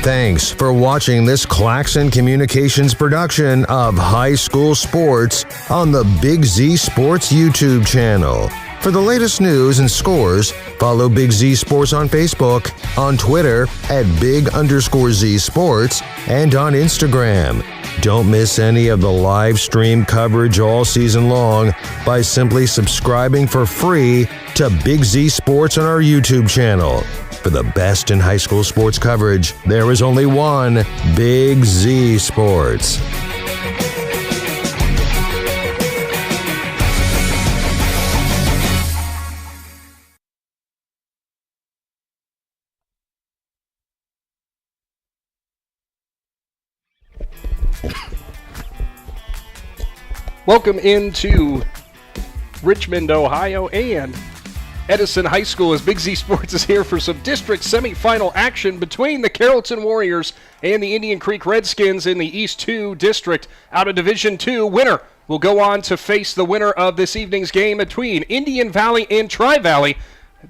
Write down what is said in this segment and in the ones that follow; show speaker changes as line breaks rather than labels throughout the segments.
Thanks for watching this Claxon Communications production of high school sports on the Big Z Sports YouTube channel. For the latest news and scores, follow Big Z Sports on Facebook, on Twitter at @Big_Z Sports, and on Instagram. Don't miss any of the live stream coverage all season long by simply subscribing for free to Big Z Sports on our YouTube channel. For the best in high school sports coverage, there is only one Big Z Sports.
Welcome into Richmond, Ohio, and Edison High School as Big Z Sports is here for some district semifinal action between the Carrollton Warriors and the Indian Creek Redskins in the East 2 District. Out of Division 2, winner will go on to face the winner of this evening's game between Indian Valley and Tri-Valley.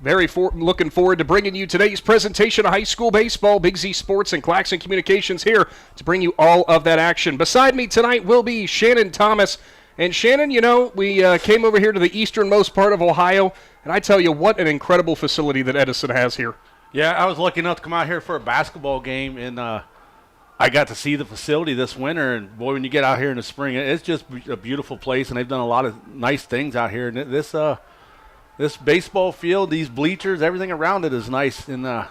Looking forward to bringing you today's presentation of high school baseball. Big Z Sports and Claxon Communications here to bring you all of that action. Beside me tonight will be Shannon Thomas. And Shannon, you know, we came over here to the easternmost part of Ohio, and I tell you what an incredible facility that Edison has here.
Yeah, I was lucky enough to come out here for a basketball game, and I got to see the facility this winter. And, boy, when you get out here in the spring, it's just a beautiful place, and they've done a lot of nice things out here. And this baseball field, these bleachers, everything around it is nice, and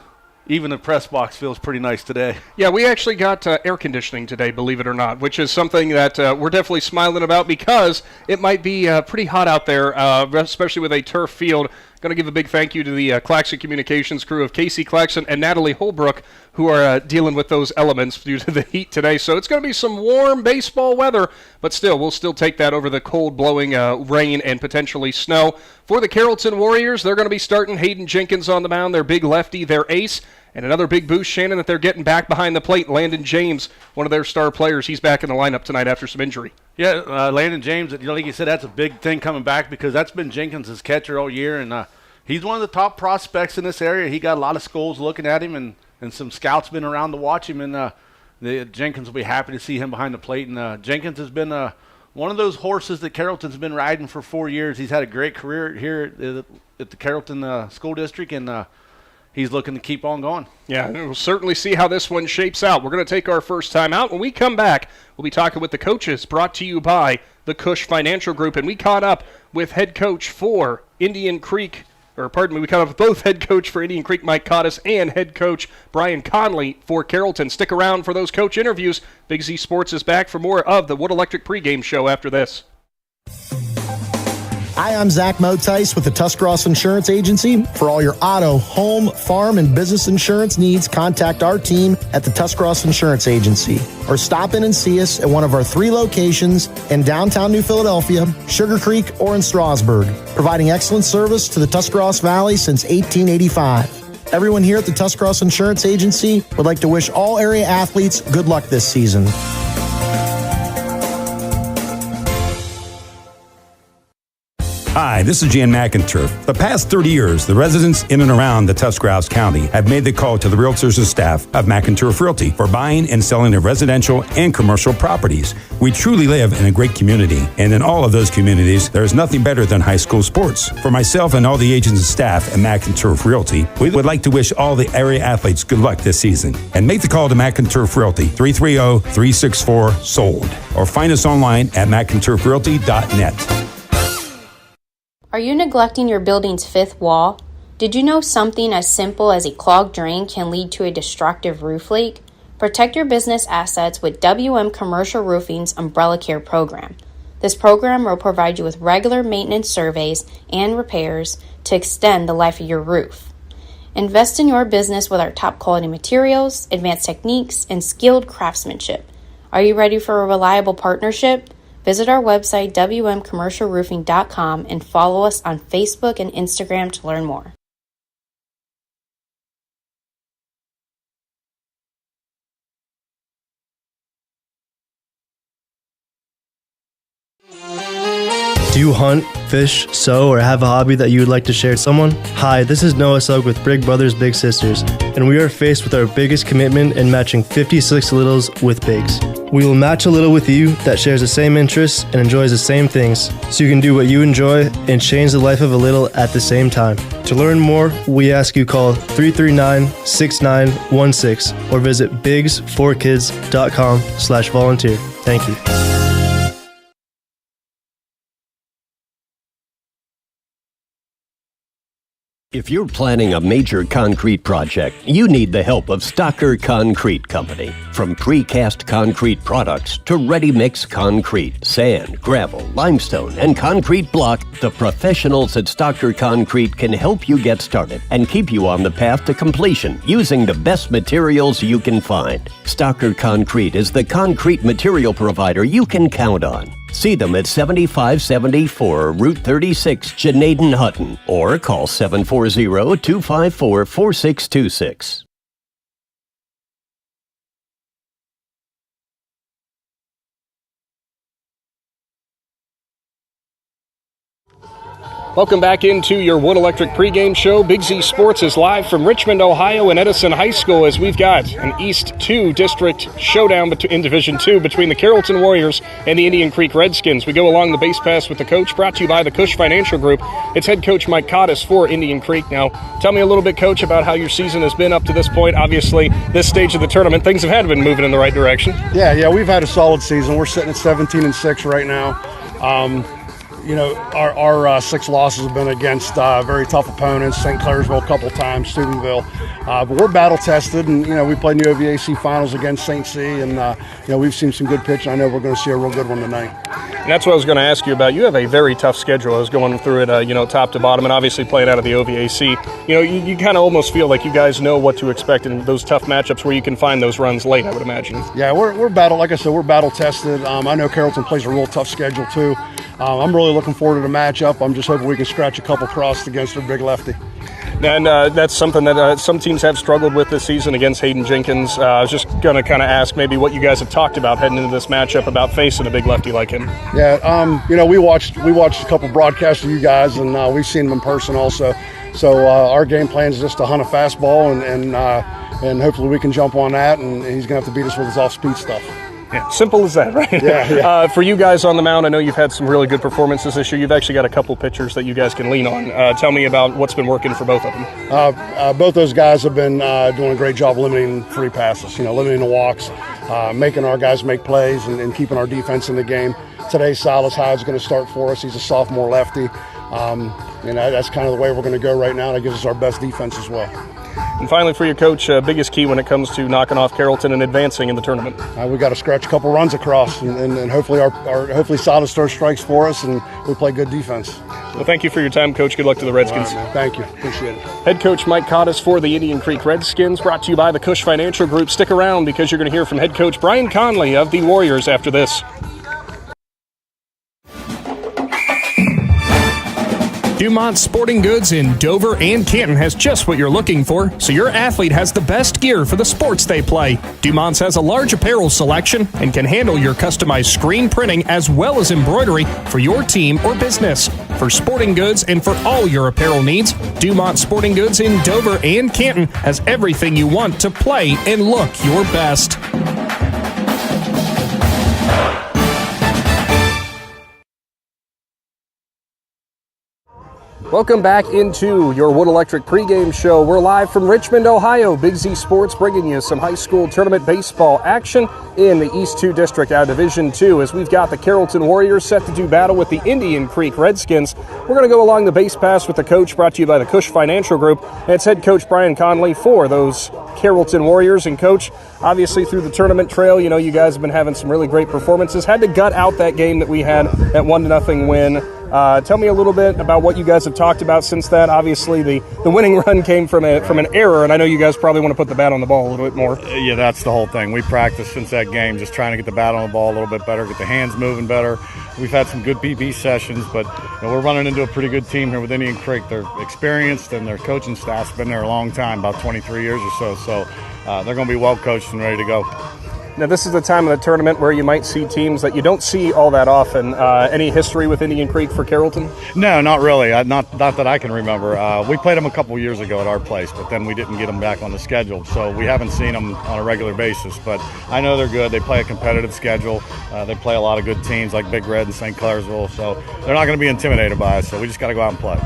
even the press box feels pretty nice today.
Yeah, we actually got air conditioning today, believe it or not, which is something that we're definitely smiling about because it might be pretty hot out there, especially with a turf field. Going to give a big thank you to the Claxon Communications crew of Casey Claxon and Natalie Holbrook, who are dealing with those elements due to the heat today. So it's going to be some warm baseball weather, but still, we'll still take that over the cold blowing rain and potentially snow. For the Carrollton Warriors, they're going to be starting Hayden Jenkins on the mound, their big lefty, their ace. And another big boost, Shannon, that they're getting back behind the plate. Landon James, one of their star players, he's back in the lineup tonight after some injury.
Yeah, Landon James, like you said, that's a big thing coming back because that's been Jenkins' catcher all year. And he's one of the top prospects in this area. He got a lot of schools looking at him, and some scouts been around to watch him. And Jenkins will be happy to see him behind the plate. And Jenkins has been one of those horses that Carrollton's been riding for 4 years. He's had a great career here at the Carrollton School District, and he's looking to keep on going.
Yeah, we'll certainly see how this one shapes out. We're going to take our first time out. When we come back, we'll be talking with the coaches, brought to you by the Cush Financial Group. And we caught up with head coach for Indian Creek, we caught up with both head coach for Indian Creek, Mike Cottis, and head coach Brian Conley for Carrollton. Stick around for those coach interviews. Big Z Sports is back for more of the Wood Electric pregame show after this.
Hi, I'm Zach Motice with the Tuscarawas Insurance Agency. For all your auto, home, farm, and business insurance needs, contact our team at the Tuscarawas Insurance Agency. Or stop in and see us at one of our 3 locations in downtown New Philadelphia, Sugar Creek, or in Strasburg, providing excellent service to the Tuscarawas Valley since 1885. Everyone here at the Tuscarawas Insurance Agency would like to wish all area athletes good luck this season.
Hi, this is Jan McInturf. The past 30 years, the residents in and around the Tuscarawas County have made the call to the realtors and staff of McInturf Realty for buying and selling of residential and commercial properties. We truly live in a great community, and in all of those communities, there is nothing better than high school sports. For myself and all the agents and staff at McInturf Realty, we would like to wish all the area athletes good luck this season. And make the call to McInturf Realty, 330-364-SOLD, or find us online at McInturfRealty.net.
Are you neglecting your building's fifth wall? Did you know something as simple as a clogged drain can lead to a destructive roof leak? Protect your business assets with WM Commercial Roofing's Umbrella Care program. This program will provide you with regular maintenance surveys and repairs to extend the life of your roof. Invest in your business with our top quality materials, advanced techniques, and skilled craftsmanship. Are you ready for a reliable partnership? Visit our website, wmcommercialroofing.com, and follow us on Facebook and Instagram to learn more.
Do you hunt, fish, sew, or have a hobby that you would like to share with someone? Hi, this is Noah Sugg with Big Brothers Big Sisters, and we are faced with our biggest commitment in matching 56 littles with bigs. We will match a little with you that shares the same interests and enjoys the same things, so you can do what you enjoy and change the life of a little at the same time. To learn more, we ask you call 339-6916 or visit bigs4kids.com/volunteer. Thank you.
If you're planning a major concrete project, you need the help of Stocker Concrete Company. From precast concrete products to ready-mix concrete, sand, gravel, limestone, and concrete block, the professionals at Stocker Concrete can help you get started and keep you on the path to completion using the best materials you can find. Stocker Concrete is the concrete material provider you can count on. See them at 7574 Route 36, Janaden Hutton, or call 740-254-4626.
Welcome back into your Wood Electric pregame show. Big Z Sports is live from Richmond, Ohio, and Edison High School as we've got an East 2 district showdown in Division 2 between the Carrollton Warriors and the Indian Creek Redskins. We go along the base pass with the coach, brought to you by the Cush Financial Group. It's head coach Mike Cottis for Indian Creek. Now, tell me a little bit, Coach, about how your season has been up to this point. Obviously, this stage of the tournament, things have had been moving in the right direction.
Yeah, we've had a solid season. We're sitting at 17-6 right now. Our 6 losses have been against very tough opponents, St. Clairsville a couple times, Steubenville. But we're battle-tested, and, we played in the OVAC finals against St. C, and, we've seen some good pitching. I know we're going to see a real good one tonight.
And that's what I was going to ask you about. You have a very tough schedule. I was going through it, top to bottom, and obviously playing out of the OVAC. You kind of almost feel like you guys know what to expect in those tough matchups where you can find those runs late, I would imagine.
Yeah, we're battle-tested. I know Carrollton plays a real tough schedule, too. I'm really looking forward to the matchup. I'm just hoping we can scratch a couple cross against their big lefty.
And that's something that some teams have struggled with this season against Hayden Jenkins. I was just going to kind of ask maybe what you guys have talked about heading into this matchup about facing a big lefty like him.
Yeah, we watched a couple broadcasts of you guys, and we've seen them in person also. So our game plan is just to hunt a fastball, and hopefully we can jump on that, and he's going to have to beat us with his off-speed stuff.
Yeah, simple as that, right?
Yeah.
For you guys on the mound, I know you've had some really good performances this year. You've actually got a couple pitchers that you guys can lean on. Tell me about what's been working for both of them.
Both those guys have been doing a great job limiting free passes, limiting the walks, making our guys make plays, and keeping our defense in the game. Today, Silas Hyde's going to start for us. He's a sophomore lefty. That's kind of the way we're going to go right now. That gives us our best defense as well.
And finally, for your coach, biggest key when it comes to knocking off Carrollton and advancing in the tournament?
We got to scratch a couple runs across, and hopefully hopefully Silas throws strikes for us, and we play good defense.
Well, thank you for your time, Coach. Good luck to the Redskins.
All right, man. Thank you. Appreciate it.
Head coach Mike Cottis for the Indian Creek Redskins, brought to you by the Cush Financial Group. Stick around because you're going to hear from head coach Brian Conley of the Warriors after this. Dumont Sporting Goods in Dover and Canton has just what you're looking for, so your athlete has the best gear for the sports they play. Dumont's has a large apparel selection and can handle your customized screen printing as well as embroidery for your team or business. For sporting goods and for all your apparel needs, Dumont Sporting Goods in Dover and Canton has everything you want to play and look your best. Welcome back into your Wood Electric pregame show. We're live from Richmond, Ohio. Big Z Sports bringing you some high school tournament baseball action in the East 2 District out of Division 2 as we've got the Carrollton Warriors set to do battle with the Indian Creek Redskins. We're going to go along the base pass with the coach, brought to you by the Cush Financial Group. And it's head coach Brian Conley for those Carrollton Warriors. And coach, obviously through the tournament trail, you guys have been having some really great performances. Had to gut out that game that we had, that 1-0 win. Tell me a little bit about what you guys have talked about since that. Obviously, the winning run came from an error, and I know you guys probably want to put the bat on the ball a little bit more.
Yeah, that's the whole thing. We practiced since that game, just trying to get the bat on the ball a little bit better, get the hands moving better. We've had some good PB sessions, but we're running into a pretty good team here with Indian Creek. They're experienced, and their coaching staff's been there a long time, about 23 years or so. So they're going to be well coached and ready to go.
Now, this is the time of the tournament where you might see teams that you don't see all that often. Any history with Indian Creek for Carrollton?
No, not really. Not that I can remember. We played them a couple years ago at our place, but then we didn't get them back on the schedule, so we haven't seen them on a regular basis. But I know they're good. They play a competitive schedule. They play a lot of good teams like Big Red and St. Clairsville, so they're not going to be intimidated by us, so we just got to go out and play.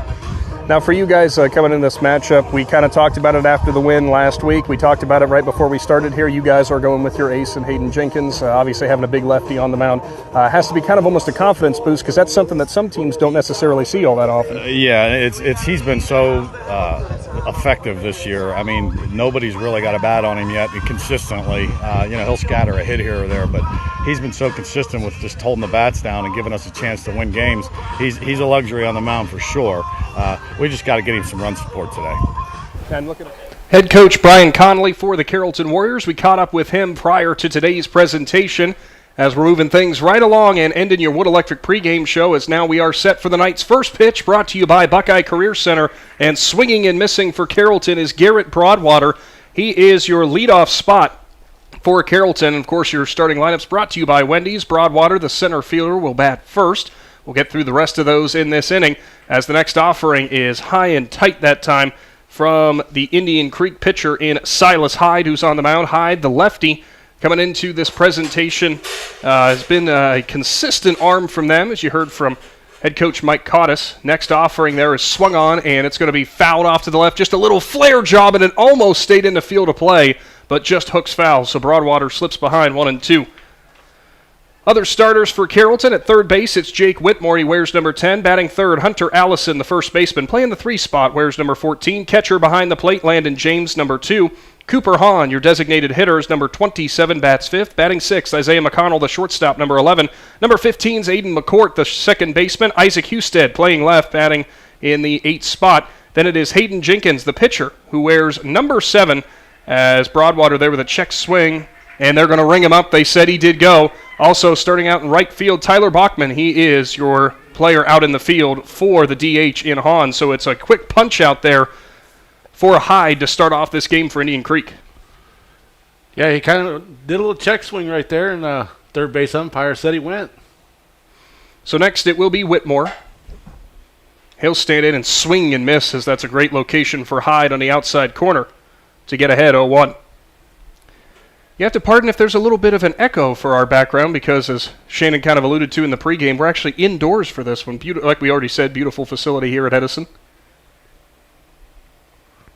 Now, for you guys coming in this matchup, we kind of talked about it after the win last week. We talked about it right before we started here. You guys are going with your ace and Hayden Jenkins. Obviously, having a big lefty on the mound has to be kind of almost a confidence boost because that's something that some teams don't necessarily see all that often.
Yeah, he's been so effective this year. I mean, nobody's really got a bat on him yet. And consistently, he'll scatter a hit here or there, but he's been so consistent with just holding the bats down and giving us a chance to win games. He's a luxury on the mound for sure. We just got to get him some run support today.
And look at head coach Brian Connolly for the Carrollton Warriors. We caught up with him prior to today's presentation as we're moving things right along and ending your Wood Electric pregame show as now we are set for the night's first pitch brought to you by Buckeye Career Center. And swinging and missing for Carrollton is Garrett Broadwater. He is your leadoff spot for Carrollton. Of course, your starting lineups brought to you by Wendy's. Broadwater, the center fielder, will bat first. We'll get through the rest of those in this inning as the next offering is high and tight that time from the Indian Creek pitcher in Silas Hyde, who's on the mound. Hyde, the lefty, coming into this presentation, has been a consistent arm from them, as you heard from head coach Mike Cottis. Next offering there is swung on, and it's going to be fouled off to the left. Just a little flare job, and it almost stayed in the field of play, but just hooks foul. So Broadwater slips behind 1-2. Other starters for Carrollton at third base, it's Jake Whitmore. He wears number 10. Batting third, Hunter Allison, the first baseman. Playing the 3 spot, wears number 14. Catcher behind the plate, Landon James, number 2. Cooper Hahn, your designated hitter, is number 27, bats fifth. Batting sixth, Isaiah McConnell, the shortstop, number 11. Number 15 is Aiden McCourt, the second baseman. Isaac Husted playing left, batting in the 8th spot. Then it is Hayden Jenkins, the pitcher, who wears number 7, as Broadwater there with a check swing. And they're going to ring him up. They said he did go. Also starting out in right field, Tyler Bachman. He is your player out in the field for the DH in Hahn. So it's a quick punch out there for Hyde to start off this game for Indian Creek.
Yeah, he kind of did a little check swing right there, and the third base umpire said he went.
So next it will be Whitmore. He'll stand in and swing and miss, as that's a great location for Hyde on the outside corner to get ahead 0-1. You have to pardon if there's a little bit of an echo for our background because, as Shannon kind of alluded to in the pregame, we're actually indoors for this one. Like we already said, beautiful facility here at Edison.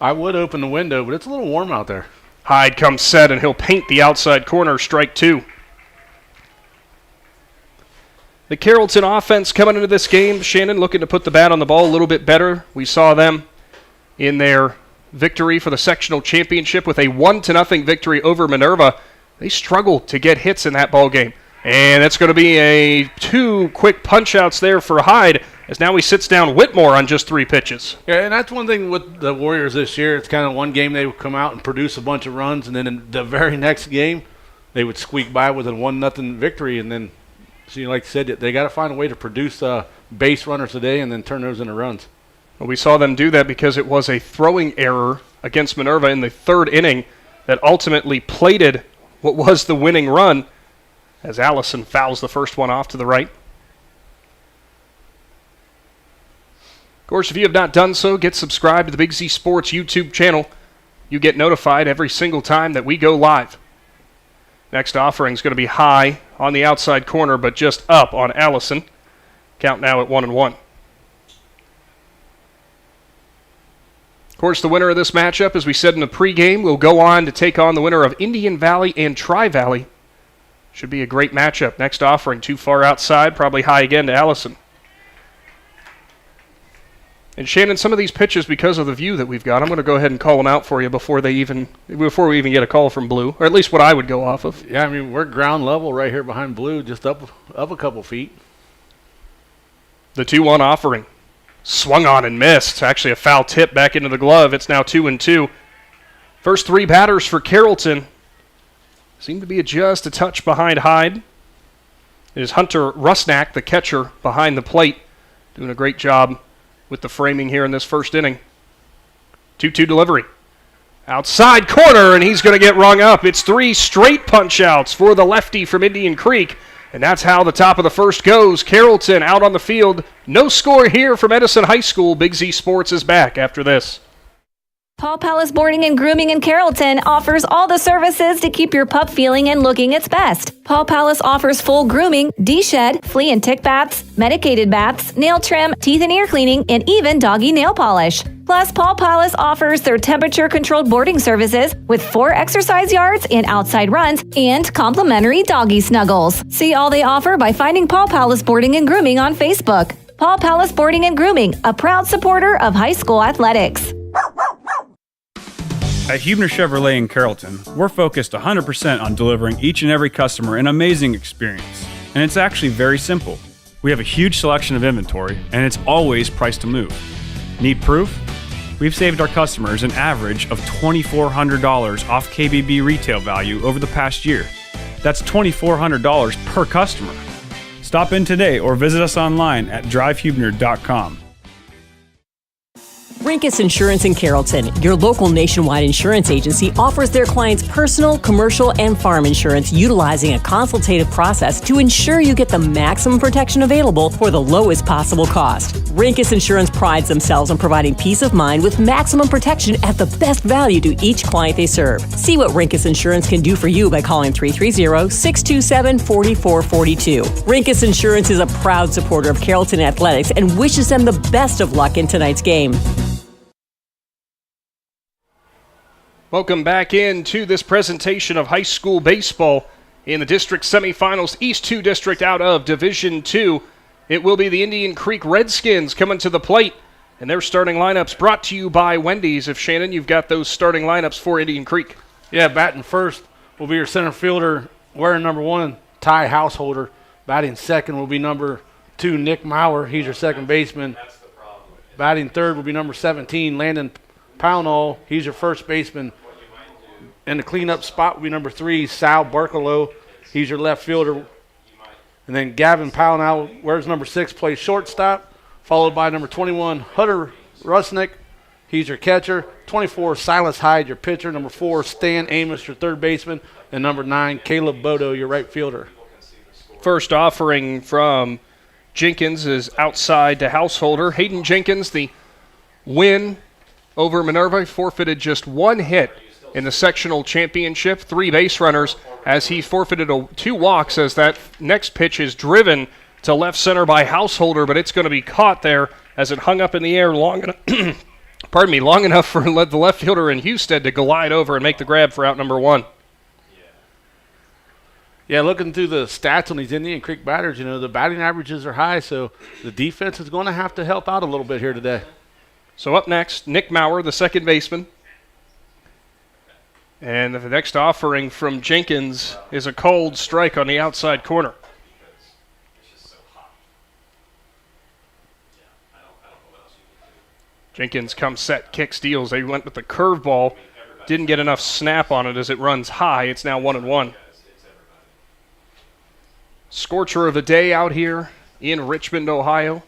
I would open the window, but it's a little warm out there.
Hyde comes set, and he'll paint the outside corner, strike 2. The Carrollton offense coming into this game, Shannon looking to put the bat on the ball a little bit better. We saw them in their victory for the sectional championship with a 1-0 victory over Minerva. They struggled to get hits in that ball game. And it's going to be 2 quick punch-outs there for Hyde, as now he sits down Whitmore on just 3 pitches.
Yeah, and that's one thing with the Warriors this year. It's kind of one game they would come out and produce a bunch of runs, and then in the very next game, they would squeak by with a 1-0 victory. And then, so like you said, they got to find a way to produce base runners today and then turn those into runs.
Well, we saw them do that because it was a throwing error against Minerva in the 3rd inning that ultimately plated what was the winning run, as Allison fouls the first one off to the right. Of course, if you have not done so, get subscribed to the Big Z Sports YouTube channel. You get notified every single time that we go live. Next offering is going to be high on the outside corner, but just up on Allison. Count now at 1-1. Of course, the winner of this matchup, as we said in the pregame, will go on to take on the winner of Indian Valley and Tri-Valley. Should be a great matchup. Next offering, too far outside, probably high again to Allison. And Shannon, some of these pitches, because of the view that we've got, I'm going to go ahead and call them out for you before we even get a call from Blue, or at least what I would go off of.
Yeah, I mean, we're ground level right here behind Blue, just up a couple feet.
The 2-1 offering. Swung on and missed. Actually a foul tip back into the glove. It's now 2-2. First 3 batters for Carrollton seem to be just a touch behind Hyde. It is Hunter Rusnak, the catcher, behind the plate, doing a great job with the framing here in this first inning. 2-2 delivery. Outside corner, and he's going to get rung up. It's 3 straight punch-outs for the lefty from Indian Creek, and that's how the top of the first goes. Carrollton out on the field. No score here from Edison High School. Big Z Sports is back after this.
Paw Palace Boarding and Grooming in Carrollton offers all the services to keep your pup feeling and looking its best. Paw Palace offers full grooming, de-shed, flea and tick baths, medicated baths, nail trim, teeth and ear cleaning, and even doggy nail polish. Plus, Paw Palace offers their temperature-controlled boarding services with 4 exercise yards and outside runs and complimentary doggy snuggles. See all they offer by finding Paw Palace Boarding and Grooming on Facebook. Paw Palace Boarding and Grooming, a proud supporter of high school athletics.
At Huebner Chevrolet in Carrollton, we're focused 100% on delivering each and every customer an amazing experience. And it's actually very simple. We have a huge selection of inventory, and it's always priced to move. Need proof? We've saved our customers an average of $2,400 off KBB retail value over the past year. That's $2,400 per customer. Stop in today or visit us online at drivehuebner.com.
Rinkus Insurance in Carrollton, your local nationwide insurance agency, offers their clients personal, commercial, and farm insurance utilizing a consultative process to ensure you get the maximum protection available for the lowest possible cost. Rinkus Insurance prides themselves on providing peace of mind with maximum protection at the best value to each client they serve. See what Rinkus Insurance can do for you by calling 330-627-4442. Rinkus Insurance is a proud supporter of Carrollton Athletics and wishes them the best of luck in tonight's game.
Welcome back into this presentation of high school baseball in the district semifinals. East 2 district out of Division 2. It will be the Indian Creek Redskins coming to the plate, and their starting lineups brought to you by Wendy's. If, Shannon, you've got those starting lineups for Indian Creek.
Yeah, batting first will be your center fielder, wearing number 1, Ty Householder. Batting second will be number 2, Nick Maurer. He's your second baseman. Batting third will be number 17, Landon Pownall. He's your first baseman. And the cleanup spot will be number 3, Sal Barkalow. He's your left fielder. And then Gavin Pownall, wears number 6, plays shortstop, followed by number 21, Hunter Rusnick. He's your catcher. 24, Silas Hyde, your pitcher. Number 4, Stan Amos, your third baseman. And number 9, Caleb Bodo, your right fielder.
First offering from Jenkins is outside to Householder. Hayden Jenkins, the win over Minerva, forfeited just 1 hit in the sectional championship, 3 base runners, as he forfeited 2 walks as that next pitch is driven to left center by Householder, but it's going to be caught there as it hung up in the air long enough, long enough for the left fielder in Husted to glide over and make the grab for out number 1.
Yeah, looking through the stats on these Indian Creek batters, the batting averages are high, so the defense is going to have to help out a little bit here today.
So up next, Nick Maurer, the second baseman. And the next offering from Jenkins is a cold strike on the outside corner. Jenkins comes set, kick, steals. They went with the curveball. Didn't get enough snap on it as it runs high. It's now 1-1. Scorcher of the day out here in Richmond, Ohio.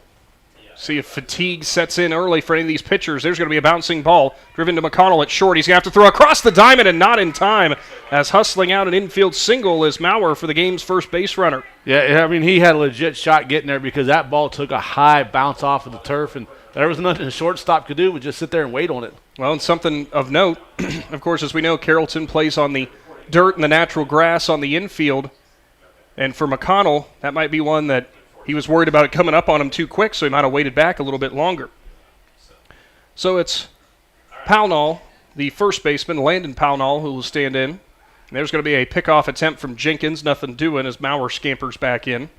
See if fatigue sets in early for any of these pitchers. There's going to be a bouncing ball driven to McConnell at short. He's going to have to throw across the diamond and not in time, as hustling out an infield single is Maurer for the game's first base runner.
Yeah, I mean, he had a legit shot getting there because that ball took a high bounce off of the turf, and there was nothing the shortstop could do but just sit there and wait on it.
Well, and something of note, of course, as we know, Carrollton plays on the dirt and the natural grass on the infield. And for McConnell, that might be one that he was worried about it coming up on him too quick, so he might have waited back a little bit longer. So it's Pownall, the first baseman, Landon Pownall, who will stand in. And there's going to be a pickoff attempt from Jenkins, nothing doing as Maurer scampers back in.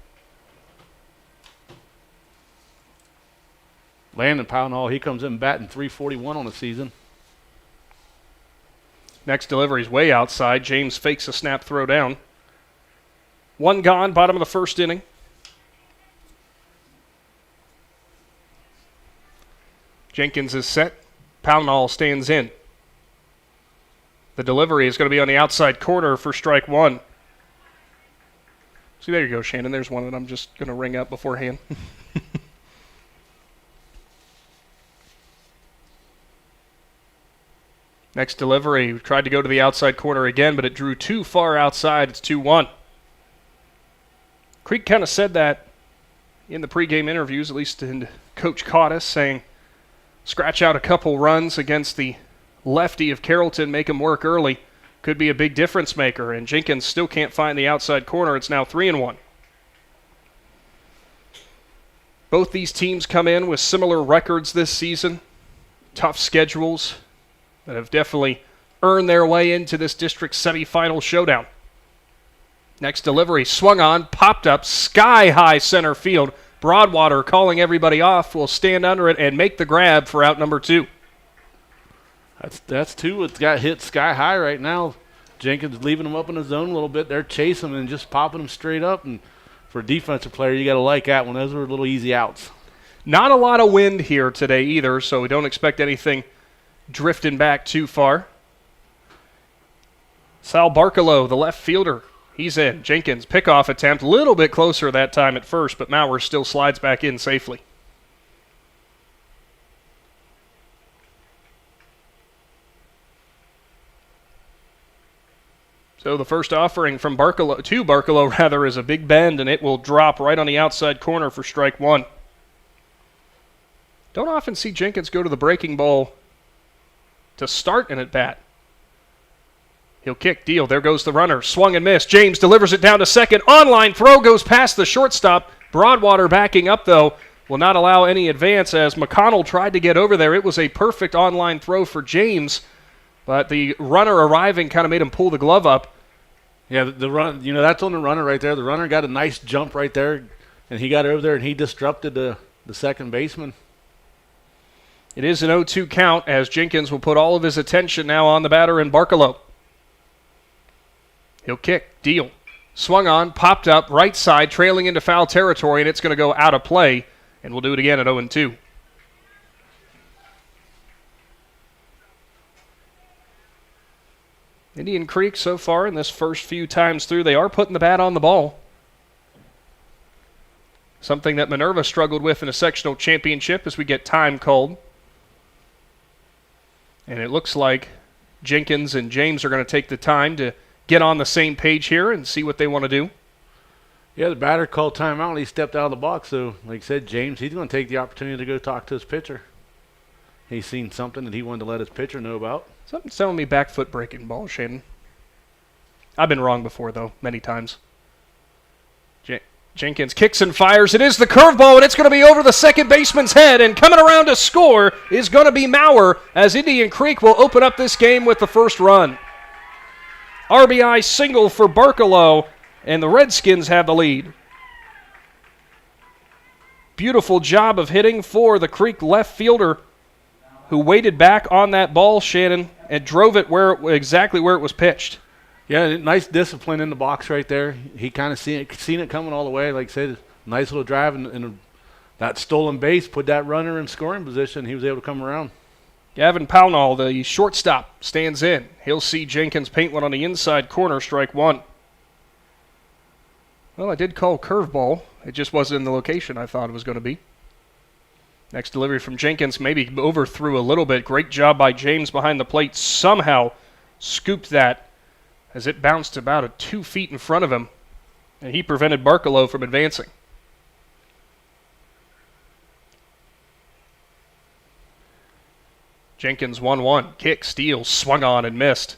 Landon Pownall, he comes in batting .341 on the season.
Next delivery's way outside. James fakes a snap throw down. 1 gone, bottom of the first inning. Jenkins is set. Pownall stands in. The delivery is going to be on the outside corner for strike 1. See, there you go, Shannon. There's one that I'm just going to ring up beforehand. Next delivery, tried to go to the outside corner again, but it drew too far outside. It's 2-1. Creek kind of said that in the pregame interviews, at least in Coach Cottis, saying scratch out a couple runs against the lefty of Carrollton, make him work early. Could be a big difference maker, and Jenkins still can't find the outside corner. It's now 3-1. Both these teams come in with similar records this season, tough schedules that have definitely earned their way into this district semifinal showdown. Next delivery, swung on, popped up, sky-high center field. Broadwater calling everybody off, will stand under it and make the grab for out number 2.
That's 2. It's got hit sky-high right now. Jenkins leaving him up in the zone a little bit. They're chasing him and just popping him straight up. And for a defensive player, you got to like that one. Those were little easy outs.
Not a lot of wind here today either, so we don't expect anything drifting back too far. Sal Barkalow, the left fielder, he's in. Jenkins, pickoff attempt, a little bit closer that time at first, but Maurer still slides back in safely. So the first offering from Barkalow is a big bend, and it will drop right on the outside corner for strike 1. Don't often see Jenkins go to the breaking ball to start an at-bat. He'll kick, deal. There goes the runner. Swung and missed. James delivers it down to second. Online throw goes past the shortstop. Broadwater backing up, though, will not allow any advance as McConnell tried to get over there. It was a perfect online throw for James, but the runner arriving kind of made him pull the glove up.
Yeah, the run, that's on the runner right there. The runner got a nice jump right there, and he got over there and he disrupted the second baseman.
It is an 0-2 count as Jenkins will put all of his attention now on the batter in Barkalow. He'll kick, deal. Swung on, popped up, right side, trailing into foul territory, and it's going to go out of play, and we'll do it again at 0-2. Indian Creek so far in this first few times through, they are putting the bat on the ball. Something that Minerva struggled with in a sectional championship as we get time called. And it looks like Jenkins and James are going to take the time to get on the same page here and see what they want to do.
Yeah, the batter called timeout and he stepped out of the box. So, like I said, James, he's going to take the opportunity to go talk to his pitcher. He's seen something that he wanted to let his pitcher know about.
Something's telling me back foot breaking ball, Shannon. I've been wrong before, though, many times. Jenkins kicks and fires. It is the curveball, and it's going to be over the second baseman's head. And coming around to score is going to be Maurer as Indian Creek will open up this game with the first run. RBI single for Barkalow, and the Redskins have the lead. Beautiful job of hitting for the Creek left fielder who waited back on that ball, Shannon, and drove it exactly where it was pitched.
Yeah, nice discipline in the box right there. He kind of seen it coming all the way. Like I said, nice little drive, and that stolen base put that runner in scoring position. He was able to come around.
Gavin Pownall, the shortstop, stands in. He'll see Jenkins paint one on the inside corner, strike 1. Well, I did call curveball. It just wasn't in the location I thought it was going to be. Next delivery from Jenkins, maybe overthrew a little bit. Great job by James behind the plate. Somehow scooped that as it bounced about 2 feet in front of him, and he prevented Barkalow from advancing. Jenkins 1-1. Kick, steal, swung on and missed.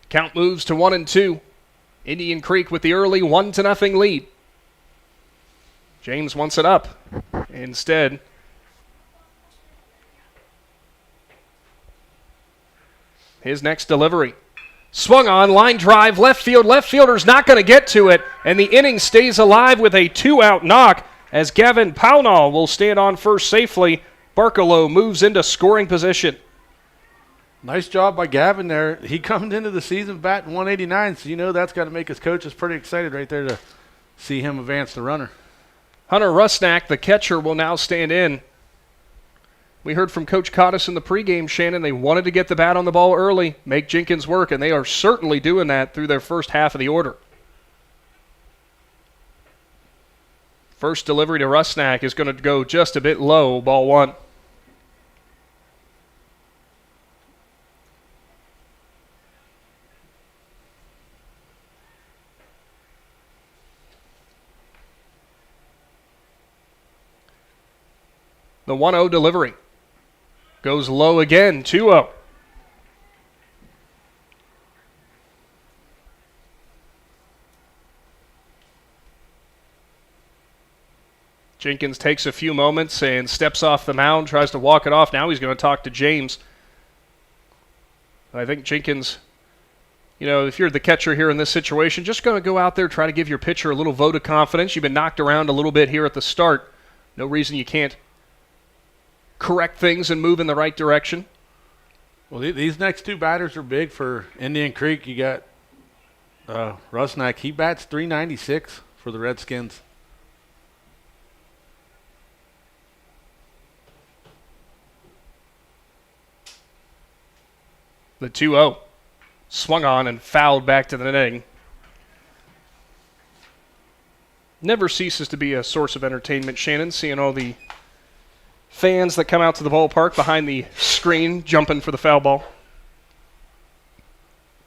Count moves to 1-2. Indian Creek with the early 1-0 lead. James wants it up. Instead, his next delivery. Swung on, line drive, left field. Left fielder's not going to get to it, and the inning stays alive with a 2-out knock as Gavin Pownall will stand on first safely. Barkalow moves into scoring position.
Nice job by Gavin there. He comes into the season batting 189, so that's got to make his coaches pretty excited right there to see him advance the runner.
Hunter Rusnak, the catcher, will now stand in. We heard from Coach Cottis in the pregame, Shannon. They wanted to get the bat on the ball early, make Jenkins work, and they are certainly doing that through their first half of the order. First delivery to Rusnak is going to go just a bit low, ball 1. The 1-0 delivery goes low again, 2-0. Jenkins takes a few moments and steps off the mound, tries to walk it off. Now he's going to talk to James. I think Jenkins, if you're the catcher here in this situation, just going to go out there, try to give your pitcher a little vote of confidence. You've been knocked around a little bit here at the start. No reason you can't correct things and move in the right direction.
Well, these next 2 batters are big for Indian Creek. You got Rusnak. He bats .396 for the Redskins.
The 2-0 swung on and fouled back to the netting. Never ceases to be a source of entertainment, Shannon, seeing all the fans that come out to the ballpark behind the screen jumping for the foul ball.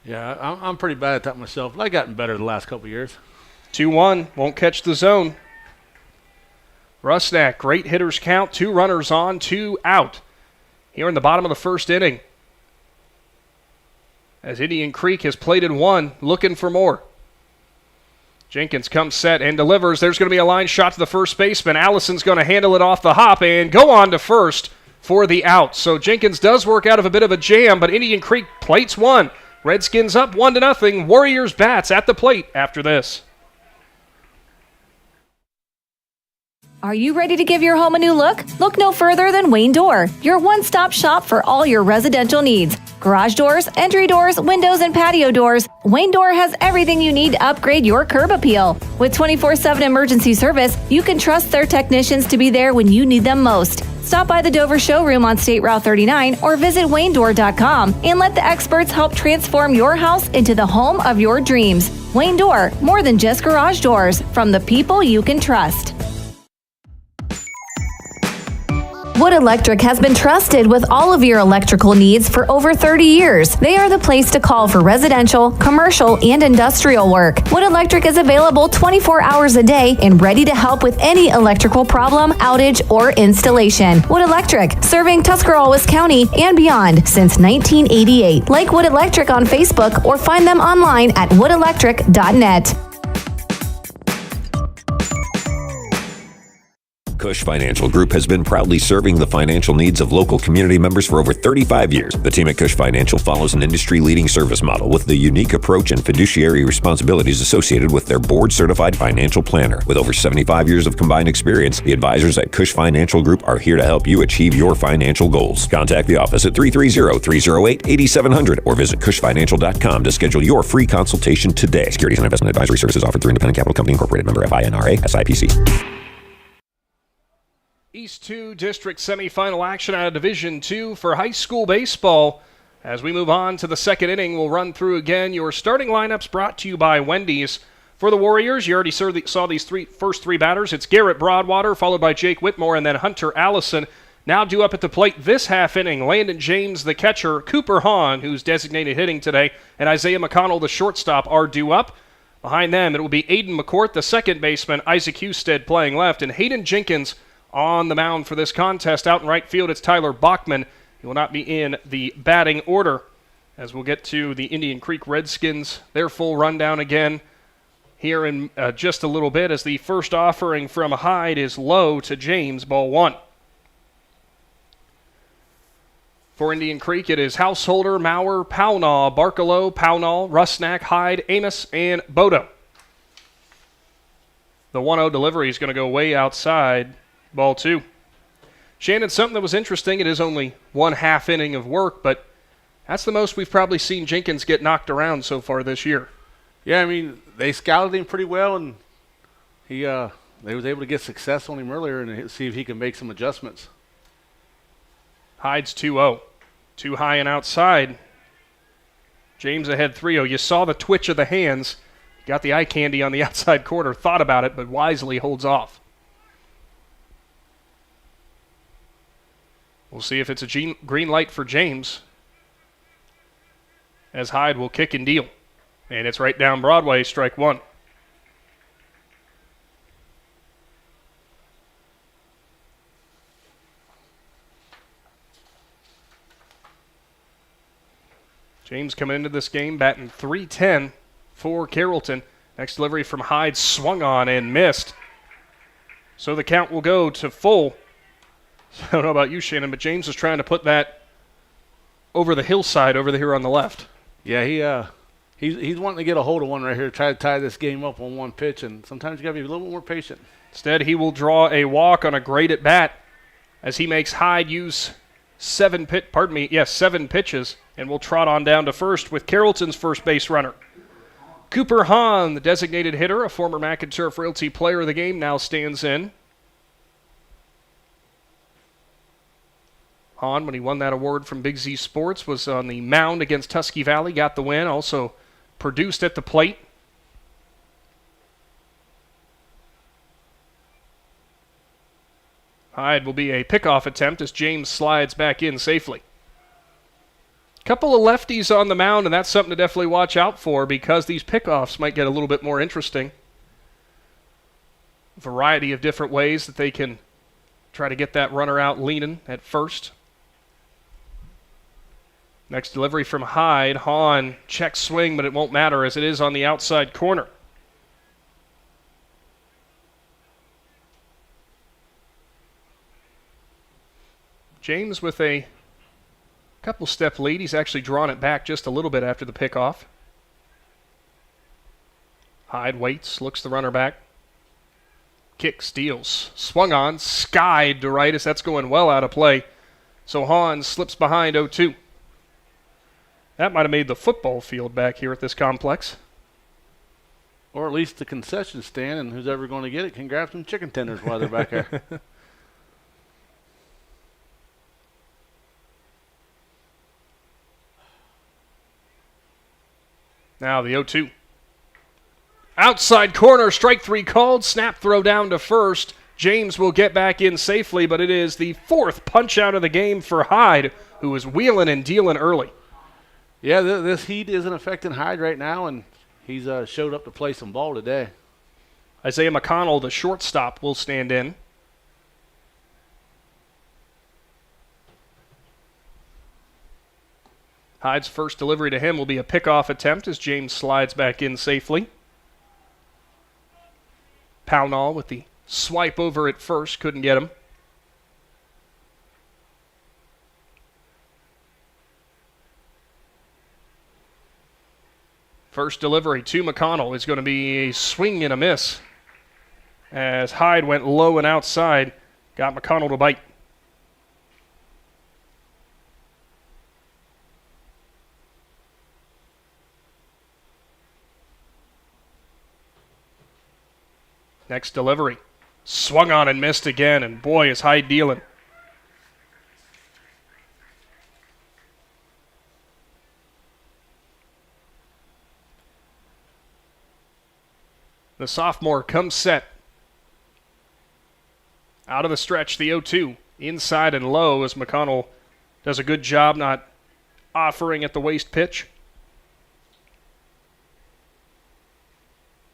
Yeah, I'm pretty bad at that myself. I've gotten better the last couple of years.
2-1, won't catch the zone. Rusnak, great hitters count, 2 runners on, 2 out. Here in the bottom of the first inning, as Indian Creek has plated 1, looking for more. Jenkins comes set and delivers. There's going to be a line shot to the first baseman. Allison's going to handle it off the hop and go on to first for the out. So Jenkins does work out of a bit of a jam, but Indian Creek plates 1. Redskins up 1-0. Warriors bats at the plate after this.
Are you ready to give your home a new look? Look no further than Wayne Door, your one-stop shop for all your residential needs. Garage doors, entry doors, windows, and patio doors. Wayne Door has everything you need to upgrade your curb appeal. With 24/7 emergency service, you can trust their technicians to be there when you need them most. Stop by the Dover showroom on State Route 39 or visit WayneDoor.com and let the experts help transform your house into the home of your dreams. Wayne Door, more than just garage doors, from the people you can trust. Wood Electric has been trusted with all of your electrical needs for over 30 years. They are the place to call for residential, commercial, and industrial work. Wood Electric is available 24 hours a day and ready to help with any electrical problem, outage, or installation. Wood Electric, serving Tuscarawas County and beyond since 1988. Like Wood Electric on Facebook or find them online at woodelectric.net.
Cush Financial Group has been proudly serving the financial needs of local community members for over 35 years. The team at Cush Financial follows an industry-leading service model with the unique approach and fiduciary responsibilities associated with their board-certified financial planner. With over 75 years of combined experience, the advisors at Cush Financial Group are here to help you achieve your financial goals. Contact the office at 330-308-8700 or visit cushfinancial.com to schedule your free consultation today. Securities and investment advisory services offered through Independent Capital Company Incorporated, member FINRA, SIPC.
East 2 District semifinal action out of Division 2 for high school baseball. As we move on to the second inning, we'll run through again your starting lineups brought to you by Wendy's. For the Warriors, you already saw these first three batters. It's Garrett Broadwater, followed by Jake Whitmore, and then Hunter Allison. Now due up at the plate this half inning, Landon James, the catcher, Cooper Hahn, who's designated hitting today, and Isaiah McConnell, the shortstop, are due up. Behind them, it will be Aiden McCourt, the second baseman, Isaac Husted playing left, and Hayden Jenkins on the mound for this contest. Out in right field, it's Tyler Bachman. He will not be in the batting order. As we'll get to the Indian Creek Redskins, their full rundown again here in just a little bit, as the first offering from Hyde is low to James, ball 1. For Indian Creek, it is Householder, Maurer, Pownall, Barkalow, Pownall, Rusnak, Hyde, Amos, and Bodo. The 1-0 delivery is going to go way outside. Ball 2. Shannon, something that was interesting, it is only one half inning of work, but that's the most we've probably seen Jenkins get knocked around so far this year.
Yeah, I mean, they scouted him pretty well, and they was able to get success on him earlier and see if he can make some adjustments.
Hyde's 2-0. Too high and outside. James ahead 3-0. You saw the twitch of the hands. Got the eye candy on the outside corner, thought about it, but wisely holds off. We'll see if it's a green light for James, as Hyde will kick and deal. And it's right down Broadway, strike one. James coming into this game batting .310 for Carrollton. Next delivery from Hyde, swung on and missed. So the count will go to full. I don't know about you, Shannon, but James is trying to put that over the hillside over here on the left.
Yeah, he's wanting to get a hold of one right here, try to tie this game up on one pitch, and sometimes you got to be a little bit more patient.
Instead, he will draw a walk on a great at bat as he makes Hyde use 7 pitches, and will trot on down to first with Carrollton's first base runner. Cooper Hahn, the designated hitter, a former McInturf Realty player of the game, now stands in. Hahn, when he won that award from Big Z Sports, was on the mound against Tusky Valley, got the win, also produced at the plate. Hyde will be a pickoff attempt as James slides back in safely. Couple of lefties on the mound, and that's something to definitely watch out for because these pickoffs might get a little bit more interesting. Variety of different ways that they can try to get that runner out leaning at first. Next delivery from Hyde. Hahn check swing, but it won't matter as it is on the outside corner. James with a couple step lead. He's actually drawn it back just a little bit after the pickoff. Hyde waits, looks the runner back. Kick, steals, swung on, skied to right as that's going well out of play. So Hahn slips behind 0-2. That might have made the football field back here at this complex.
Or at least the concession stand, and who's ever going to get it can grab some chicken tenders while they're back there.
Now the 0-2. Outside corner, strike 3 called, snap throw down to first. James will get back in safely, but it is the 4th punch out of the game for Hyde, who is wheeling and dealing early.
Yeah, this heat isn't affecting Hyde right now, and he's showed up to play some ball today.
Isaiah McConnell, the shortstop, will stand in. Hyde's first delivery to him will be a pickoff attempt as James slides back in safely. Pownall with the swipe over at first, couldn't get him. First delivery to McConnell is going to be a swing and a miss as Hyde went low and outside, got McConnell to bite. Next delivery. Swung on and missed again, and boy, is Hyde dealing. The sophomore comes set. Out of the stretch, the 0-2. Inside and low as McConnell does a good job not offering at the waist pitch.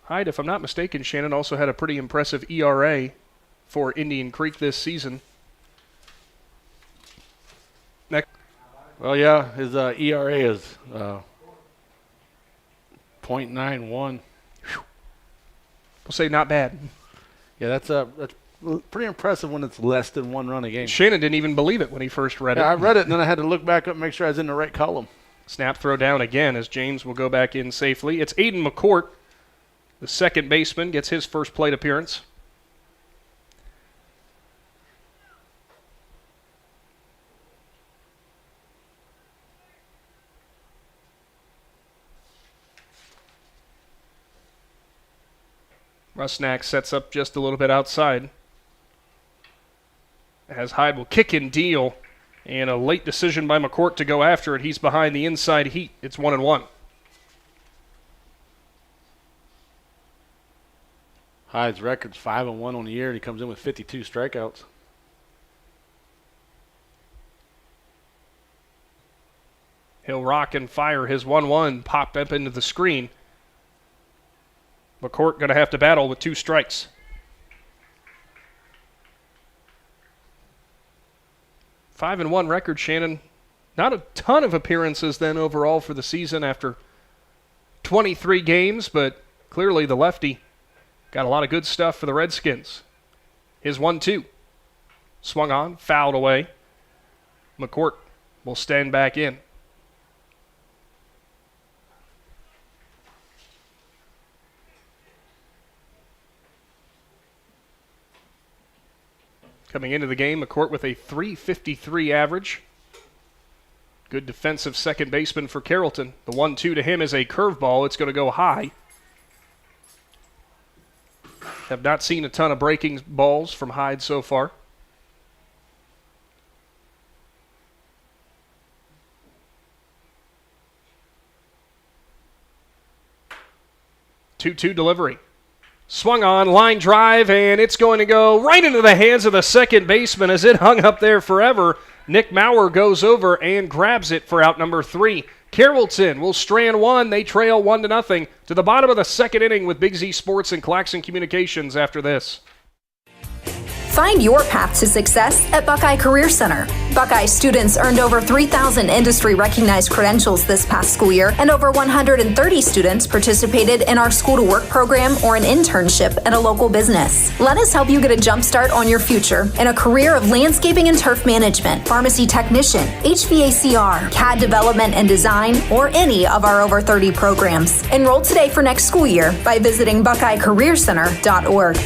Hyde, if I'm not mistaken, Shannon also had a pretty impressive ERA for Indian Creek this season. Next.
Well, yeah, his ERA is .91.
We'll say not bad.
Yeah, that's pretty impressive when it's less than 1 run a game.
Shannon didn't even believe it when he first read it.
I read it, and then I had to look back up and make sure I was in the right column.
Snap throw down again as James will go back in safely. It's Aiden McCourt, the second baseman, gets his first plate appearance. Rusnak sets up just a little bit outside as Hyde will kick and deal, and a late decision by McCourt to go after it. He's behind the inside heat. It's 1-1.
Hyde's record's 5-1 on the year, and he comes in with 52 strikeouts.
He'll rock and fire his 1-1, popped up into the screen. McCourt going to have to battle with 2 strikes. 5-1 record, Shannon. Not a ton of appearances then overall for the season after 23 games, but clearly the lefty got a lot of good stuff for the Redskins. His 1-2. Swung on, fouled away. McCourt will stand back in. Coming into the game, McCourt with a .353 average. Good defensive second baseman for Carrollton. The 1-2 to him is a curveball. It's going to go high. Have not seen a ton of breaking balls from Hyde so far. Two-two delivery. Swung on, line drive, and it's going to go right into the hands of the second baseman as it hung up there forever. Nick Maurer goes over and grabs it for out number 3. Carrollton will strand 1. They trail 1-0 to the bottom of the second inning with Big Z Sports and Claxon Communications after this.
Find your path to success at Buckeye Career Center. Buckeye students earned over 3,000 industry-recognized credentials this past school year, and over 130 students participated in our School to Work program or an internship at a local business. Let us help you get a jump start on your future in a career of landscaping and turf management, pharmacy technician, HVACR, CAD development and design, or any of our over 30 programs. Enroll today for next school year by visiting BuckeyeCareerCenter.org.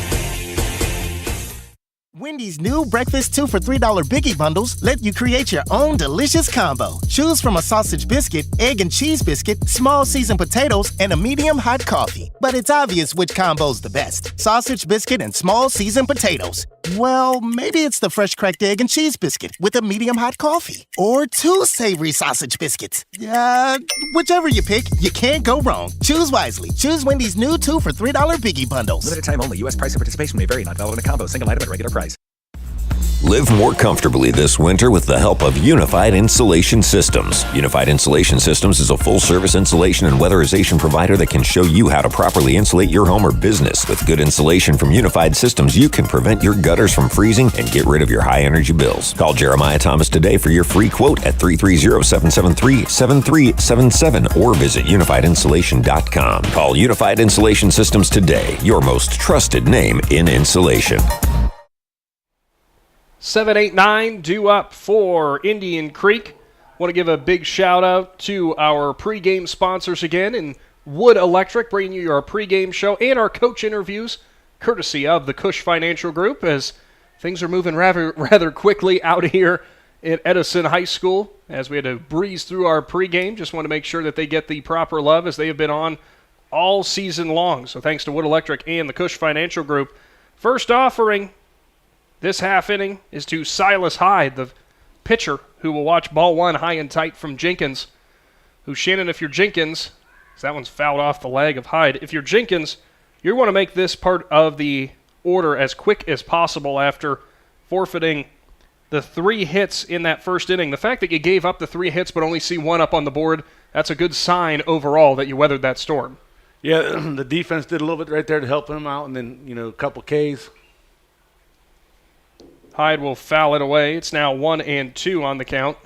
Wendy's new breakfast 2 for $3 Biggie bundles let you create your own delicious combo. Choose from a sausage biscuit, egg and cheese biscuit, small seasoned potatoes, and a medium hot coffee. But it's obvious which combo's the best. Sausage biscuit and small seasoned potatoes. Well, maybe it's the fresh cracked egg and cheese biscuit with a medium hot coffee. Or 2 savory sausage biscuits. Whichever you pick, you can't go wrong. Choose wisely. Choose Wendy's new 2 for $3 Biggie bundles.
Limited time only. U.S. price and participation may vary. Not valid in a combo. Single item at regular price.
Live more comfortably this winter with the help of Unified Insulation Systems. Unified Insulation Systems is a full-service insulation and weatherization provider that can show you how to properly insulate your home or business. With good insulation from Unified Systems, you can prevent your gutters from freezing and get rid of your high-energy bills. Call Jeremiah Thomas today for your free quote at 330-773-7377 or visit unifiedinsulation.com. Call Unified Insulation Systems today, your most trusted name in insulation.
7-8-9 due up for Indian Creek. Want to give a big shout out to our pregame sponsors again in Wood Electric, bringing you our pregame show and our coach interviews, courtesy of the Cush Financial Group, as things are moving rather quickly out here at Edison High School. As we had to breeze through our pregame, just want to make sure that they get the proper love as they have been on all season long. So thanks to Wood Electric and the Cush Financial Group. First offering this half inning is to Silas Hyde, the pitcher, who will watch ball 1 high and tight from Jenkins. Who, Shannon, if you're Jenkins, that one's fouled off the leg of Hyde. If you're Jenkins, you want to make this part of the order as quick as possible after forfeiting the 3 hits in that first inning. The fact that you gave up the 3 hits but only see 1 up on the board, that's a good sign overall that you weathered that storm.
Yeah, the defense did a little bit right there to help him out, and then, a couple Ks.
Hyde will foul it away. It's now 1-2 on the count.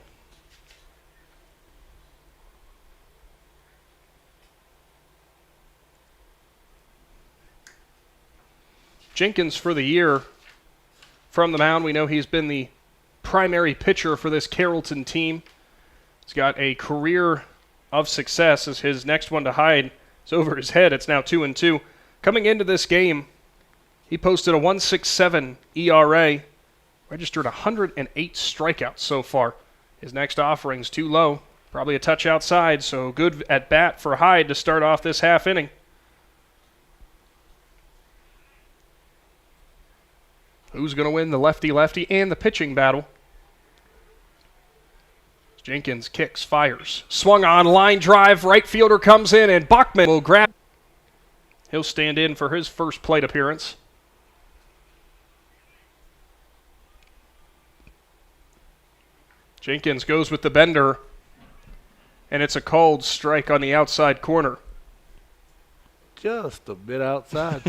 Jenkins for the year from the mound. We know he's been the primary pitcher for this Carrollton team. He's got a career of success as his next one to Hyde is over his head. It's now 2-2. Coming into this game, he posted a 1.67 ERA. Registered 108 strikeouts so far. His next offering's too low. Probably a touch outside, so good at bat for Hyde to start off this half inning. Who's going to win the lefty-lefty and the pitching battle? Jenkins kicks, fires. Swung on, line drive, right fielder comes in, and Bachman will grab. He'll stand in for his first plate appearance. Jenkins goes with the bender, and it's a called strike on the outside corner.
Just a bit outside.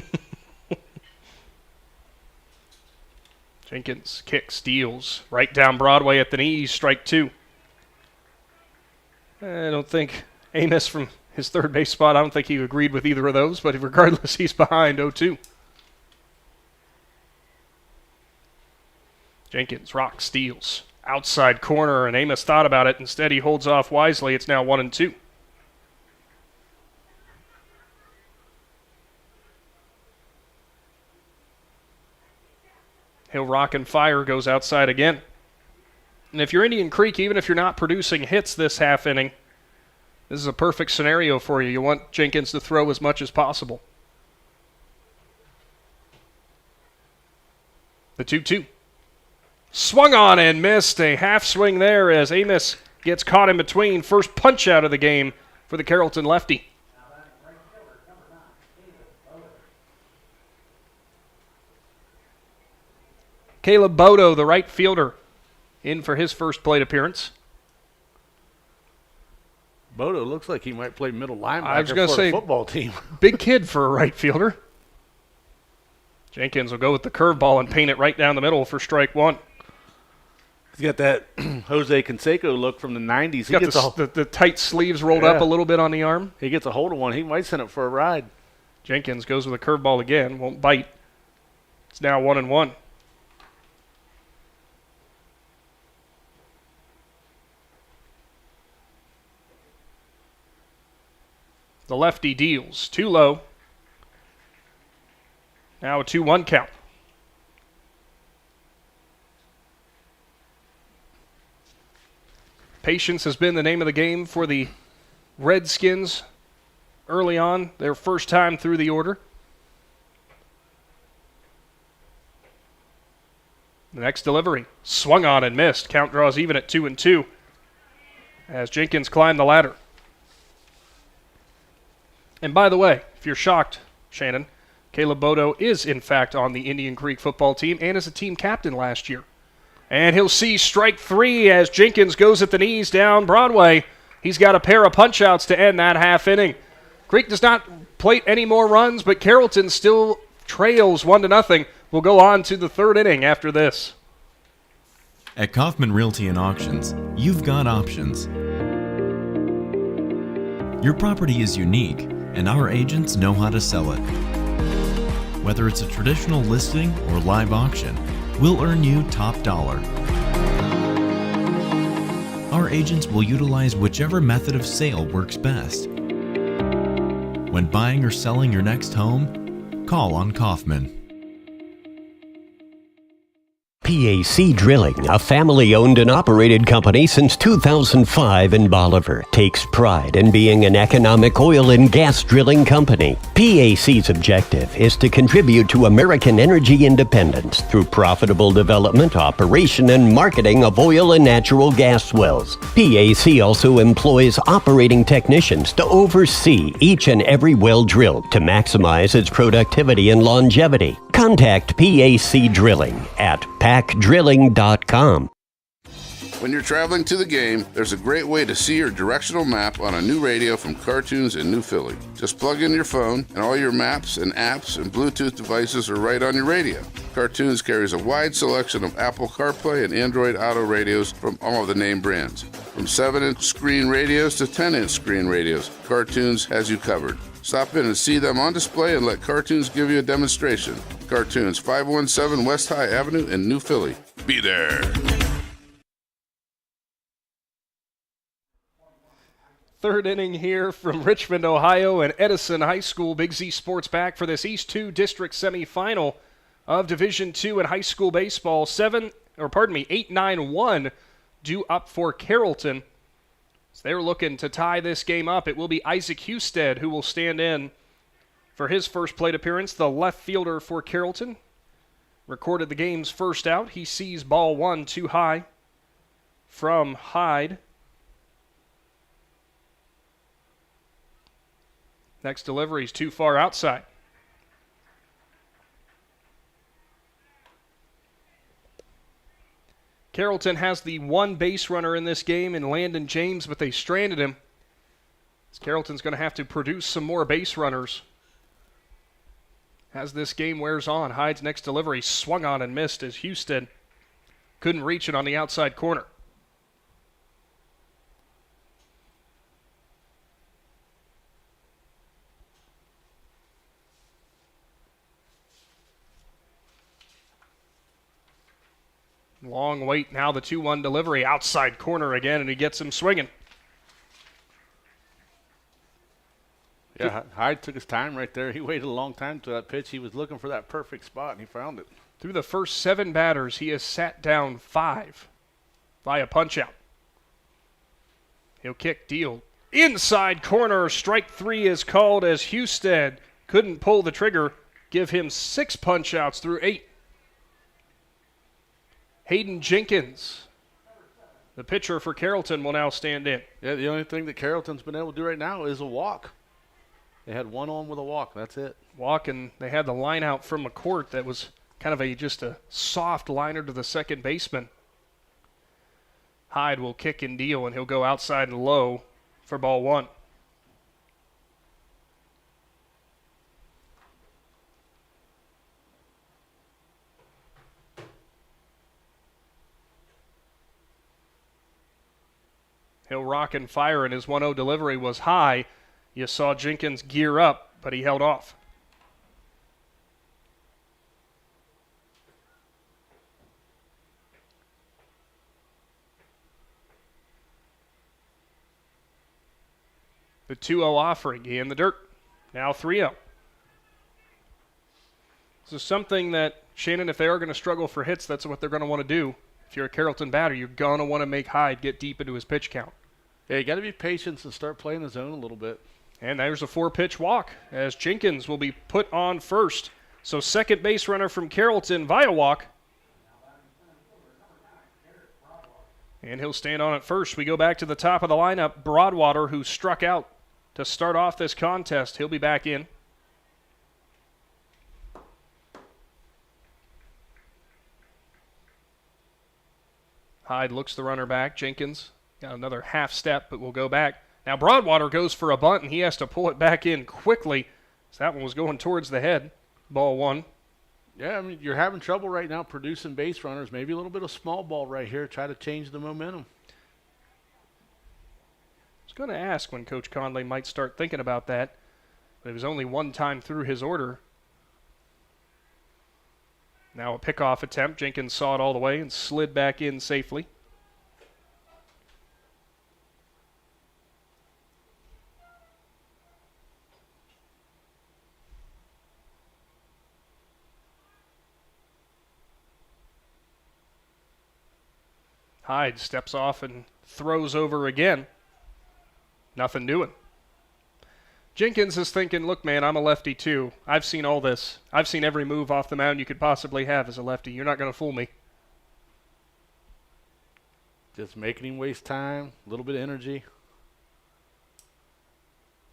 Jenkins kicks, steals, right down Broadway at the knees, strike 2. I don't think Amos from his third base spot, I don't think he agreed with either of those, but regardless, he's behind 0-2. Jenkins rocks, steals, outside corner, and Amos thought about it. Instead, he holds off wisely. It's now 1-2. He'll rock and fire, goes outside again. And if you're Indian Creek, even if you're not producing hits this half inning, this is a perfect scenario for you. You want Jenkins to throw as much as possible. The 2-2. Swung on and missed. A half swing there as Amos gets caught in between. First punch out of the game for the Carrollton lefty. Caleb Bodo, the right fielder, in for his first plate appearance.
Bodo looks like he might play middle linebacker
I was going to say,
the football team.
Big kid for a right fielder. Jenkins will go with the curveball and paint it right down the middle for strike 1.
He's got that Jose Canseco look from the 90s.
He's got the tight sleeves rolled up a little bit on the arm.
He gets a hold of one. He might send it for a ride.
Jenkins goes with a curveball again. Won't bite. It's now 1-1. The lefty deals. Too low. Now a 2-1 count. Patience has been the name of the game for the Redskins early on, their first time through the order. The next delivery, swung on and missed. Count draws even at 2-2 as Jenkins climbed the ladder. And by the way, if you're shocked, Shannon, Caleb Bodo is in fact on the Indian Creek football team and is a team captain last year. And he'll see strike 3 as Jenkins goes at the knees down Broadway. He's got a pair of punch-outs to end that half inning. Creek does not plate any more runs, but Carrollton still trails 1-0. We'll go on to the third inning after this.
At Kaufman Realty and Auctions, you've got options. Your property is unique, and our agents know how to sell it. Whether it's a traditional listing or live auction, we'll earn you top dollar. Our agents will utilize whichever method of sale works best. When buying or selling your next home, call on Kaufman.
PAC Drilling, a family-owned and operated company since 2005 in Bolivar, takes pride in being an economic oil and gas drilling company. PAC's objective is to contribute to American energy independence through profitable development, operation, and marketing of oil and natural gas wells. PAC also employs operating technicians to oversee each and every well drilled to maximize its productivity and longevity. Contact PAC Drilling at pacdrilling.com.
When you're traveling to the game, there's a great way to see your directional map on a new radio from Cartoons in New Philly. Just plug in your phone, and all your maps and apps and Bluetooth devices are right on your radio. Cartoons carries a wide selection of Apple CarPlay and Android Auto radios from all of the name brands. From 7-inch screen radios to 10-inch screen radios, Cartoons has you covered. Stop in and see them on display and let Cartoons give you a demonstration. Cartoons, 517 West High Avenue in New Philly. Be there.
Third inning here from Richmond, Ohio, and Edison High School. Big Z Sports back for this East 2 District semifinal of Division II in high school baseball. 8-9-1 due up for Carrollton. So they're looking to tie this game up. It will be Isaac Husted who will stand in for his first plate appearance, the left fielder for Carrollton. Recorded the game's first out. He sees ball 1 too high from Hyde. Next delivery is too far outside. Carrollton has the one base runner in this game in Landon James, but they stranded him Carrollton's going to have to produce some more base runners as this game wears on. Hyde's next delivery swung on and missed as Houston couldn't reach it on the outside corner. Long wait now, the 2-1 delivery, outside corner again, and he gets him swinging.
Yeah, Hyde took his time right there. He waited a long time to that pitch. He was looking for that perfect spot, and he found it.
Through the first 7 batters, he has sat down 5 via punch-out. He'll kick, deal. Inside corner, strike 3 is called as Houston couldn't pull the trigger. Give him 6 punch-outs through 8. Hayden Jenkins, the pitcher for Carrollton, will now stand in.
Yeah, the only thing that Carrollton's been able to do right now is a walk. They had 1 on with a walk. That's it.
Walk, and they had the line out from McCourt that was kind of just a soft liner to the second baseman. Hyde will kick and deal, and he'll go outside and low for ball 1. He'll rock and fire, and his 1-0 delivery was high. You saw Jenkins gear up, but he held off. The 2-0 offering, he in the dirt. Now 3-0. This is something that, Shannon, if they are going to struggle for hits, that's what they're going to want to do. If you're a Carrollton batter, you're going to want to make Hyde get deep into his pitch count.
Yeah, you got to be patient and start playing the zone a little bit.
And there's a 4-pitch walk as Jenkins will be put on first. So second base runner from Carrollton via walk. And he'll stand on at first. We go back to the top of the lineup. Broadwater, who struck out to start off this contest, he'll be back in. Hyde looks the runner back. Jenkins got another half step, but will go back. Now Broadwater goes for a bunt, and he has to pull it back in quickly. So that one was going towards the head. Ball 1.
Yeah, I mean, you're having trouble right now producing base runners. Maybe a little bit of small ball right here. Try to change the momentum.
I was going to ask when Coach Conley might start thinking about that, but it was only one time through his order. Now a pickoff attempt. Jenkins saw it all the way and slid back in safely. Hyde steps off and throws over again. Nothing doing. Jenkins is thinking, look, man, I'm a lefty too. I've seen all this. I've seen every move off the mound you could possibly have as a lefty. You're not going to fool me.
Just making him waste time, a little bit of energy.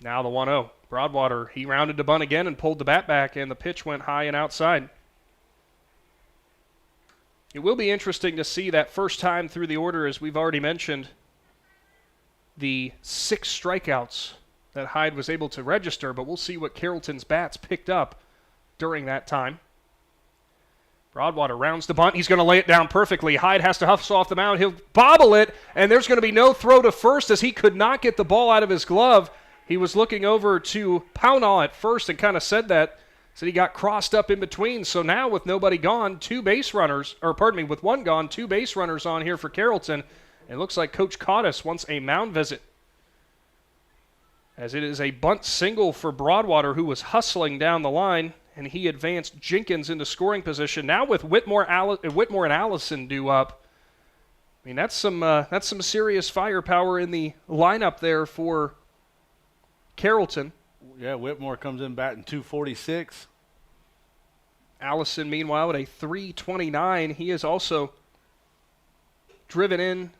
Now the 1-0. Broadwater, he rounded to bunt again and pulled the bat back, and the pitch went high and outside. It will be interesting to see that first time through the order, as we've already mentioned, the 6 strikeouts that Hyde was able to register, but we'll see what Carrollton's bats picked up during that time. Broadwater rounds the bunt. He's going to lay it down perfectly. Hyde has to hustle off the mound. He'll bobble it, and there's going to be no throw to first as he could not get the ball out of his glove. He was looking over to Pownall at first and kind of said he got crossed up in between. So now with nobody gone, with one gone, 2 base runners on here for Carrollton. It looks like Coach Cottis wants a mound visit, as it is a bunt single for Broadwater, who was hustling down the line, and he advanced Jenkins into scoring position. Now with Whitmore and Allison due up, I mean, that's some serious firepower in the lineup there for Carrollton.
Yeah, Whitmore comes in batting .246.
Allison, meanwhile, at a .329. He has also driven in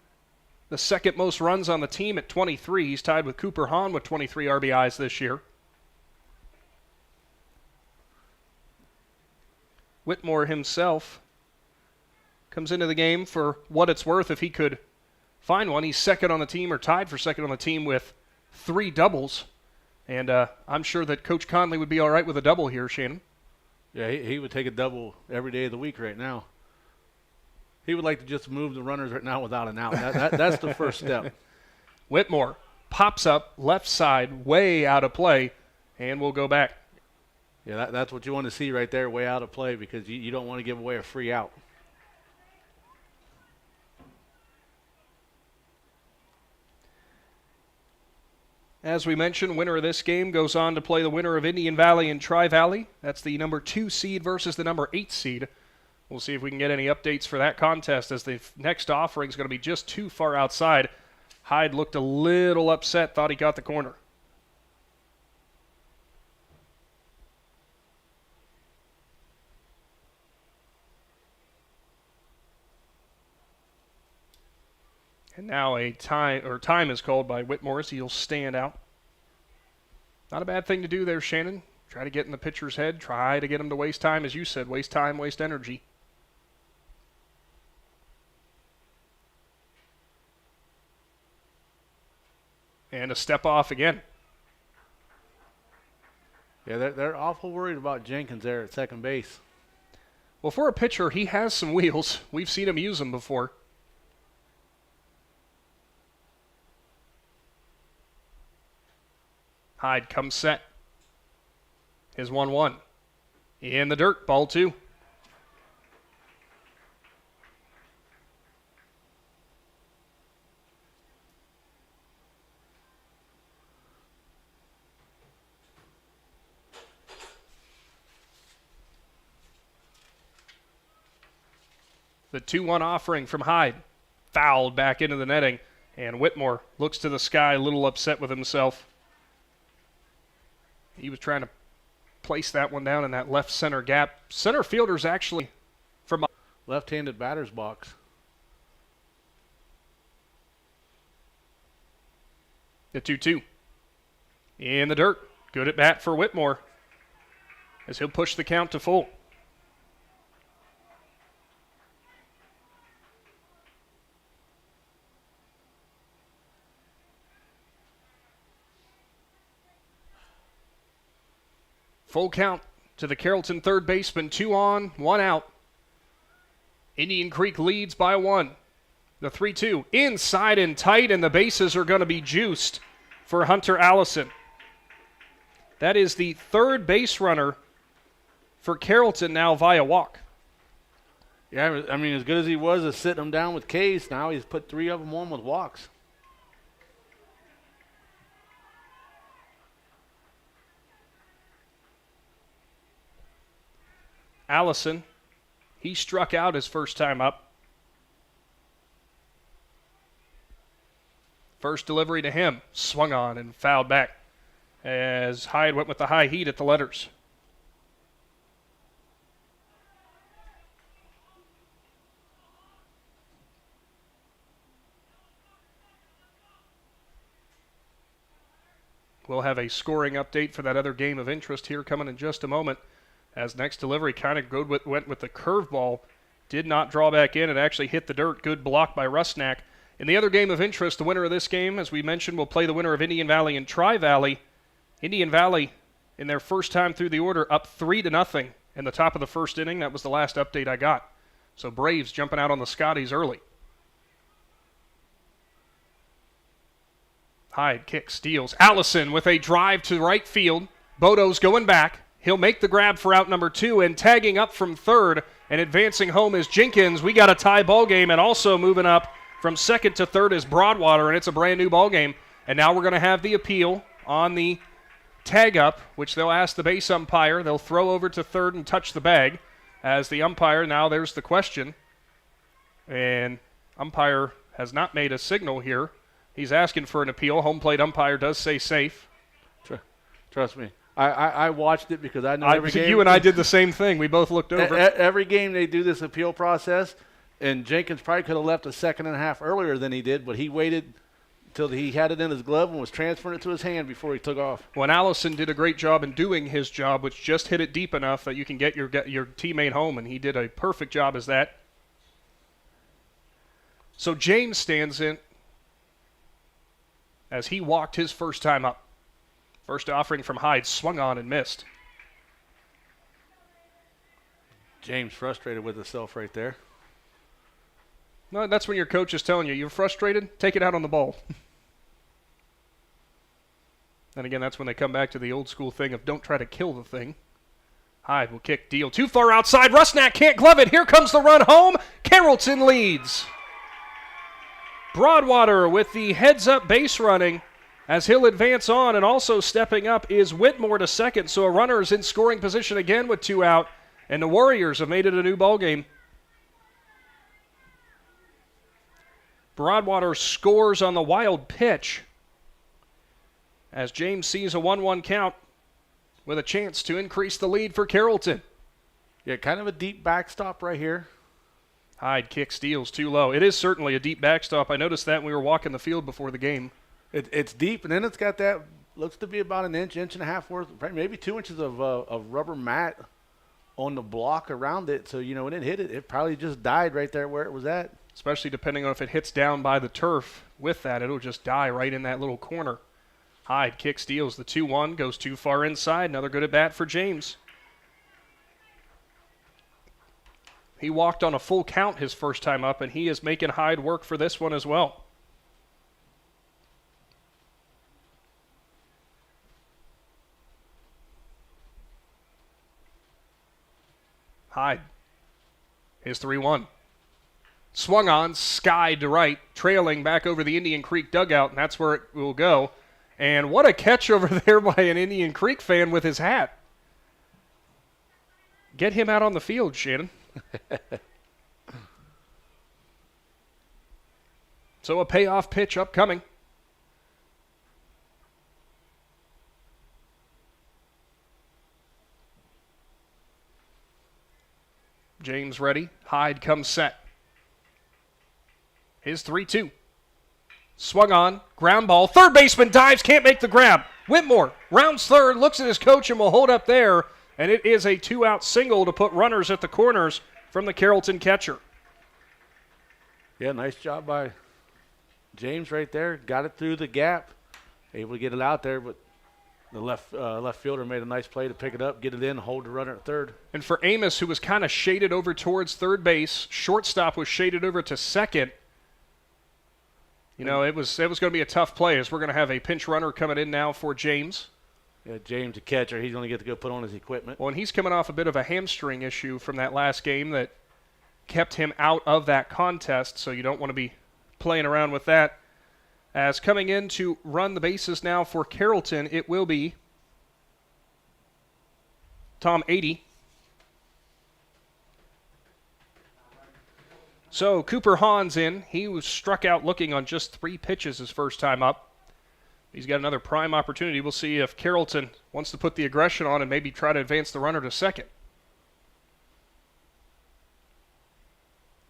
the second most runs on the team at 23. He's tied with Cooper Hahn with 23 RBIs this year. Whitmore himself comes into the game for what it's worth if he could find one. He's second on the team, or tied for second on the team with 3 doubles. And I'm sure that Coach Conley would be all right with a double here, Shannon.
Yeah, he would take a double every day of the week right now. He would like to just move the runners right now without an out. That's the first step.
Whitmore pops up left side, way out of play, and we'll go back.
Yeah, that's what you want to see right there, way out of play, because you don't want to give away a free out.
As we mentioned, winner of this game goes on to play the winner of Indian Valley and Tri-Valley. That's the number 2 seed versus the number 8 seed. We'll see if we can get any updates for that contest, as the next offering is going to be just too far outside. Hyde looked a little upset, thought he got the corner. And now a time is called by Whitmore, as he'll stand out. Not a bad thing to do there, Shannon. Try to get in the pitcher's head. Try to get him to waste time, as you said. Waste time, waste energy. And a step off again.
Yeah, they're awful worried about Jenkins there at second base.
Well, for a pitcher, he has some wheels. We've seen him use them before. Hyde comes set. His 1-1. In the dirt, ball 2. The 2-1 offering from Hyde. Fouled back into the netting. And Whitmore looks to the sky, a little upset with himself. He was trying to place that one down in that left center gap. Center fielder's actually from
left-handed batter's box.
The 2-2. In the dirt. Good at bat for Whitmore, as he'll push the count to full. Full count to the Carrollton third baseman. 2 on, 1 out. Indian Creek leads by 1. The 3-2 inside and tight, and the bases are going to be juiced for Hunter Allison. That is the third base runner for Carrollton now via walk.
Yeah, I mean, as good as he was at sitting them down with Ks, now he's put 3 of them on with walks.
Allison, he struck out his first time up. First delivery to him, swung on and fouled back as Hyde went with the high heat at the letters. We'll have a scoring update for that other game of interest here coming in just a moment, as next delivery kind of went with the curveball. Did not draw back in. It actually hit the dirt. Good block by Rusnak. In the other game of interest, the winner of this game, as we mentioned, will play the winner of Indian Valley and Tri-Valley. Indian Valley, in their first time through the order, up 3-0 in the top of the first inning. That was the last update I got. So Braves jumping out on the Scotties early. Hyde kicks, steals. Allison with a drive to right field. Bodo's going back. He'll make the grab for out number 2, and tagging up from third and advancing home is Jenkins. We got a tie ball game, and also moving up from second to third is Broadwater, and it's a brand new ball game. And now we're going to have the appeal on the tag up, which they'll ask the base umpire. They'll throw over to third and touch the bag as the umpire. Now there's the question, and umpire has not made a signal here. He's asking for an appeal. Home plate umpire does say safe.
Trust me. I watched it because I know every game.
You and I did the same thing. We both looked over.
Every game they do this appeal process, and Jenkins probably could have left a second and a half earlier than he did, but he waited until he had it in his glove and was transferring it to his hand before he took off.
When Allison did a great job in doing his job, which just hit it deep enough that you can get your teammate home, and he did a perfect job as that. So James stands in. as he walked his first time up. First offering from Hyde, swung on and missed.
James frustrated with himself right there.
No, that's when your coach is telling you, you're frustrated, take it out on the ball. And again, that's when they come back to the old school thing of don't try to kill the thing. Hyde will kick, deal too far outside. Rusnak can't glove it. Here comes the run home. Carrollton leads. Broadwater with the heads-up base running as he'll advance on, and also stepping up is Whitmore to second. So a runner is in scoring position again with 2 out, and the Warriors have made it a new ball game. Broadwater scores on the wild pitch as James sees a 1-1 count with a chance to increase the lead for Carrollton.
Yeah, kind of a deep backstop right here.
Hyde kicks, steals too low. It is certainly a deep backstop. I noticed that when we were walking the field before the game.
It's deep, and then it's got that, looks to be about an inch and a half worth, maybe 2 inches of rubber mat on the block around it. So, when it hit it, it probably just died right there where it was at.
Especially depending on if it hits down by the turf. With that, it'll just die right in that little corner. Hyde kicks, steals the 2-1, goes too far inside. Another good at bat for James. He walked on a full count his first time up, and he is making Hyde work for this one as well. Hyde, his 3-1. Swung on, skied to right, trailing back over the Indian Creek dugout, and that's where it will go. And what a catch over there by an Indian Creek fan with his hat. Get him out on the field, Shannon. So a payoff pitch upcoming. James ready. Hyde comes set. His 3-2. Swung on. Ground ball. Third baseman dives. Can't make the grab. Whitmore rounds third. Looks at his coach and will hold up there. And it is a 2-out single to put runners at the corners from the Carrollton catcher.
Yeah, nice job by James right there. Got it through the gap. Able to get it out there, but the left fielder made a nice play to pick it up, get it in, hold the runner at third.
And for Amos, who was kind of shaded over towards third base, shortstop was shaded over to second. It was going to be a tough play as we're going to have a pinch runner coming in now for James.
Yeah, James, the catcher, he's going to get to go put on his equipment.
Well, and he's coming off a bit of a hamstring issue from that last game that kept him out of that contest, so you don't want to be playing around with that. As coming in to run the bases now for Carrollton, it will be Tom 80. So Cooper Hahn's in. He was struck out looking on just 3 pitches his first time up. He's got another prime opportunity. We'll see if Carrollton wants to put the aggression on and maybe try to advance the runner to second.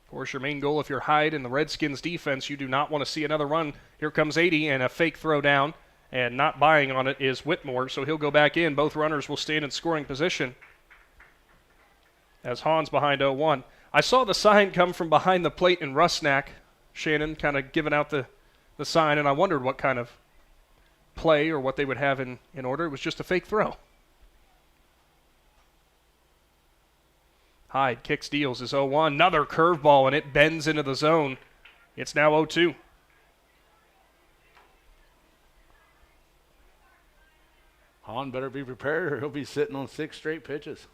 Of course, your main goal, if you're Hyde in the Redskins defense, you do not want to see another run. Here comes 80 and a fake throw down, and not buying on it is Whitmore, so he'll go back in. Both runners will stand in scoring position as Hahn's behind 0-1. I saw the sign come from behind the plate in Rusnak, Shannon, kind of giving out the sign, and I wondered what kind of play or what they would have in order. It was just a fake throw. Hyde kicks, deals is 0-1. Another curveball, and it bends into the zone. It's now 0-2.
Hahn better be prepared or he'll be sitting on 6 straight pitches.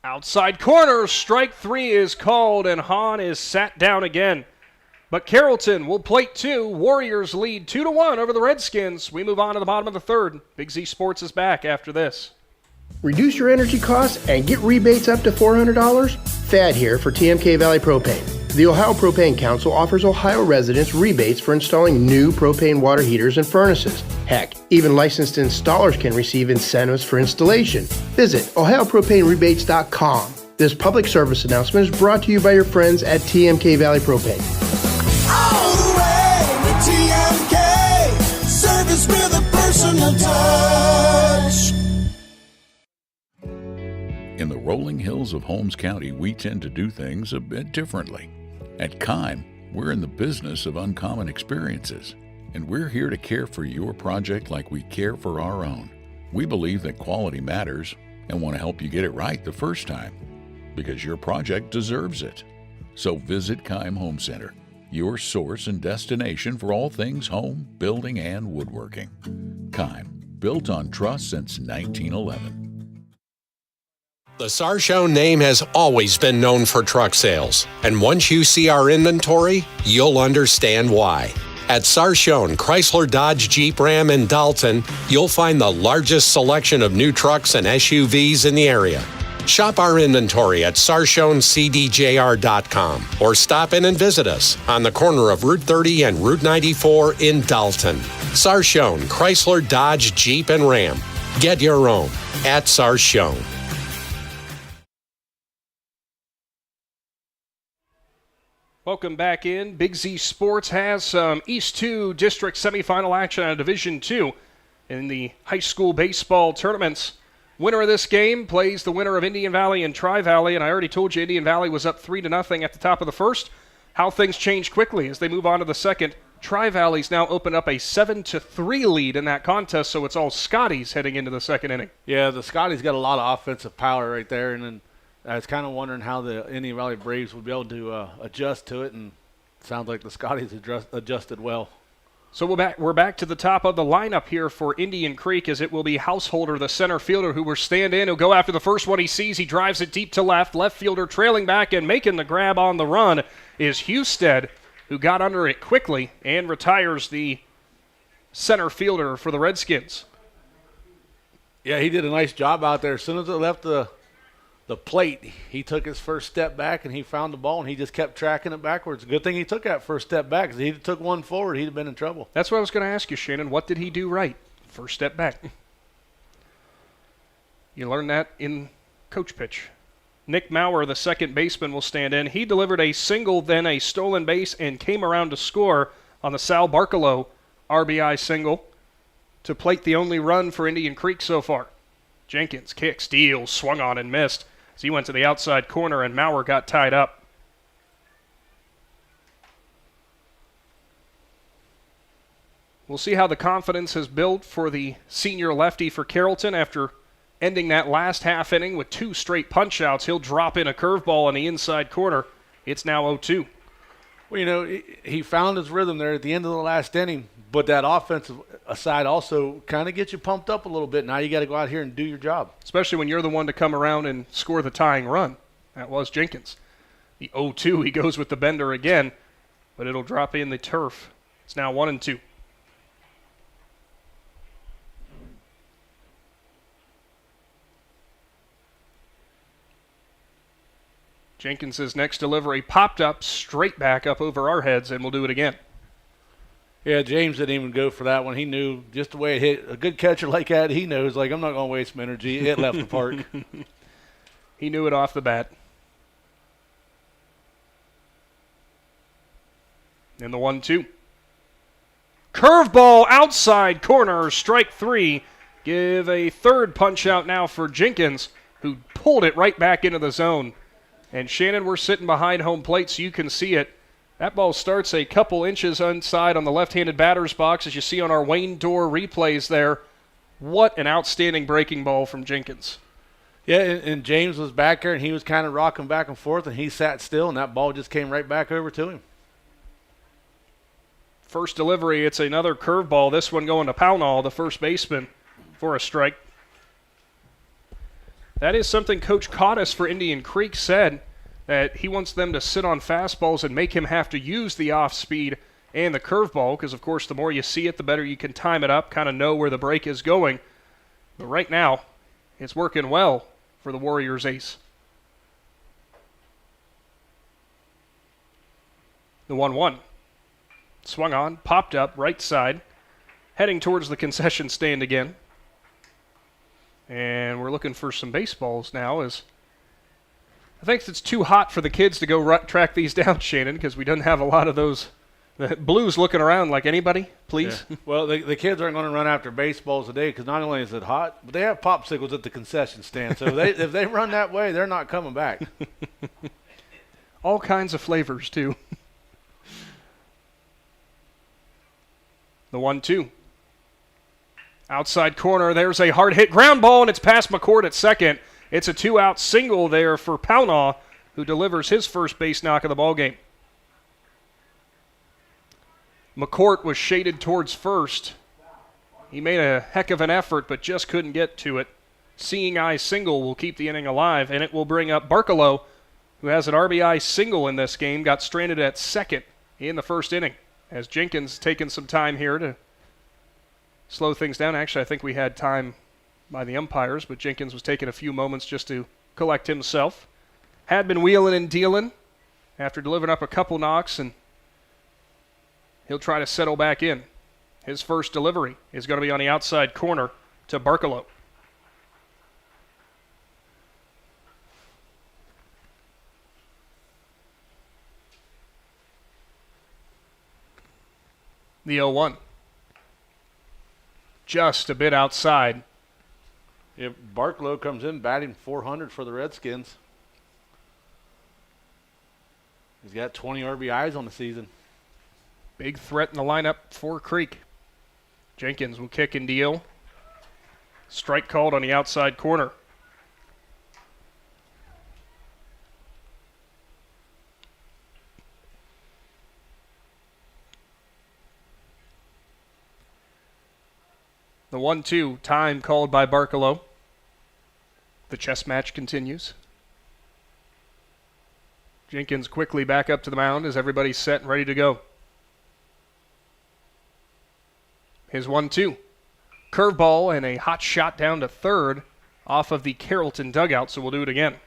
Outside corner, strike 3 is called, and Hahn is sat down again. But Carrollton will plate 2. Warriors lead 2-1 over the Redskins. We move on to the bottom of the third. Big Z Sports is back after this.
Reduce your energy costs and get rebates up to $400? Thad here for TMK Valley Propane. The Ohio Propane Council offers Ohio residents rebates for installing new propane water heaters and furnaces. Heck, even licensed installers can receive incentives for installation. Visit OhioPropaneRebates.com. This public service announcement is brought to you by your friends at TMK Valley Propane.
All the way with TMK, service with a personal touch.
In the rolling hills of Holmes County, we tend to do things a bit differently. At Kime, we're in the business of uncommon experiences, and we're here to care for your project like we care for our own. We believe that quality matters and want to help you get it right the first time, because your project deserves it. So visit Kime Home Center, your source and destination for all things home, building, and woodworking. Kime, built on trust since 1911.
The Sarchone name has always been known for truck sales, and once you see our inventory, you'll understand why. At Sarchone Chrysler Dodge Jeep Ram in Dalton, you'll find the largest selection of new trucks and SUVs in the area. Shop our inventory at sarchonecdjr.com or stop in and visit us on the corner of Route 30 and Route 94 in Dalton. Sarchone Chrysler Dodge Jeep and Ram. Get your own at Sarchone.
Welcome back in. Big Z Sports has some East 2 District semifinal action out of Division 2 in the high school baseball tournaments. Winner of this game plays the winner of Indian Valley and Tri-Valley, and I already told you Indian Valley was up 3-0 at the top of the first. How things change quickly as they move on to the second. Tri-Valley's now opened up a 7-3 lead in that contest, so it's all Scotties heading into the second inning.
Yeah, the Scotties got a lot of offensive power right there, and then I was kind of wondering how the Indian Valley Braves would be able to adjust to it, and it sounds like the Scotties adjusted well.
So we're back to the top of the lineup here for Indian Creek, as it will be Householder, the center fielder, who will stand in. He'll go after the first one he sees. He drives it deep to left. Left fielder trailing back and making the grab on the run is Husted, who got under it quickly and retires the center fielder for the Redskins.
Yeah, he did a nice job out there. As soon as it left the plate, he took his first step back and he found the ball and he just kept tracking it backwards. Good thing he took that first step back, because if he took one forward, he'd have been in trouble.
That's what I was going to ask you, Shannon. What did he do right? First step back. You learned that in coach pitch. Nick Maurer, the second baseman, will stand in. He delivered a single, then a stolen base, and came around to score on the Sal Barkalow RBI single to plate the only run for Indian Creek so far. Jenkins kick, steals, swung on and missed. So he went to the outside corner, and Maurer got tied up. We'll see how the confidence has built for the senior lefty for Carrollton after ending that last half inning with 2 straight punch-outs. He'll drop in a curveball on the inside corner. It's now 0-2.
Well, you know, he found his rhythm there at the end of the last inning, but that offensive side also kind of gets you pumped up a little bit. Now you got to go out here and do your job.
Especially when you're the one to come around and score the tying run. That was Jenkins. The 0-2, he goes with the bender again, but it'll drop in the turf. It's now 1-2. Jenkins' next delivery popped up straight back up over our heads, and we'll do it again.
Yeah, James didn't even go for that one. He knew just the way it hit. A good catcher like that, he knows, like, I'm not going to waste my energy. It left the park.
He knew it off the bat. And the 1-2. Curveball outside corner, strike 3. Give a third punch out now for Jenkins, who pulled it right back into the zone. And Shannon, we're sitting behind home plate so you can see it. That ball starts a couple inches inside on the left-handed batter's box, as you see on our Wayne Dorr replays there. What an outstanding breaking ball from Jenkins.
Yeah, and James was back there, and he was kind of rocking back and forth, and he sat still, and that ball just came right back over to him.
First delivery, it's another curveball. This one going to Pownall, the first baseman, for a strike. That is something Coach Cottis for Indian Creek said, that he wants them to sit on fastballs and make him have to use the off-speed and the curveball, because, of course, the more you see it, the better you can time it up, kind of know where the break is going. But right now, it's working well for the Warriors ace. The 1-1. Swung on, popped up, right side, heading towards the concession stand again. And we're looking for some baseballs now, as I think it's too hot for the kids to go track these down, Shannon, because we don't have a lot of those The Blues looking around like, anybody, please?
Yeah. Well, the kids aren't going to run after baseballs today because not only is it hot, but they have popsicles at the concession stand. So if they run that way, they're not coming back.
All kinds of flavors, too. The 1-2. Outside corner, there's a hard hit ground ball, and it's past McCourt at second. It's a 2-out single there for Pownall, who delivers his first base knock of the ballgame. McCourt was shaded towards first. He made a heck of an effort, but just couldn't get to it. Seeing eye single will keep the inning alive, and it will bring up Barkalow, who has an RBI single in this game, got stranded at second in the first inning, as Jenkins taking some time here to slow things down. Actually, I think we had time by the umpires, but Jenkins was taking a few moments just to collect himself. Had been wheeling and dealing after delivering up a couple knocks, and he'll try to settle back in. His first delivery is going to be on the outside corner to Barkalow. The 0-1. Just a bit outside.
If Barkalow comes in batting .400 for the Redskins, he's got 20 RBIs on the season.
Big threat in the lineup for Creek. Jenkins will kick and deal. Strike called on the outside corner. The 1-2, time called by Barkalow. The chess match continues. Jenkins quickly back up to the mound as everybody's set and ready to go. His 1-2. Curveball and a hot shot down to third off of the Carrollton dugout, so we'll do it again.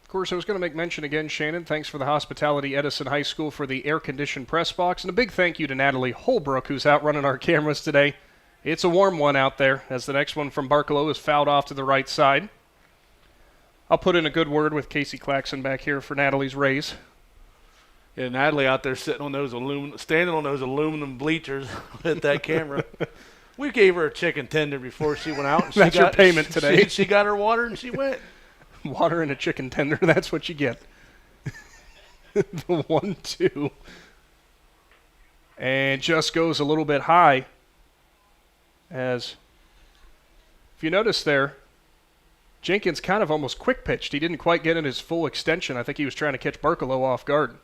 Of course, I was going to make mention again, Shannon, thanks for the hospitality, Edison High School, for the air-conditioned press box, and a big thank you to Natalie Holbrook, who's out running our cameras today. It's a warm one out there, as the next one from Barkalow is fouled off to the right side. I'll put in a good word with Casey Claxon back here for Natalie's raise.
Yeah, Natalie out there sitting on those standing on those aluminum bleachers with that camera. We gave her a chicken tender before she went out. And
That's your payment today.
She got her water and she went.
Water and a chicken tender, that's what you get. The 1-2. And just goes a little bit high. As, if you notice there, Jenkins kind of almost quick pitched. He didn't quite get in his full extension. I think he was trying to catch Barkalow off guard.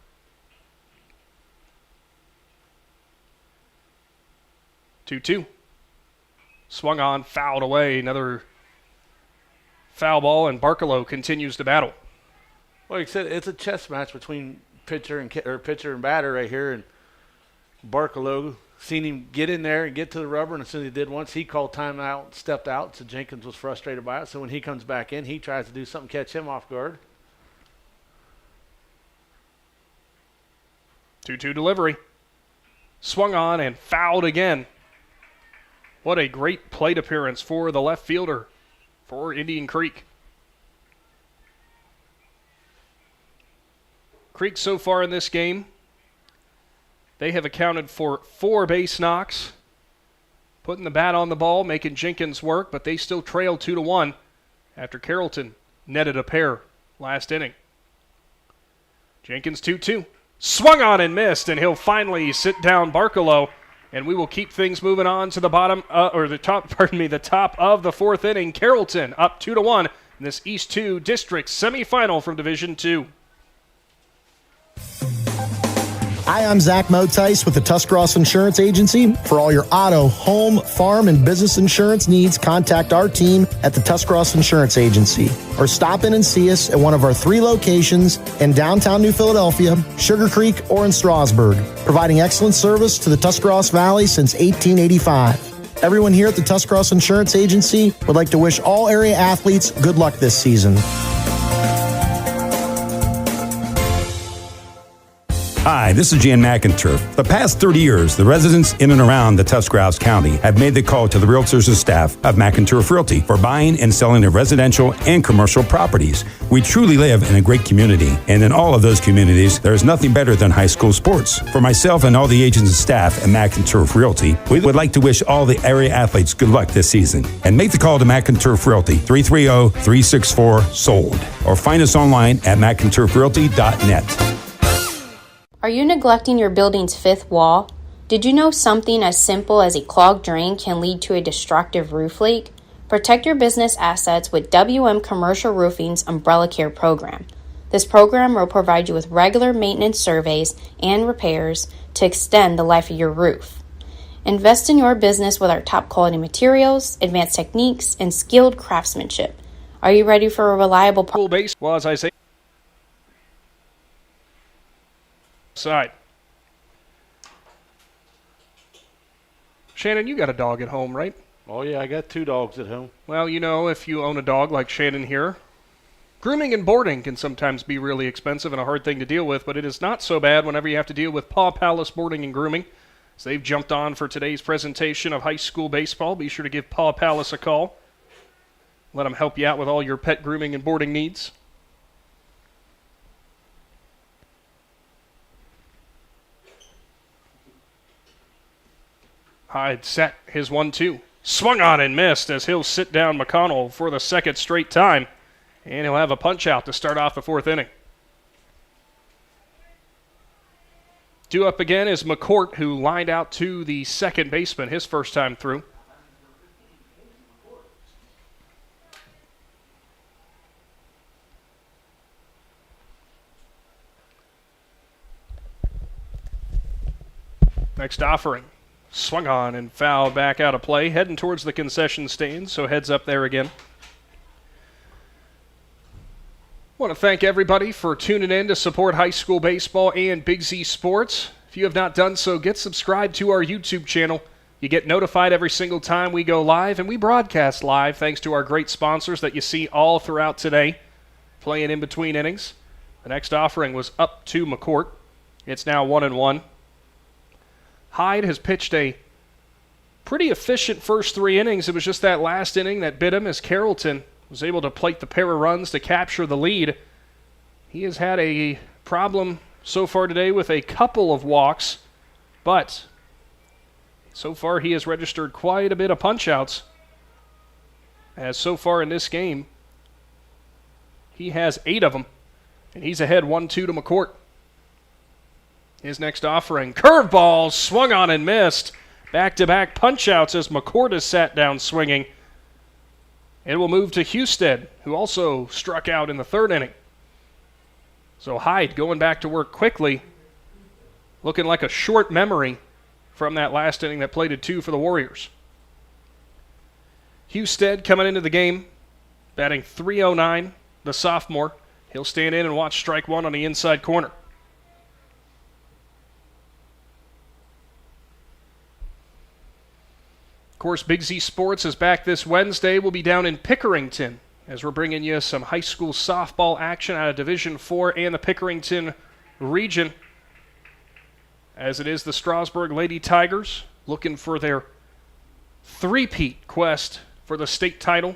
Two. Swung on, fouled away. Another foul ball, and Barkalow continues to battle.
Well, like I said, it's a chess match between pitcher and batter right here, and Barkalow seen him get in there and get to the rubber, and as soon as he did once, he called timeout, stepped out, so Jenkins was frustrated by it. So when he comes back in, he tries to do something, catch him off guard.
2-2 delivery. Swung on and fouled again. What a great plate appearance for the left fielder for Indian Creek. Creek so far in this game, they have accounted for 4 base knocks, putting the bat on the ball, making Jenkins work, but they still trail 2-1 after Carrollton netted a pair last inning. Jenkins 2-2. Swung on and missed, and he'll finally sit down Barkalow, and we will keep things moving on to the the top of the 4th inning. Carrollton up 2-1 in this East 2 District semifinal from Division II.
Hi, I'm Zach Motice with the Tuscarawas Insurance Agency. For all your auto, home, farm, and business insurance needs, contact our team at the Tuscarawas Insurance Agency. Or stop in and see us at one of our 3 locations in downtown New Philadelphia, Sugar Creek, or in Strasburg, providing excellent service to the Tuscarawas Valley since 1885. Everyone here at the Tuscarawas Insurance Agency would like to wish all area athletes good luck this season.
Hi, this is Jan McInturf. For the past 30 years, the residents in and around the Tuscarawas County have made the call to the realtors and staff of McInturf Realty for buying and selling of residential and commercial properties. We truly live in a great community, and in all of those communities, there is nothing better than high school sports. For myself and all the agents and staff at McInturf Realty, we would like to wish all the area athletes good luck this season. And make the call to McInturf Realty, 330-364-SOLD, or find us online at McInturfRealty.net.
Are you neglecting your building's fifth wall? Did you know something as simple as a clogged drain can lead to a destructive roof leak? Protect your business assets with WM Commercial Roofing's Umbrella Care program. This program will provide you with regular maintenance surveys and repairs to extend the life of your roof. Invest in your business with our top quality materials, advanced techniques, and skilled craftsmanship. Are you ready for a reliable
base? Well, as I say, side. Shannon, you got a dog at home, right?
Oh, yeah, I got 2 dogs at home.
Well, you know, if you own a dog like Shannon here, grooming and boarding can sometimes be really expensive and a hard thing to deal with, but it is not so bad whenever you have to deal with Paw Palace Boarding and Grooming. So they've jumped on for today's presentation of high school baseball. Be sure to give Paw Palace a call. Let them help you out with all your pet grooming and boarding needs. Hyde set his 1-2. Swung on and missed as he'll sit down McConnell for the second straight time. And he'll have a punch out to start off the 4th inning. Due up again is McCourt, who lined out to the second baseman his first time through. Next offering. Swung on and fouled back out of play, heading towards the concession stand, so heads up there again. Want to thank everybody for tuning in to support high school baseball and Big Z Sports. If you have not done so, get subscribed to our YouTube channel. You get notified every single time we go live, and we broadcast live thanks to our great sponsors that you see all throughout today, playing in between innings. The next offering was up to McCourt. It's now 1-1. Hyde has pitched a pretty efficient first 3 innings. It was just that last inning that bit him as Carrollton was able to plate the pair of runs to capture the lead. He has had a problem so far today with a couple of walks, but so far he has registered quite a bit of punch-outs. As so far in this game, he has 8 of them, and he's ahead 1-2 to McCourt. His next offering, curveball, swung on and missed. Back-to-back punch-outs as McCourt is sat down swinging. It will move to Husted, who also struck out in the 3rd inning. So Hyde going back to work quickly, looking like a short memory from that last inning that plated 2 for the Warriors. Husted coming into the game, batting .309, the sophomore. He'll stand in and watch strike 1 on the inside corner. Of course, Big Z Sports is back this Wednesday. We'll be down in Pickerington as we're bringing you some high school softball action out of Division IV and the Pickerington region, as it is the Strasburg Lady Tigers looking for their 3-peat quest for the state title.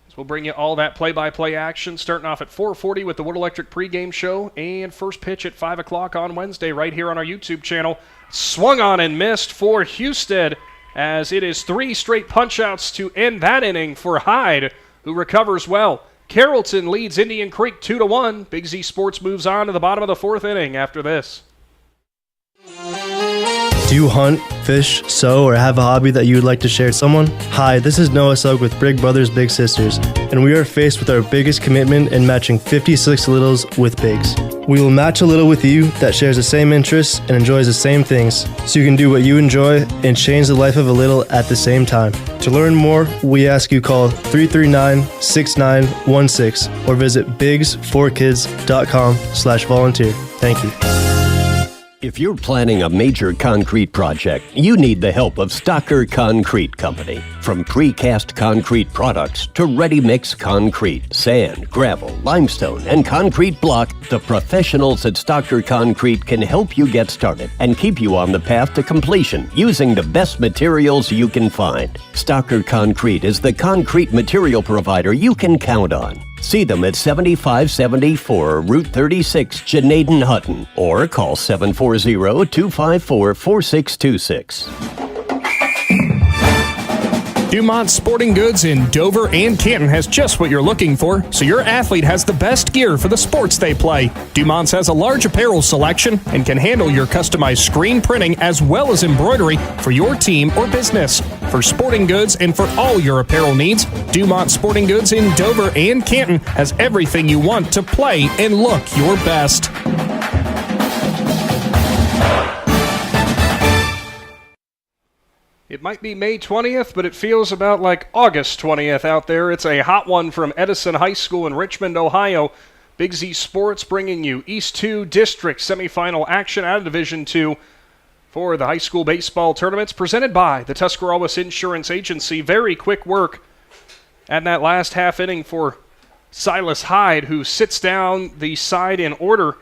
So we'll bring you all that play-by-play action starting off at 4:40 with the Wood Electric pregame show and first pitch at 5 o'clock on Wednesday right here on our YouTube channel. Swung on and missed for Husted, as it is 3 straight punch-outs to end that inning for Hyde, who recovers well. Carrollton leads Indian Creek 2-1. Big Z Sports moves on to the bottom of the 4th inning after this.
Do you hunt, fish, sew, or have a hobby that you would like to share with someone? Hi, this is Noah Sugg with Brig Brothers Big Sisters, and we are faced with our biggest commitment in matching 56 littles with bigs. We will match a little with you that shares the same interests and enjoys the same things, so you can do what you enjoy and change the life of a little at the same time. To learn more, we ask you call 339-6916 or visit bigs4kids.com/volunteer. Thank you.
If you're planning a major concrete project, you need the help of Stocker Concrete Company. From precast concrete products to ready-mix concrete, sand, gravel, limestone, and concrete block, the professionals at Stocker Concrete can help you get started and keep you on the path to completion using the best materials you can find. Stocker Concrete is the concrete material provider you can count on. See them at 7574 Route 36, Janaden Hutton, or call 740-254-4626.
Dumont Sporting Goods in Dover and Canton has just what you're looking for, so your athlete has the best gear for the sports they play. Dumont's has a large apparel selection and can handle your customized screen printing as well as embroidery for your team or business. For sporting goods and for all your apparel needs, Dumont Sporting Goods in Dover and Canton has everything you want to play and look your best. It might be May 20th, but it feels about like August 20th out there. It's a hot one from Edison High School in Richmond, Ohio. Big Z Sports bringing you East 2 District semifinal action out of Division 2 for the high school baseball tournaments presented by the Tuscarawas Insurance Agency. Very quick work at that last half inning for Silas Hyde, who sits down the side in order.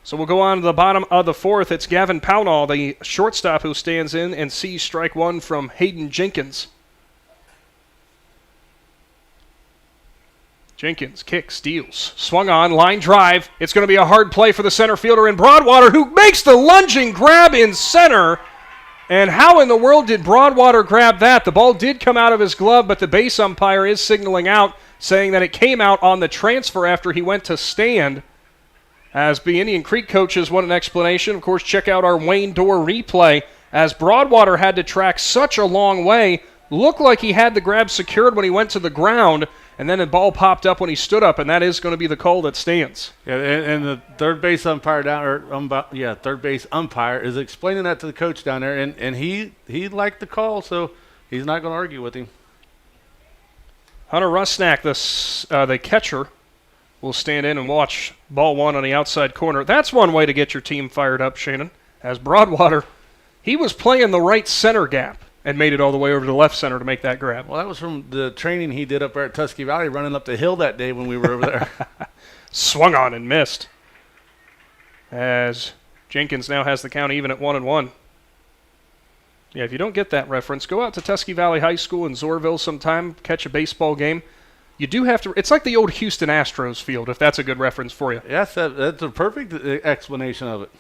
So we'll go on to the bottom of the fourth. It's Gavin Pownall, the shortstop, who stands in and sees strike one from Hayden Jenkins. Jenkins kicks, steals, swung on, line drive. It's going to be a hard play for the center fielder in Broadwater, who makes the lunging grab in center. And how in the world did Broadwater grab that? The ball did come out of his glove, but the base umpire is signaling out, saying that it came out on the transfer after he went to stand. As the Indian Creek coaches want an explanation, of course, check out our Wayne Dorr replay. As Broadwater had to track such a long way, looked like he had the grab secured when he went to the ground, and then the ball popped up when he stood up, and that is going to be the call that stands.
Yeah, and the third base umpire third base umpire is explaining that to the coach down there, and he liked the call, so he's not going to argue with him.
Hunter Rusnak, the catcher, will stand in and watch ball one on the outside corner. That's one way to get your team fired up, Shannon. As Broadwater, he was playing the right center gap and made it all the way over to the left center to make that grab.
Well, that was from the training he did up there at Tusky Valley, running up the hill that day when we were over there.
Swung on and missed. As Jenkins now has the count even at 1-1. Yeah, if you don't get that reference, go out to Tusky Valley High School in Zorville sometime, catch a baseball game. You do have to – it's like the old Houston Astros field, if that's a good reference for you.
Yes, that's a perfect explanation of it.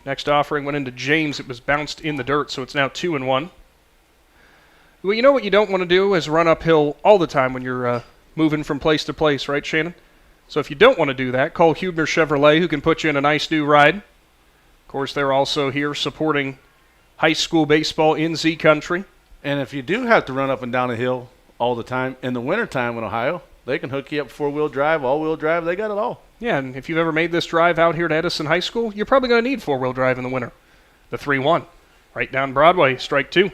Next offering went into James. It was bounced in the dirt, so it's now 2-1. Well, you know what you don't want to do is run uphill all the time when you're moving from place to place, right, Shannon? So if you don't want to do that, call Huebner Chevrolet, who can put you in a nice new ride. Of course, they're also here supporting high school baseball in Z Country.
And if you do have to run up and down a hill all the time, in the wintertime in Ohio, they can hook you up four-wheel drive, all-wheel drive. They got it all.
Yeah, and if you've ever made this drive out here to Edison High School, you're probably going to need four-wheel drive in the winter. The 3-1, right down Broadway, strike two.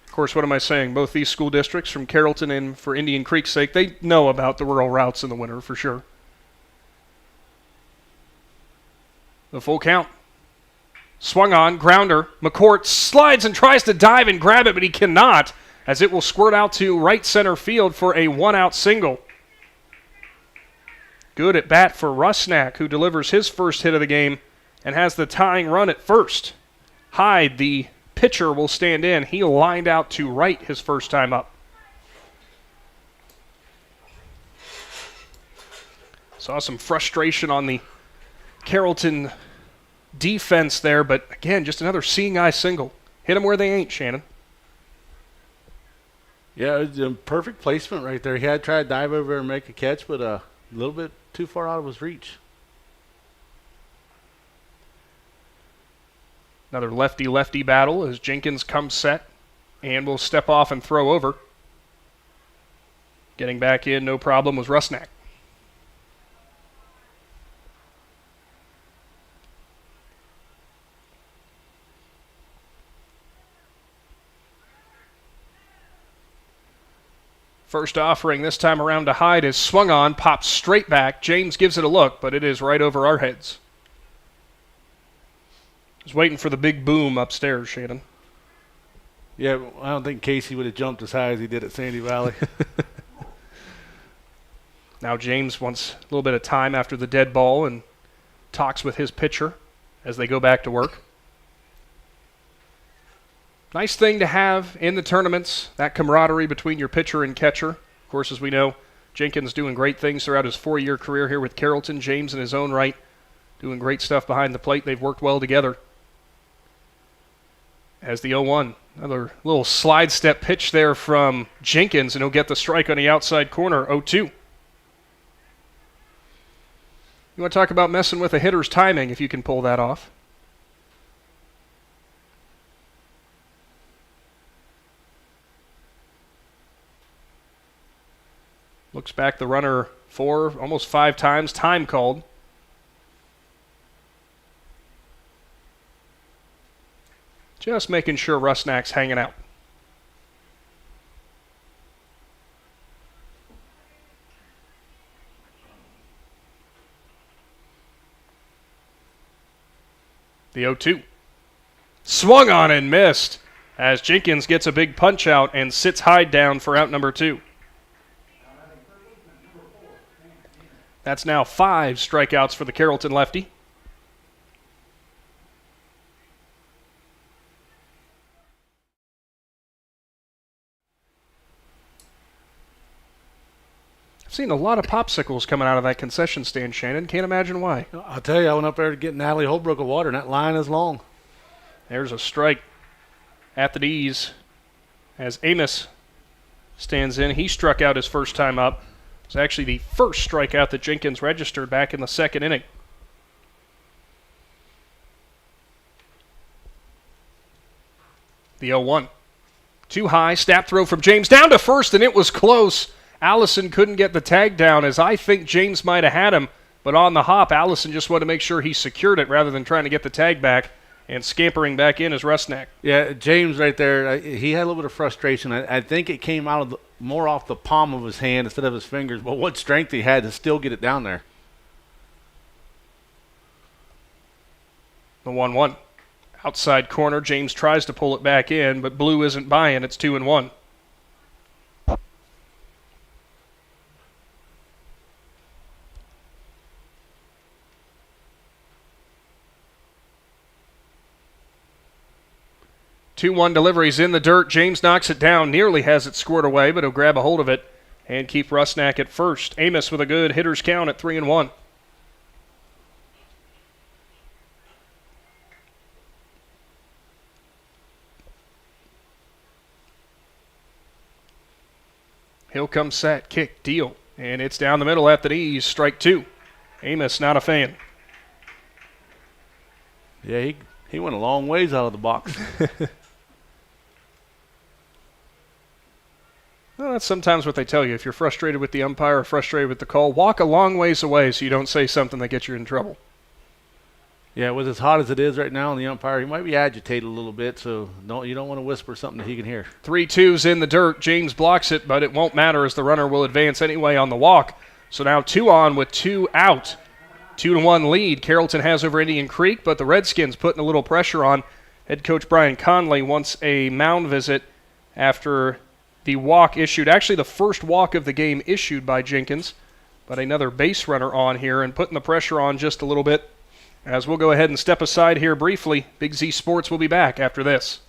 Of course, what am I saying? Both these school districts, from Carrollton and for Indian Creek's sake, they know about the rural routes in the winter for sure. The full count. Swung on, grounder. McCourt slides and tries to dive and grab it, but he cannot, as it will squirt out to right center field for a one-out single. Good at bat for Rusnak, who delivers his first hit of the game and has the tying run at first. Hyde, the pitcher, will stand in. He lined out to right his first time up. Saw some frustration on the Carrollton defense there, but again, just another seeing eye single. Hit them where they ain't, Shannon.
Yeah, it was a perfect placement right there. He had tried to dive over and make a catch, but a little bit too far out of his reach.
Another lefty-lefty battle as Jenkins comes set and will step off and throw over. Getting back in, no problem, was Rusnak. First offering this time around to Hyde is swung on, pops straight back. James gives it a look, but it is right over our heads. Was waiting for the big boom upstairs, Shannon.
Yeah, I don't think Casey would have jumped as high as he did at Sandy Valley.
Now James wants a little bit of time after the dead ball and talks with his pitcher as they go back to work. Nice thing to have in the tournaments, that camaraderie between your pitcher and catcher. Of course, as we know, Jenkins doing great things throughout his 4-year career here with Carrollton. James in his own right doing great stuff behind the plate. They've worked well together. As the 0-1, another little slide step pitch there from Jenkins, and he'll get the strike on the outside corner, 0-2. You want to talk about messing with a hitter's timing if you can pull that off. Looks back the runner 4, almost 5 times, time called. Just making sure Rusnak's hanging out. The 0-2. Swung on and missed as Jenkins gets a big punch out and sits Hyde down for out number 2. That's now 5 strikeouts for the Carrollton lefty. I've seen a lot of popsicles coming out of that concession stand, Shannon. Can't imagine why.
I'll tell you, I went up there to get Natalie Holbrook of water, and that line is long.
There's a strike at the D's as Amos stands in. He struck out his first time up. It's actually the first strikeout that Jenkins registered back in the 2nd inning. The 0-1. Too high, snap throw from James down to first, and it was close. Allison couldn't get the tag down, as I think James might have had him, but on the hop, Allison just wanted to make sure he secured it rather than trying to get the tag back, and scampering back in is Rusnak.
Yeah, James right there, he had a little bit of frustration. I think it came out of more off the palm of his hand instead of his fingers, but what strength he had to still get it down there.
The 1-1. Outside corner, James tries to pull it back in, but Blue isn't buying. It's 2-1. Two-one deliveries in the dirt. James knocks it down, nearly has it squared away, but he'll grab a hold of it and keep Rusnak at first. Amos with a good hitter's count at 3-1. He'll come set, kick, deal, and it's down the middle at the knees. Strike 2. Amos not a fan.
Yeah, he went a long ways out of the box.
Well, that's sometimes what they tell you. If you're frustrated with the umpire or frustrated with the call, walk a long ways away so you don't say something that gets you in trouble.
Yeah, with as hot as it is right now on the umpire, he might be agitated a little bit, so you don't want to whisper something that he can hear.
3-2's in the dirt. James blocks it, but it won't matter as the runner will advance anyway on the walk. So now 2 on with 2 out. 2-1 lead Carrollton has over Indian Creek, but the Redskins putting a little pressure on. Head coach Brian Conley wants a mound visit after the walk issued. Actually, the first walk of the game issued by Jenkins, but another base runner on here and putting the pressure on just a little bit. As we'll go ahead and step aside here briefly, Big Z Sports will be back after this.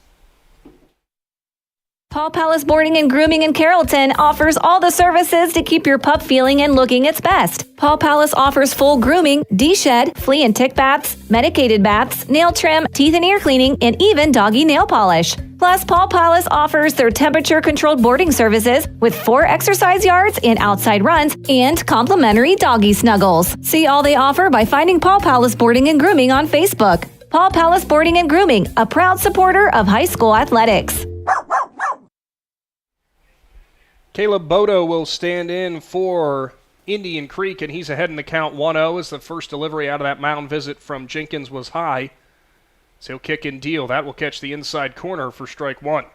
Paul Palace Boarding and Grooming in Carrollton offers all the services to keep your pup feeling and looking its best. Paul Palace offers full grooming, de-shed, flea and tick baths, medicated baths, nail trim, teeth and ear cleaning, and even doggy nail polish. Plus, Paul Palace offers their temperature-controlled boarding services with 4 exercise yards and outside runs and complimentary doggy snuggles. See all they offer by finding Paul Palace Boarding and Grooming on Facebook. Paul Palace Boarding and Grooming, a proud supporter of high school athletics.
Caleb Bodo will stand in for Indian Creek, and he's ahead in the count 1-0 as the first delivery out of that mound visit from Jenkins was high. So he'll kick and deal. That will catch the inside corner for strike 1.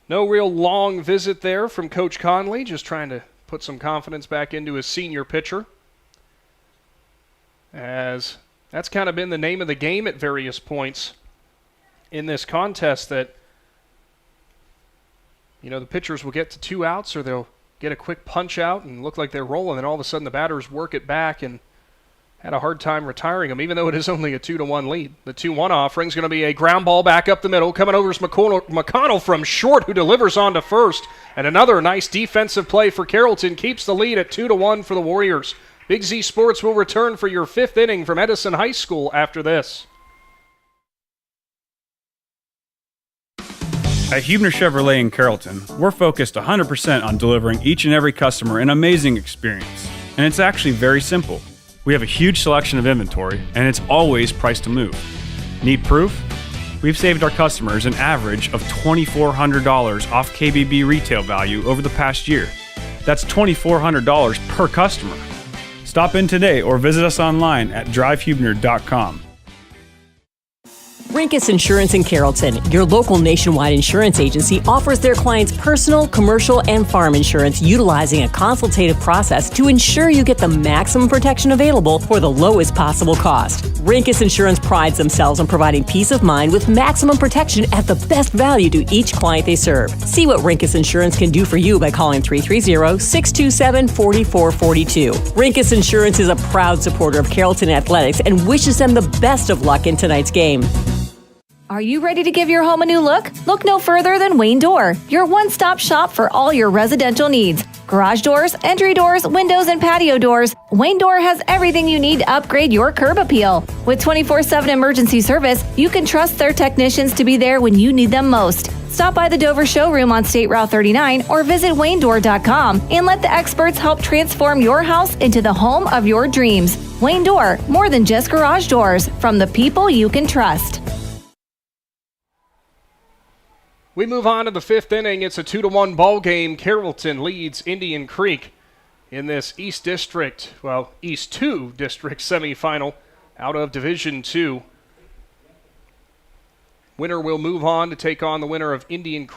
No real long visit there from Coach Conley, just trying to put some confidence back into his senior pitcher. As That's kind of been the name of the game at various points in this contest, that the pitchers will get to 2 outs, or they'll get a quick punch out and look like they're rolling, and all of a sudden the batters work it back and had a hard time retiring them, even though it is only a 2-1 lead. The 2-1 offering's going to be a ground ball back up the middle. Coming over is McConnell from short, who delivers on to first. And another nice defensive play for Carrollton keeps the lead at 2-1 for the Warriors. Big Z Sports will return for your 5th inning from Edison High School after this.
At Huebner Chevrolet in Carrollton, we're focused 100% on delivering each and every customer an amazing experience. And it's actually very simple. We have a huge selection of inventory, and it's always priced to move. Need proof? We've saved our customers an average of $2,400 off KBB retail value over the past year. That's $2,400 per customer. Stop in today or visit us online at drivehuebner.com.
Rinkus Insurance in Carrollton, your local nationwide insurance agency, offers their clients personal, commercial, and farm insurance utilizing a consultative process to ensure you get the maximum protection available for the lowest possible cost. Rinkus Insurance prides themselves on providing peace of mind with maximum protection at the best value to each client they serve. See what Rinkus Insurance can do for you by calling 330-627-4442. Rinkus Insurance is a proud supporter of Carrollton Athletics and wishes them the best of luck in tonight's game.
Are you ready to give your home a new look? Look no further than Wayne Door, your one-stop shop for all your residential needs. Garage doors, entry doors, windows, and patio doors. Wayne Door has everything you need to upgrade your curb appeal. With 24/7 emergency service, you can trust their technicians to be there when you need them most. Stop by the Dover showroom on State Route 39 or visit WayneDoor.com and let the experts help transform your house into the home of your dreams. Wayne Door, more than just garage doors, from the people you can trust.
We move on to the 5th inning. It's a 2-1 ball game. Carrollton leads Indian Creek in this East 2 District semifinal out of Division 2. Winner will move on to take on the winner of Indian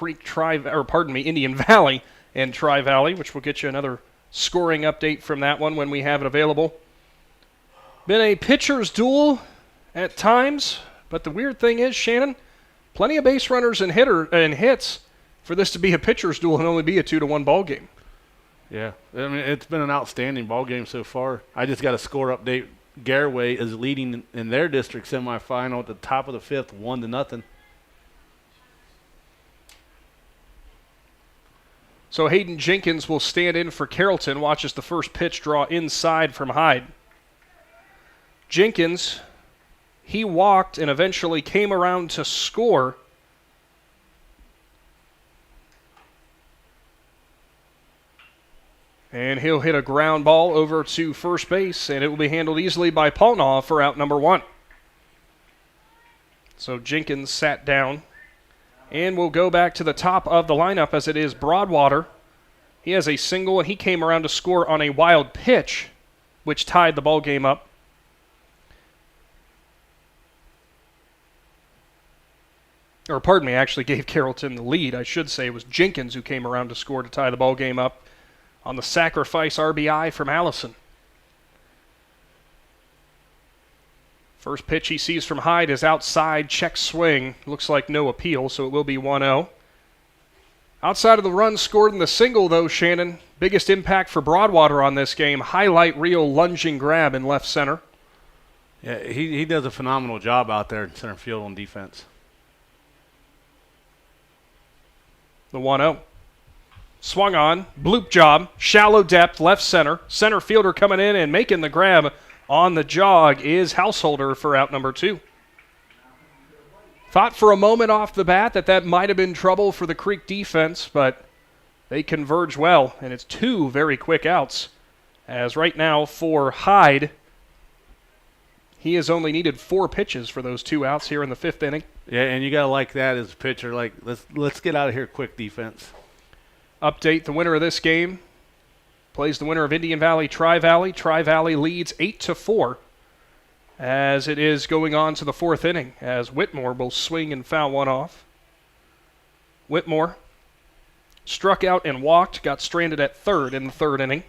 Valley and Tri-Valley, which will get you another scoring update from that one when we have it available. Been a pitcher's duel at times, but the weird thing is, Shannon, plenty of base runners and hits for this to be a pitcher's duel and only be a 2-1 ball game.
Yeah, I mean, it's been an outstanding ball game so far. I just got a score update. Garraway is leading in their district semifinal at the top of the 5th, 1-0.
So Hayden Jenkins will stand in for Carrollton. Watches the first pitch draw inside from Hyde. Jenkins, he walked and eventually came around to score. And he'll hit a ground ball over to first base, and it will be handled easily by Paulnaw for out number 1. So Jenkins sat down, and we'll go back to the top of the lineup as it is Broadwater. He has a single, and he came around to score on a wild pitch, which tied the ball game up. Or pardon me, actually gave Carrollton the lead. I should say it was Jenkins who came around to score to tie the ball game up on the sacrifice RBI from Allison. First pitch he sees from Hyde is outside, check swing. Looks like no appeal, so it will be 1-0. Outside of the run scored in the single, though, Shannon, biggest impact for Broadwater on this game, highlight reel lunging grab in left center.
Yeah, he does a phenomenal job out there in center field on defense.
The 1-0. Swung on, bloop job, shallow depth, left center. Center fielder coming in and making the grab on the jog is Householder for out number 2. Thought for a moment off the bat that might have been trouble for the Creek defense, but they converge well, and it's 2 very quick outs. As right now for Hyde, he has only needed 4 pitches for those 2 outs here in the 5th inning.
Yeah, and you got to like that as a pitcher. Like, let's get out of here quick defense.
Update, the winner of this game plays the winner of Indian Valley, Tri-Valley. Tri-Valley leads 8-4 as it is going on to the 4th inning as Whitmore will swing and foul one off. Whitmore struck out and walked, got stranded at third in the 3rd inning.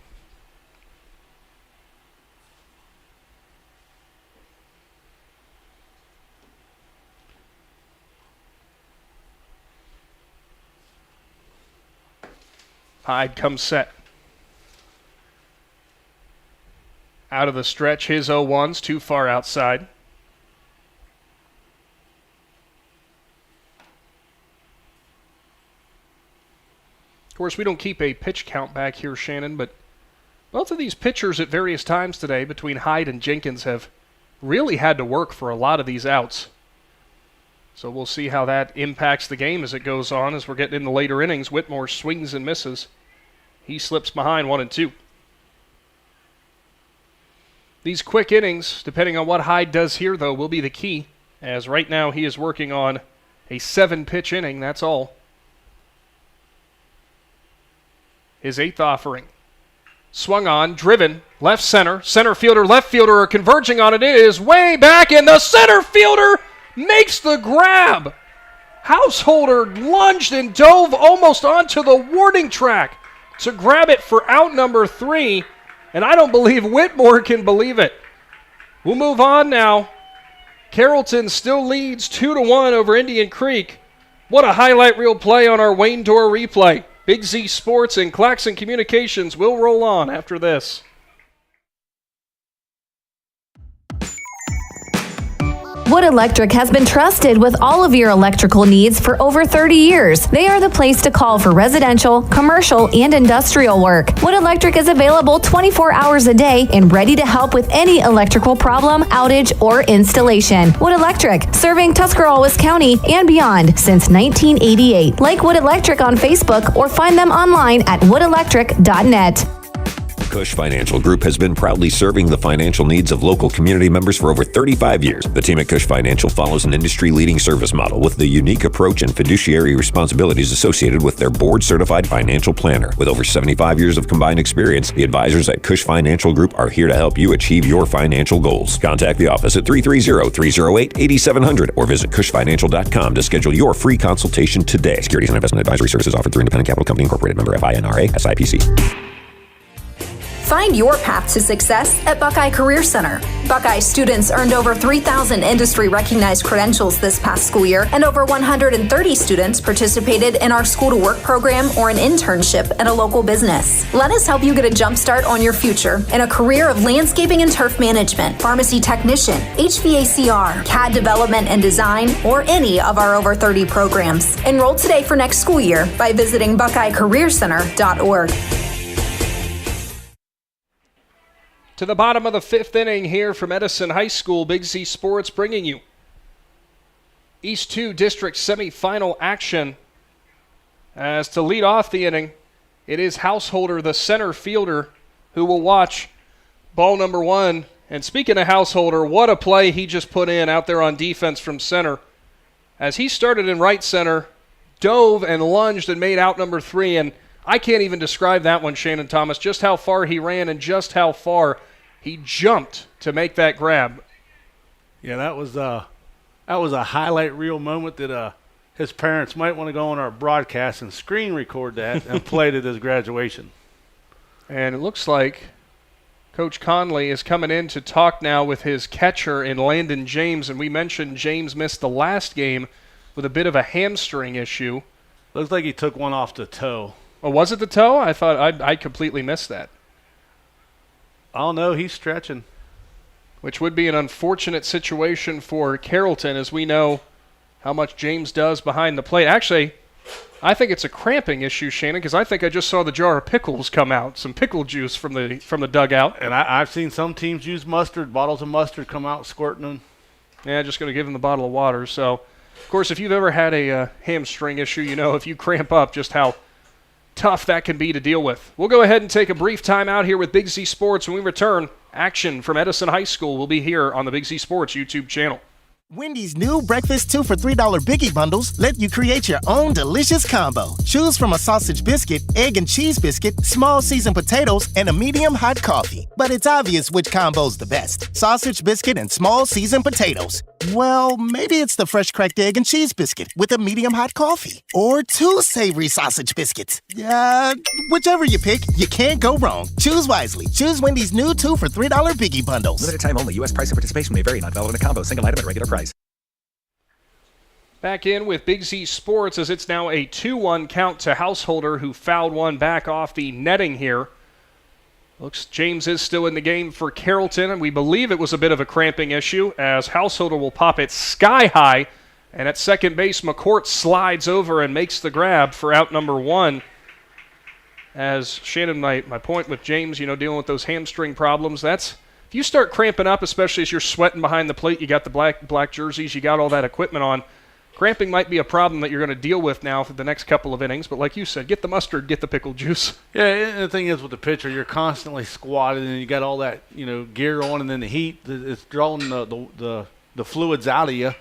Hyde comes set. Out of the stretch, his 0-1's too far outside. Of course, we don't keep a pitch count back here, Shannon, but both of these pitchers at various times today between Hyde and Jenkins have really had to work for a lot of these outs. So we'll see how that impacts the game as it goes on. As we're getting in the later innings, Whitmore swings and misses. He slips behind 1-2. These quick innings, depending on what Hyde does here, though, will be the key, as right now he is working on a 7-pitch inning, that's all. His 8th offering. Swung on, driven, left center. Center fielder, left fielder are converging on it. It is way back, and the center fielder makes the grab. Householder lunged and dove almost onto the warning track to grab it for out number 3, and I don't believe Whitmore can believe it. We'll move on now. Carrollton still leads 2-1 over Indian Creek. What a highlight reel play on our Wayne Door replay. Big Z Sports and Claxon Communications will roll on after this.
Wood Electric has been trusted with all of your electrical needs for over 30 years. They are the place to call for residential, commercial, and industrial work. Wood Electric is available 24 hours a day and ready to help with any electrical problem, outage, or installation. Wood Electric, serving Tuscarawas County and beyond since 1988. Like Wood Electric on Facebook or find them online at woodelectric.net.
Cush Financial Group has been proudly serving the financial needs of local community members for over 35 years. The team at Cush Financial follows an industry-leading service model with the unique approach and fiduciary responsibilities associated with their board-certified financial planner. With over 75 years of combined experience, the advisors at Cush Financial Group are here to help you achieve your financial goals. Contact the office at 330-308-8700 or visit cushfinancial.com to schedule your free consultation today. Securities and investment advisory services offered through Independent Capital Company Incorporated, member FINRA, SIPC.
Find your path to success at Buckeye Career Center. Buckeye students earned over 3,000 industry-recognized credentials this past school year, and over 130 students participated in our School to Work program or an internship at a local business. Let us help you get a jump start on your future in a career of landscaping and turf management, pharmacy technician, HVACR, CAD development and design, or any of our over 30 programs. Enroll today for next school year by visiting BuckeyeCareerCenter.org.
To the bottom of the 5th inning here from Edison High School, Big Z Sports bringing you East 2 District semifinal action. As to lead off the inning, it is Householder, the center fielder, who will watch ball number 1. And speaking of Householder, what a play he just put in out there on defense from center. As he started in right center, dove and lunged and made out number 3, and I can't even describe that one, Shannon Thomas, just how far he ran and just how far he jumped to make that grab.
Yeah, that was a highlight reel moment that his parents might want to go on our broadcast and screen record that and play it at his graduation.
And it looks like Coach Conley is coming in to talk now with his catcher in Landon James, and we mentioned James missed the last game with a bit of a hamstring issue.
Looks like he took one off the toe.
Oh, was it the toe? I thought I completely missed that.
Oh, no, he's stretching.
Which would be an unfortunate situation for Carrollton, as we know how much James does behind the plate. Actually, I think it's a cramping issue, Shannon, because I think I just saw the jar of pickles come out, some pickle juice from the dugout.
And I've seen some teams use mustard, bottles of mustard come out squirting them.
Yeah, just going to give him the bottle of water. So, of course, if you've ever had a hamstring issue, you know if you cramp up just how tough that can be to deal with. We'll go ahead and take a brief time out here with Big Z Sports. When we return, action from Edison High School will be here on the Big Z Sports YouTube channel.
Wendy's new breakfast 2 for $3 Biggie Bundles let you create your own delicious combo. Choose from a sausage biscuit, egg and cheese biscuit, small seasoned potatoes, and a medium hot coffee. But it's obvious which combo's the best. Sausage biscuit and small seasoned potatoes. Well, maybe it's the fresh cracked egg and cheese biscuit with a medium hot coffee. Or 2 savory sausage biscuits. Whichever you pick, you can't go wrong. Choose wisely. Choose Wendy's new 2 for $3 Biggie Bundles.
Limited time only. U.S. price and participation may vary. Not valid in a combo. Single item at regular price.
Back in with Big Z Sports as it's now a 2-1 count to Householder, who fouled one back off the netting here. Looks James is still in the game for Carrollton, and we believe it was a bit of a cramping issue as Householder will pop it sky high. And at second base, McCourt slides over and makes the grab for out number 1. As Shannon, my point with James, dealing with those hamstring problems, that's if you start cramping up, especially as you're sweating behind the plate, you got the black jerseys, you got all that equipment on, cramping might be a problem that you're going to deal with now for the next couple of innings. But like you said, get the mustard, get the pickle juice.
Yeah, and the thing is with the pitcher, you're constantly squatted, and you got all that gear on, and then the heat is drawing the fluids out of you.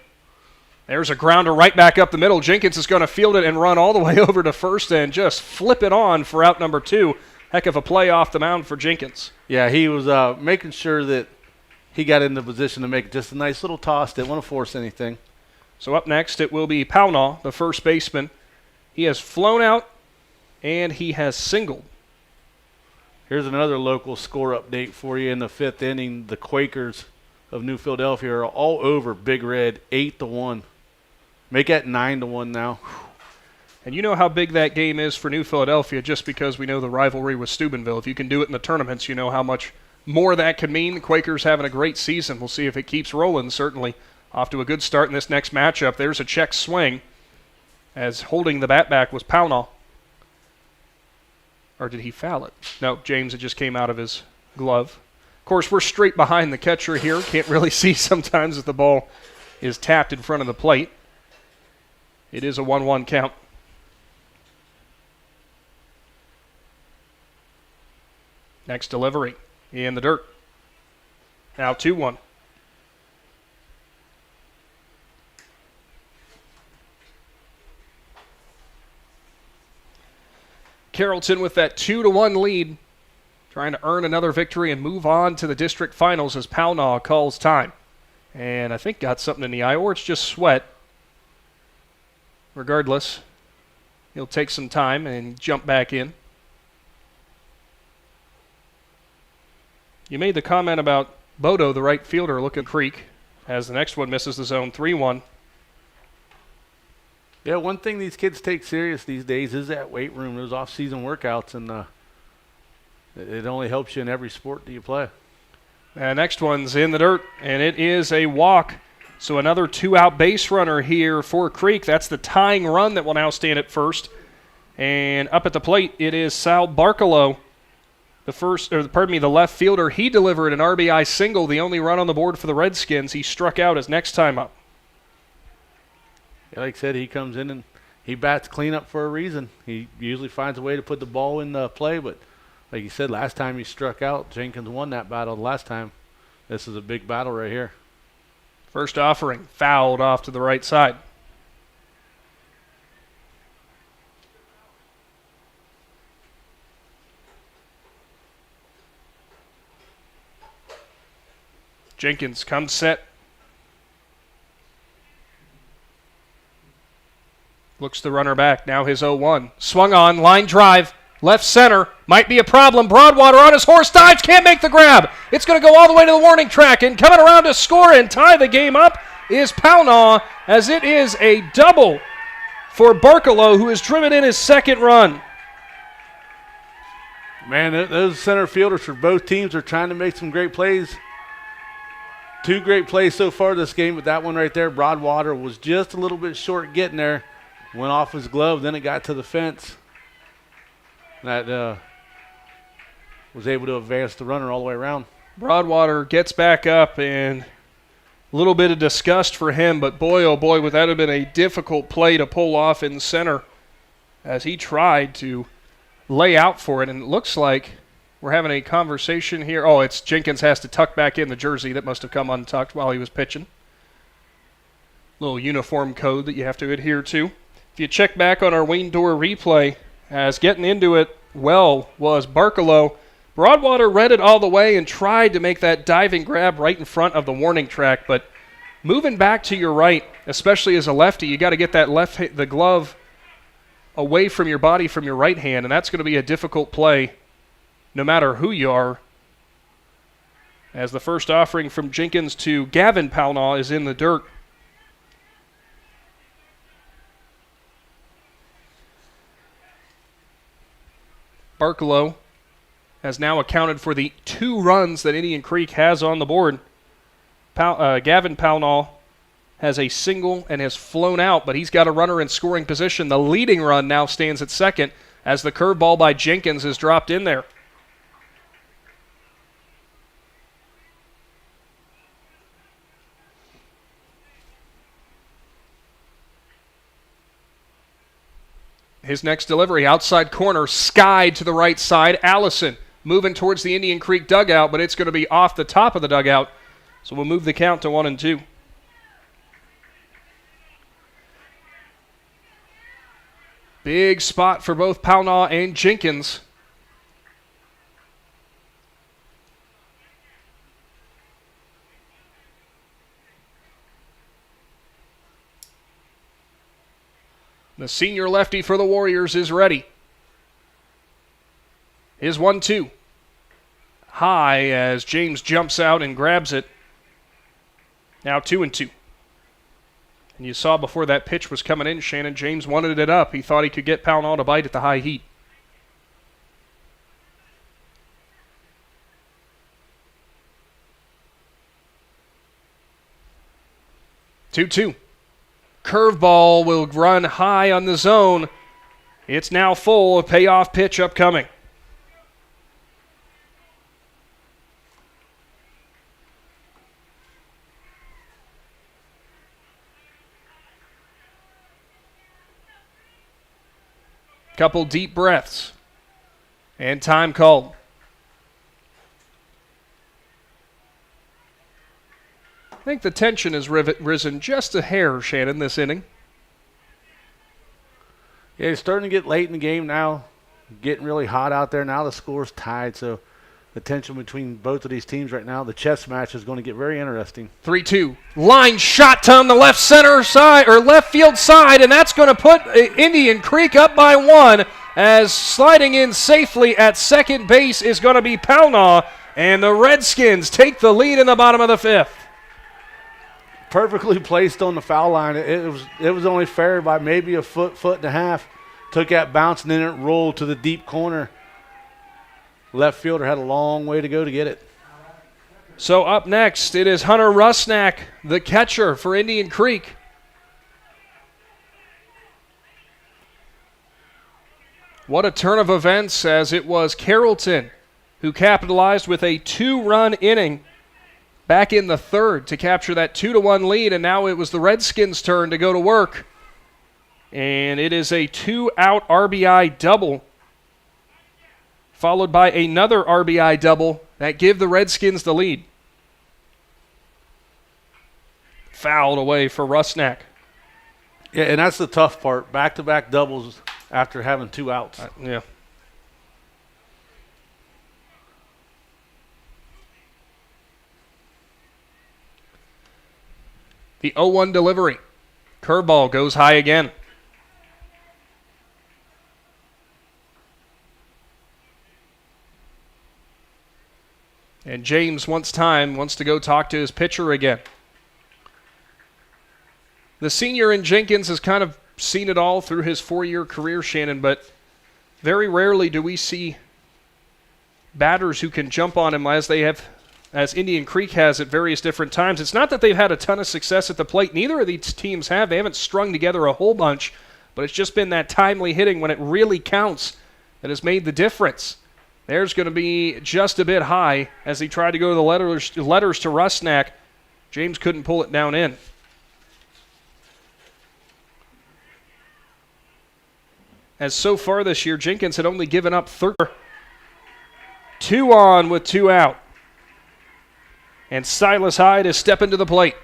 There's a grounder right back up the middle. Jenkins is going to field it and run all the way over to first and just flip it on for out number 2. Heck of a play off the mound for Jenkins.
Yeah, he was making sure that he got in the position to make just a nice little toss. Didn't want to force anything.
So up next it will be Pownall, the first baseman. He has flown out and he has singled.
Here's another local score update for you in the 5th inning. The Quakers of New Philadelphia are all over Big Red, 8-1. Make that 9-1 now.
And you know how big that game is for New Philadelphia just because we know the rivalry with Steubenville. If you can do it in the tournaments, you know how much more that could mean. The Quakers having a great season. We'll see if it keeps rolling. Certainly off to a good start in this next matchup. There's a check swing as holding the bat back was Pownall. Or did he foul it? No, James, it just came out of his glove. Of course, we're straight behind the catcher here. Can't really see sometimes if the ball is tapped in front of the plate. It is a 1-1 count. Next delivery in the dirt. Now 2-1. Carrollton with that 2-1 lead, trying to earn another victory and move on to the district finals as Pownall calls time. And I think got something in the eye, or it's just sweat. Regardless, he'll take some time and jump back in. You made the comment about Bodo, the right fielder, looking creek, as the next one misses the zone. 3-1.
Yeah, one thing these kids take serious these days is that weight room, those off-season workouts, and it only helps you in every sport that you play.
Next one's in the dirt, and it is a walk. So another 2-out base runner here for Creek. That's the tying run that will now stand at first. And up at the plate, it is Sal Barkalow, the left fielder. He delivered an RBI single, the only run on the board for the Redskins. He struck out his next time up.
Yeah, like I said, he comes in and he bats cleanup for a reason. He usually finds a way to put the ball in the play, but like you said, last time he struck out, Jenkins won that battle last time. This is a big battle right here.
First offering, fouled off to the right side. Jenkins comes set. Looks the runner back. Now his 0-1. Swung on, line drive, left center. Might be a problem. Broadwater on his horse, dives, can't make the grab. It's going to go all the way to the warning track, and coming around to score and tie the game up is Pownall, as it is a double for Barkalow, who has driven in his second run.
Man, those center fielders for both teams are trying to make some great plays. 2 great plays so far this game, but that one right there, Broadwater was just a little bit short getting there. Went off his glove, then it got to the fence. That was able to advance the runner all the way around.
Broadwater gets back up, and a little bit of disgust for him, but boy, oh boy, would that have been a difficult play to pull off in center as he tried to lay out for it. And it looks like we're having a conversation here. Oh, it's Jenkins has to tuck back in the jersey. That must have come untucked while he was pitching. Little uniform code that you have to adhere to. If you check back on our Wayne Door replay, as getting into it well was Barkalow. Broadwater read it all the way and tried to make that diving grab right in front of the warning track, but moving back to your right, especially as a lefty, you got to get that the glove away from your body from your right hand, and that's going to be a difficult play no matter who you are. As the first offering from Jenkins to Gavin Pownall is in the dirt. Barkalow has now accounted for the 2 runs that Indian Creek has on the board. Gavin Pownall has a single and has flown out, but he's got a runner in scoring position. The leading run now stands at second as the curveball by Jenkins is dropped in there. His next delivery, outside corner, skied to the right side. Allison moving towards the Indian Creek dugout, but it's going to be off the top of the dugout. So we'll move the count to 1-2. Big spot for both Pownall and Jenkins. The senior lefty for the Warriors is ready. His 1-2. High as James jumps out and grabs it. Now 2-2. And you saw before that pitch was coming in, Shannon, James wanted it up. He thought he could get Pownall to bite at the high heat. Two. Curveball will run high on the zone. It's now full. A payoff pitch upcoming. Couple deep breaths. And time called. I think the tension has risen just a hair, Shannon, this inning.
Yeah, it's starting to get late in the game now. Getting really hot out there. Now the score's tied, so the tension between both of these teams right now, the chess match is going to get very interesting.
3-2. Line shot on the left center side, or left field side, and that's going to put Indian Creek up by 1, as sliding in safely at second base is going to be Pownall, and the Redskins take the lead in the bottom of the 5th.
Perfectly placed on the foul line. It was only fair by maybe a foot and a half. Took that bounce and then it rolled to the deep corner. Left fielder had a long way to go to get it.
So up next, it is Hunter Rusnak, the catcher for Indian Creek. What a turn of events, as it was Carrollton who capitalized with a 2-run inning back in the 3rd to capture that 2-1 lead, and now it was the Redskins' turn to go to work. And it is a 2-out RBI double, followed by another RBI double that give the Redskins the lead. Fouled away for Rusnak.
Yeah, and that's the tough part. Back-to-back doubles after having 2 outs.
Yeah. The 0-1 delivery. Curveball goes high again. And James wants to go talk to his pitcher again. The senior in Jenkins has kind of seen it all through his 4-year career, Shannon, but very rarely do we see batters who can jump on him as Indian Creek has at various different times. It's not that they've had a ton of success at the plate. Neither of these teams have. They haven't strung together a whole bunch, but it's just been that timely hitting when it really counts that has made the difference. There's going to be just a bit high as he tried to go to the letters to Rusnak. James couldn't pull it down in. As so far this year, Jenkins had only given up 2 on with 2 out. And Silas Hyde is stepping to the plate.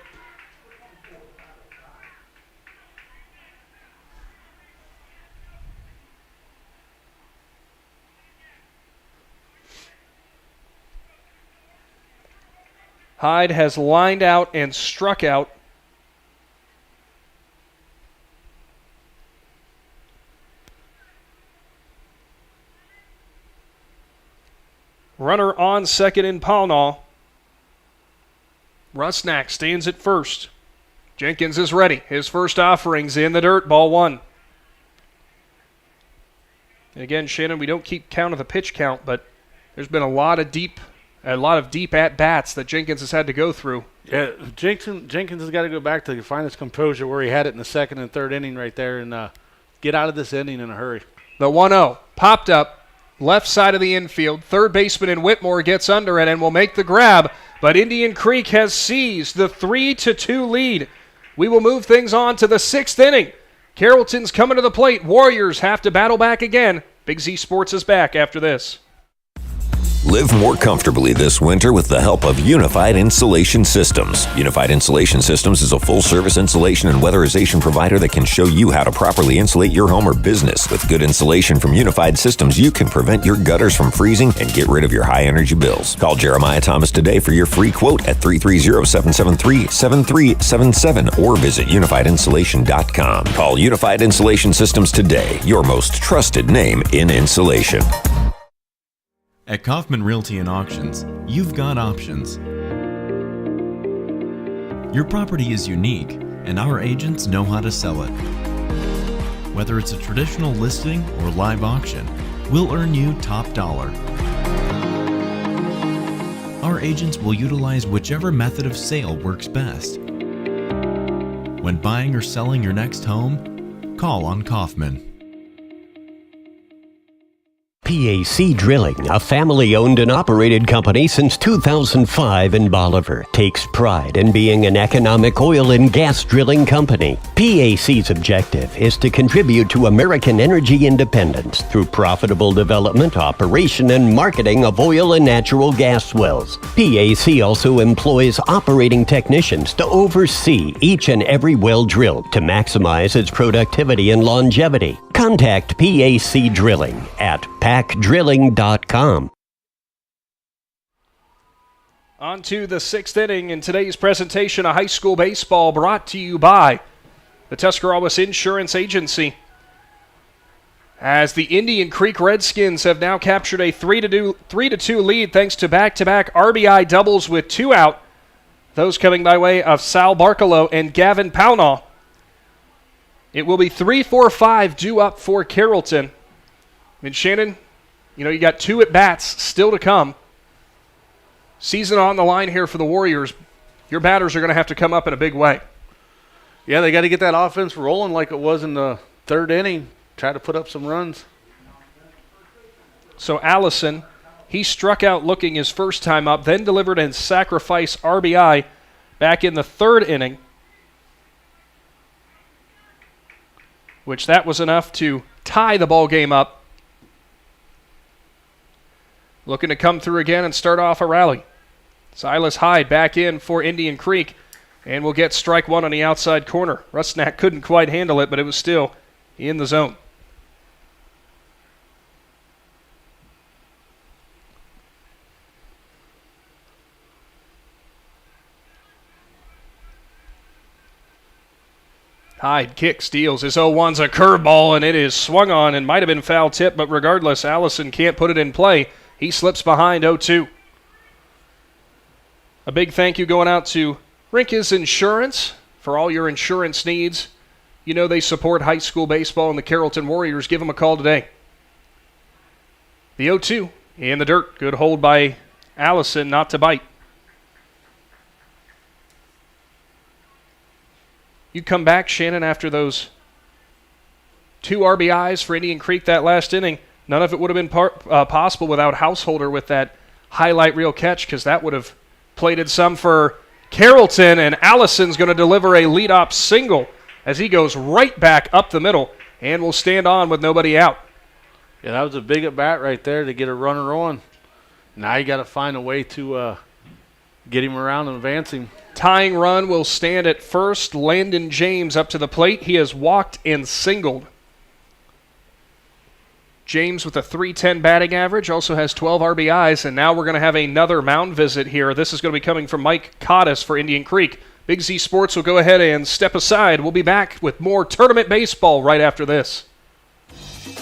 Hyde has lined out and struck out. Runner on second in Pownall. Rusnak stands at first. Jenkins is ready. His first offering's in the dirt, ball 1. And again, Shannon, we don't keep count of the pitch count, but there's been a lot of deep at-bats that Jenkins has had to go through.
Yeah, Jenkins has got to go back to find his composure where he had it in the second and third inning right there and get out of this inning in a hurry.
The 1-0 popped up, left side of the infield. Third baseman in Whitmore gets under it and will make the grab, but Indian Creek has seized the 3-2 lead. We will move things on to the 6th inning. Carrollton's coming to the plate. Warriors have to battle back again. Big Z Sports is back after this.
Live more comfortably this winter with the help of Unified Insulation Systems. Unified Insulation Systems is a full-service insulation and weatherization provider that can show you how to properly insulate your home or business. With good insulation from Unified Systems, you can prevent your gutters from freezing and get rid of your high-energy bills. Call Jeremiah Thomas today for your free quote at 330-773-7377 or visit unifiedinsulation.com. Call Unified Insulation Systems today, your most trusted name in insulation.
At Kaufman Realty and Auctions, you've got options. Your property is unique, and our agents know how to sell it. Whether it's a traditional listing or live auction, we'll earn you top dollar. Our agents will utilize whichever method of sale works best. When buying or selling your next home, call on Kaufman.
PAC Drilling, a family-owned and operated company since 2005 in Bolivar, takes pride in being an economic oil and gas drilling company. PAC's objective is to contribute to American energy independence through profitable development, operation, and marketing of oil and natural gas wells. PAC also employs operating technicians to oversee each and every well drilled to maximize its productivity and longevity. Contact PAC Drilling at pacdrilling.com.
On to the 6th inning in today's presentation of high school baseball, brought to you by the Tuscarawas Insurance Agency. As the Indian Creek Redskins have now captured a 3-2 lead thanks to back-to-back RBI doubles with 2 out. Those coming by way of Sal Barcalo and Gavin Pownall. It will be 3-4-5 due up for Carrollton. And Shannon, you got 2 at-bats still to come. Season on the line here for the Warriors. Your batters are going to have to come up in a big way.
Yeah, they got to get that offense rolling like it was in the 3rd inning. Try to put up some runs.
So Allison, he struck out looking his first time up, then delivered a sacrifice RBI back in the 3rd inning, which that was enough to tie the ball game up. Looking to come through again and start off a rally. Silas Hyde back in for Indian Creek, and we'll get strike 1 on the outside corner. Rusnak couldn't quite handle it, but it was still in the zone. Hyde kicks, steals. His 0-1's a curveball, and it is swung on and might have been foul tip, but regardless, Allison can't put it in play. He slips behind 0-2. A big thank you going out to Rinkus Insurance for all your insurance needs. You know they support high school baseball and the Carrollton Warriors. Give them a call today. The 0-2 in the dirt. Good hold by Allison, not to bite. You come back, Shannon, after those 2 RBIs for Indian Creek that last inning. None of it would have been possible without Householder with that highlight reel catch, because that would have plated some for Carrollton, and Allison's going to deliver a lead-off single as he goes right back up the middle and will stand on with nobody out.
Yeah, that was a big at-bat right there to get a runner on. Now you got to find a way to get him around and advance him.
Tying run will stand at first. Landon James up to the plate. He has walked and singled. James with a .310 batting average, also has 12 RBIs, and now we're going to have another mound visit here. This is going to be coming from Mike Cottis for Indian Creek. Big Z Sports will go ahead and step aside. We'll be back with more tournament baseball right after this.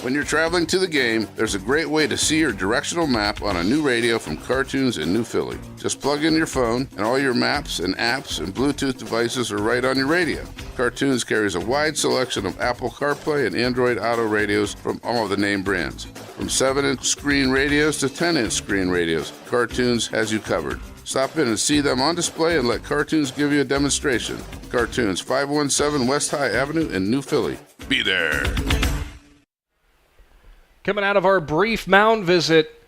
When you're traveling to the game, there's a great way to see your directional map on a new radio from Cartoons in New Philly. Just plug in your phone, and all your maps and apps and Bluetooth devices are right on your radio. Cartoons carries a wide selection of Apple CarPlay and Android Auto radios from all of the name brands. From 7-inch screen radios to 10-inch screen radios, Cartoons has you covered. Stop in and see them on display and let Cartoons give you a demonstration. Cartoons, 517 West High Avenue in New Philly. Be there.
Coming out of our brief mound visit,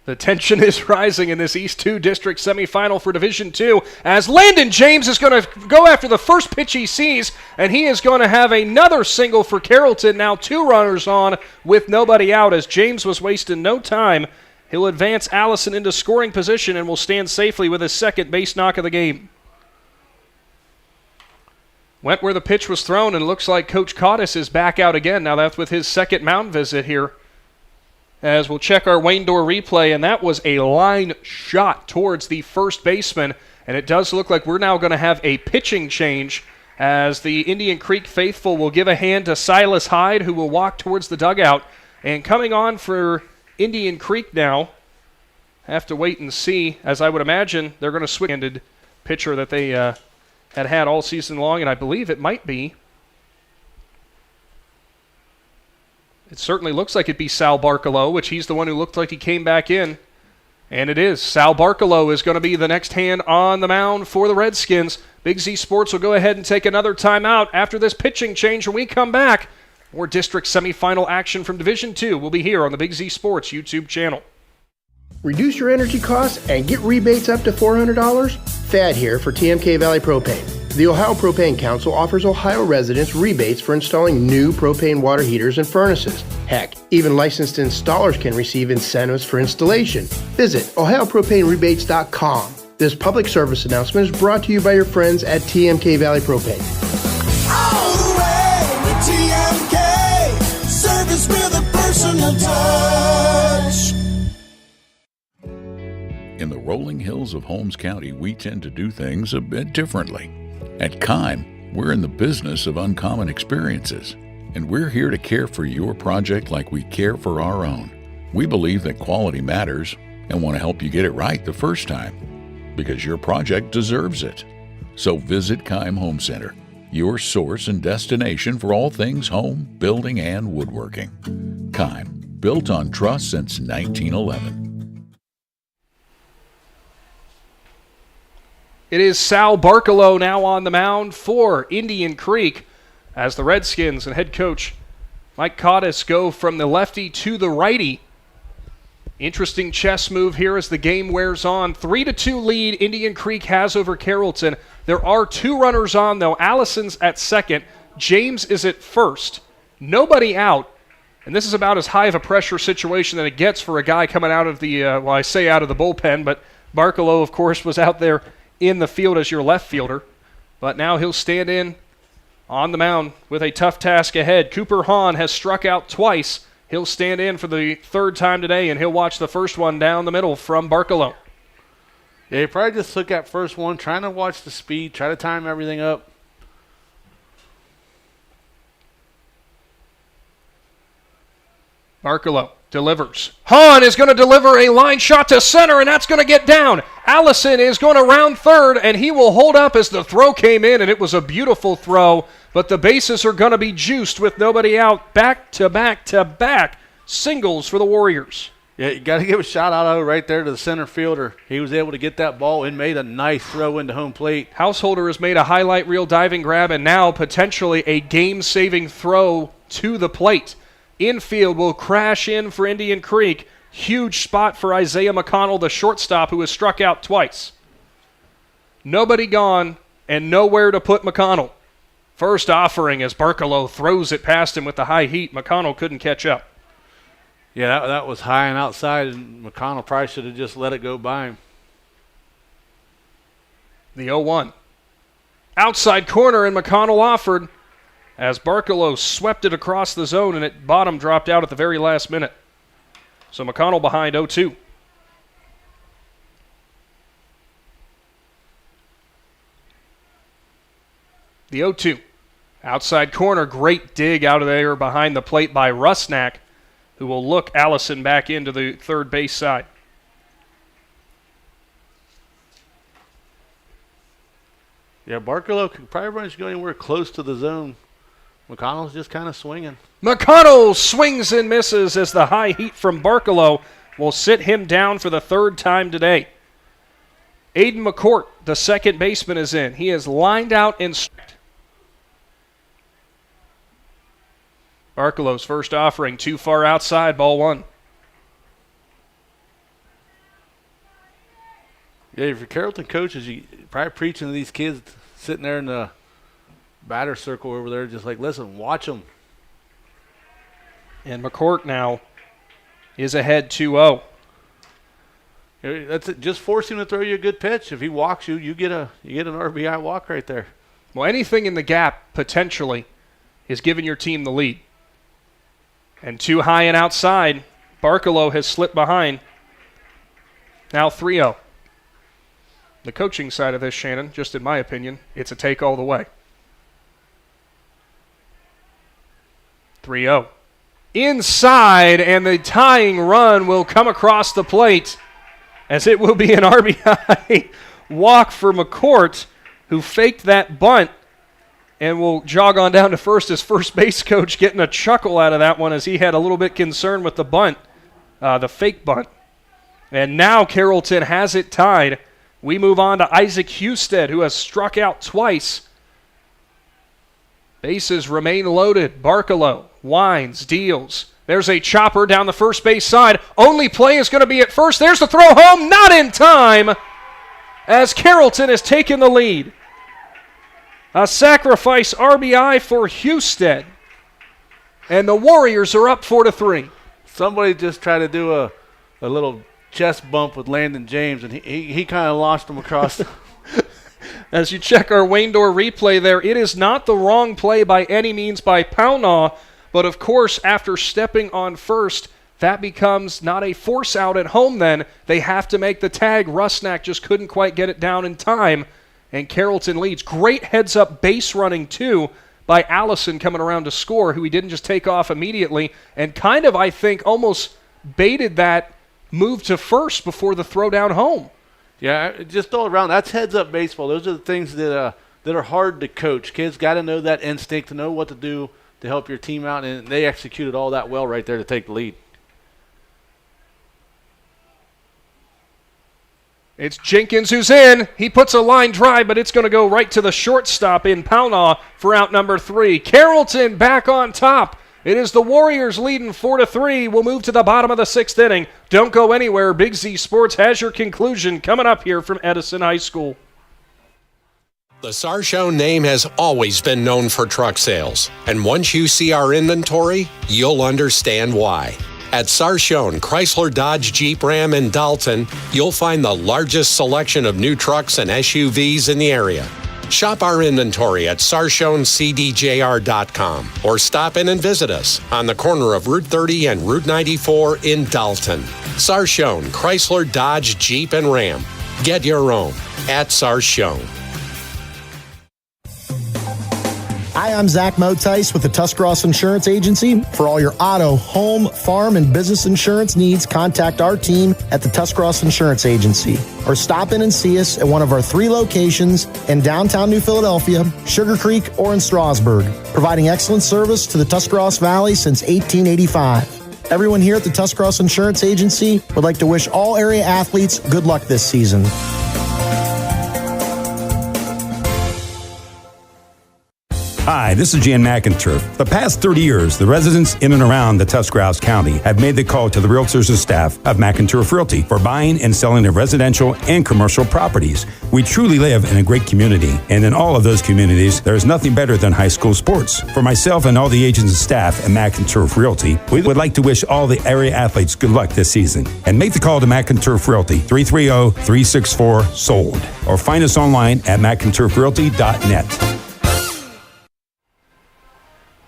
the tension is rising in this East 2 District semifinal for Division II as Landon James is going to go after the first pitch he sees, and he is going to have another single for Carrollton. Now 2 runners on with nobody out as James was wasting no time. He'll advance Allison into scoring position and will stand safely with his second base knock of the game. Went where the pitch was thrown, and it looks like Coach Cottis is back out again. Now that's with his second mound visit here. As we'll check our Wayne Door replay, and that was a line shot towards the first baseman. And it does look like we're now going to have a pitching change as the Indian Creek faithful will give a hand to Silas Hyde, who will walk towards the dugout. And coming on for Indian Creek now, have to wait and see, as I would imagine they're going to switch handed pitcher that they had all season long, and I believe it might be. It certainly looks like it'd be Sal Barcalow, which he's the one who looked like he came back in. And it is. Sal Barcalow is going to be the next hand on the mound for the Redskins. Big Z Sports will go ahead and take another timeout after this pitching change. When we come back, more district semifinal action from Division II will be here on the Big Z Sports YouTube channel.
Reduce your energy costs and get rebates up to $400? Thad here for TMK Valley Propane. The Ohio Propane Council offers Ohio residents rebates for installing new propane water heaters and furnaces. Heck, even licensed installers can receive incentives for installation. Visit OhioPropaneRebates.com. This public service announcement is brought to you by your friends at TMK Valley Propane.
All the way with TMK, service with a personal touch.
In the rolling hills of Holmes County, we tend to do things a bit differently. At Kime, we're in the business of uncommon experiences, and we're here to care for your project like we care for our own. We believe that quality matters and want to help you get it right the first time, because your project deserves it. So visit Kime Home Center, your source and destination for all things home, building, and woodworking. Kime, built on trust since 1911.
It is Sal Barcalow now on the mound for Indian Creek as the Redskins and head coach Mike Cottis go from the lefty to the righty. Interesting chess move here as the game wears on. 3-2 lead Indian Creek has over Carrollton. There are 2 runners on, though. Allison's at second. James is at first. Nobody out. And this is about as high of a pressure situation that it gets for a guy coming out of the, I say out of the bullpen, but Barcalow, of course, was out there in the field as your left fielder. But now he'll stand in on the mound with a tough task ahead. Cooper Hahn has struck out twice. He'll stand in for the 3rd time today, and he'll watch the first one down the middle from Barcalow.
Yeah, he probably just took that first one, trying to watch the speed, try to time everything up.
Barcalow delivers. Hahn is going to deliver a line shot to center, and that's going to get down. Allison is going to round third, and he will hold up as the throw came in, and it was a beautiful throw, but the bases are going to be juiced with nobody out. Back-to-back-to-back singles for the Warriors.
Yeah, you got to give a shout-out right there to the center fielder. He was able to get that ball and made a nice throw into home plate.
Householder has made a highlight reel diving grab, and now potentially a game-saving throw to the plate. Infield will crash in for Indian Creek. Huge spot for Isaiah McConnell, the shortstop, who has struck out twice. Nobody gone and nowhere to put McConnell. First offering as Barcalow throws it past him with the high heat. McConnell couldn't catch up.
Yeah, that was high and outside, and McConnell probably should have just let it go by him.
The 0-1. Outside corner, and McConnell offered as Barcalow swept it across the zone, and it bottom dropped out at the very last minute. So McConnell behind 0-2. The 0-2. Outside corner, great dig out of there behind the plate by Rusnak, who will look Allison back into the third base side.
Yeah, Barkalow could probably run go anywhere close to the zone. McConnell's just kind of swinging.
McConnell swings and misses as the high heat from Barkalow will sit him down for the third time today. Aiden McCourt, the second baseman, is in. He is lined out and Barkalow's first offering, too far outside, ball one.
Yeah, if you're Carrollton coaches, you probably preaching to these kids sitting there in the batter circle over there, just like, listen, watch them.
And McCourt now is ahead 2-0.
That's it. Just force him to throw you a good pitch. If he walks you, you get an RBI walk right there.
Well, anything in the gap potentially is giving your team the lead. And too high and outside, Barkalow has slipped behind. Now 3-0. The coaching side of this, Shannon, just in my opinion, it's a take all the way. 3-0. Inside, and the tying run will come across the plate as it will be an RBI walk for McCourt, who faked that bunt and will jog on down to first as first base coach getting a chuckle out of that one as he had a little bit concerned with the bunt, the fake bunt. And now Carrollton has it tied. We move on to Isaac Husted, who has struck out twice. Bases remain loaded. Barkalow winds, deals. There's a chopper down the first base side. Only play is going to be at first. There's the throw home. Not in time as Carrollton has taken the lead. A sacrifice RBI for Husted. And the Warriors are up 4-3.
Somebody just tried to do a little chest bump with Landon James, and he kind of lost him across.
As you check our Wayne Door replay there, it is not the wrong play by any means by Pownall, but of course, after stepping on first, that becomes not a force out at home then. They have to make the tag. Rusnak just couldn't quite get it down in time, and Carrollton leads. Great heads-up base running, too, by Allison coming around to score, who he didn't just take off immediately, and kind of, I think, almost baited that move to first before the throw down home.
Yeah, just all around. That's heads-up baseball. Those are the things that are hard to coach. Kids got to know that instinct, to know what to do to help your team out, and they executed all that well right there to take the lead.
It's Jenkins who's in. He puts a line drive, but it's going to go right to the shortstop in Pownall for out number 3. Carrollton back on top. It is the Warriors leading 4-3. We'll move to the bottom of the 6th inning. Don't go anywhere. Big Z Sports has your conclusion coming up here from Edison High School.
The Sarchone name has always been known for truck sales, and once you see our inventory, you'll understand why. At Sarchone Chrysler Dodge Jeep Ram in Dalton, you'll find the largest selection of new trucks and SUVs in the area. Shop our inventory at sarchonecdjr.com or stop in and visit us on the corner of Route 30 and Route 94 in Dalton. Sarchone Chrysler Dodge Jeep and Ram. Get your own at Sarchone.
Hi, I'm Zach Motice with the Tuscarawas Insurance Agency. For all your auto, home, farm, and business insurance needs, contact our team at the Tuscarawas Insurance Agency or stop in and see us at one of our 3 locations in downtown New Philadelphia, Sugar Creek, or in Strasburg, providing excellent service to the Tuscarawas Valley since 1885. Everyone here at the Tuscarawas Insurance Agency would like to wish all area athletes good luck this season.
Hi, this is Jan McInturf. The past 30 years, the residents in and around the Tuscarawas County have made the call to the realtors and staff of McInturf Realty for buying and selling of residential and commercial properties. We truly live in a great community, and in all of those communities, there is nothing better than high school sports. For myself and all the agents and staff at McInturf Realty, we would like to wish all the area athletes good luck this season. And make the call to McInturf Realty, 330-364-SOLD, or find us online at McInturfRealty.net.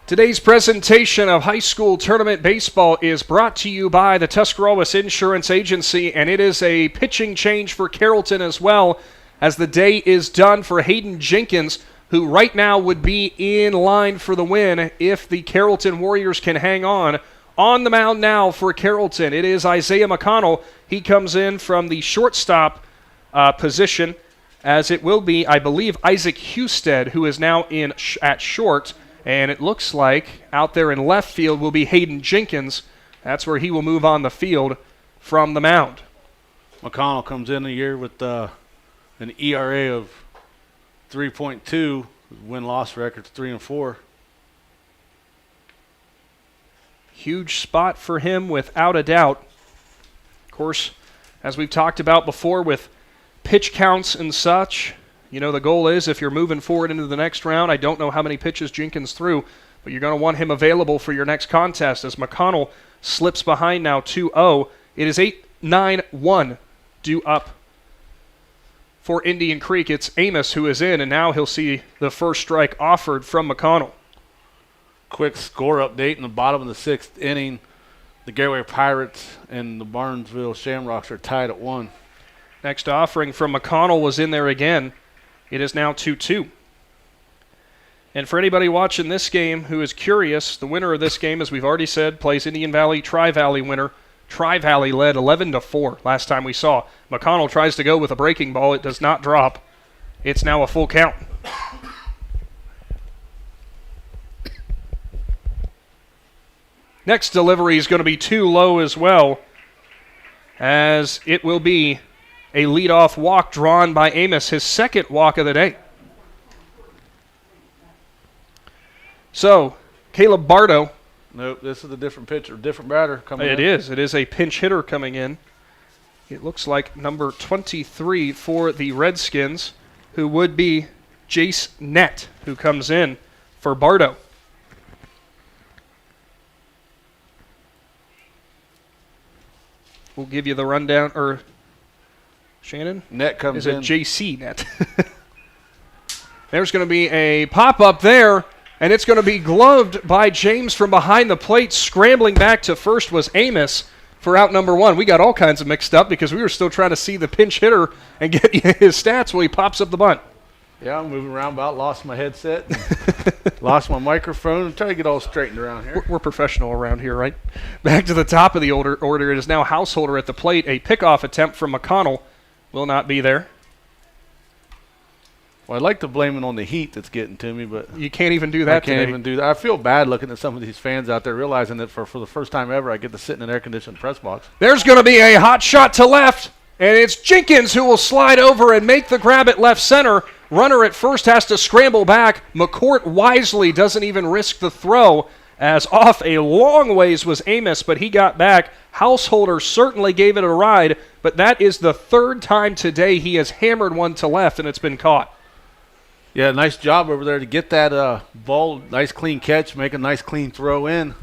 Today's presentation of high school tournament baseball is brought to you by the Tuscarawas Insurance Agency, and it is a pitching change for Carrollton as well, as the day is done for Hayden Jenkins, who right now would be in line for the win if the Carrollton Warriors can hang on. On the mound now for Carrollton, it is Isaiah McConnell. He comes in from the shortstop position, as it will be, I believe, Isaac Husted, who is now in at short. And it looks like out there in left field will be Hayden Jenkins. That's where he will move on the field from the mound.
McConnell comes in a year with an ERA of 3.2, win-loss record's 3-4.
Huge spot for him without a doubt. Of course, as we've talked about before with pitch counts and such, you know, the goal is if you're moving forward into the next round, I don't know how many pitches Jenkins threw, but you're going to want him available for your next contest as McConnell slips behind now 2-0. It is 8-9-1 due up for Indian Creek. It's Amos who is in, and now he'll see the first strike offered from McConnell.
Quick score update in the bottom of the 6th inning. The Gateway Pirates and the Barnesville Shamrocks are tied at 1.
Next offering from McConnell was in there again. It is now 2-2. And for anybody watching this game who is curious, the winner of this game, as we've already said, plays Indian Valley Tri-Valley winner. Tri-Valley led 11-4 last time we saw. McConnell tries to go with a breaking ball. It does not drop. It's now a full count. Next delivery is going to be too low as well, as it will be a leadoff walk drawn by Amos, his second walk of the day. So, Caleb Bardo.
Nope, this is a different pitcher, different batter coming in.
It is. It is a pinch hitter coming in. It looks like number 23 for the Redskins, who would be Jace Nett, who comes in for Bardo. We'll give you the rundown, or Shannon?
Net comes
in.
in.
Is it JC Net? There's going to be a pop-up there, and it's going to be gloved by James from behind the plate. Scrambling back to first was Amos for out number 1. We got all kinds of mixed up because we were still trying to see the pinch hitter and get his stats while he pops up the bunt.
Yeah, I'm moving around about, lost my headset, lost my microphone. I'm trying to get all straightened around here.
We're professional around here, right? Back to the top of the order. It is now Householder at the plate. A pickoff attempt from McConnell will not be there.
Well, I'd like to blame it on the heat that's getting to me, but
you can't even do that
I can't even do that. I feel bad looking at some of these fans out there realizing that for the first time ever I get to sit in an air-conditioned press box.
There's going to be a hot shot to left, and it's Jenkins who will slide over and make the grab at left center. Runner at first has to scramble back. McCourt wisely doesn't even risk the throw, as off a long ways was Amos, but he got back. Householder certainly gave it a ride, but that is the third time today he has hammered one to left, and it's been caught.
Yeah, nice job over there to get that ball. Nice clean catch, make a nice clean throw in.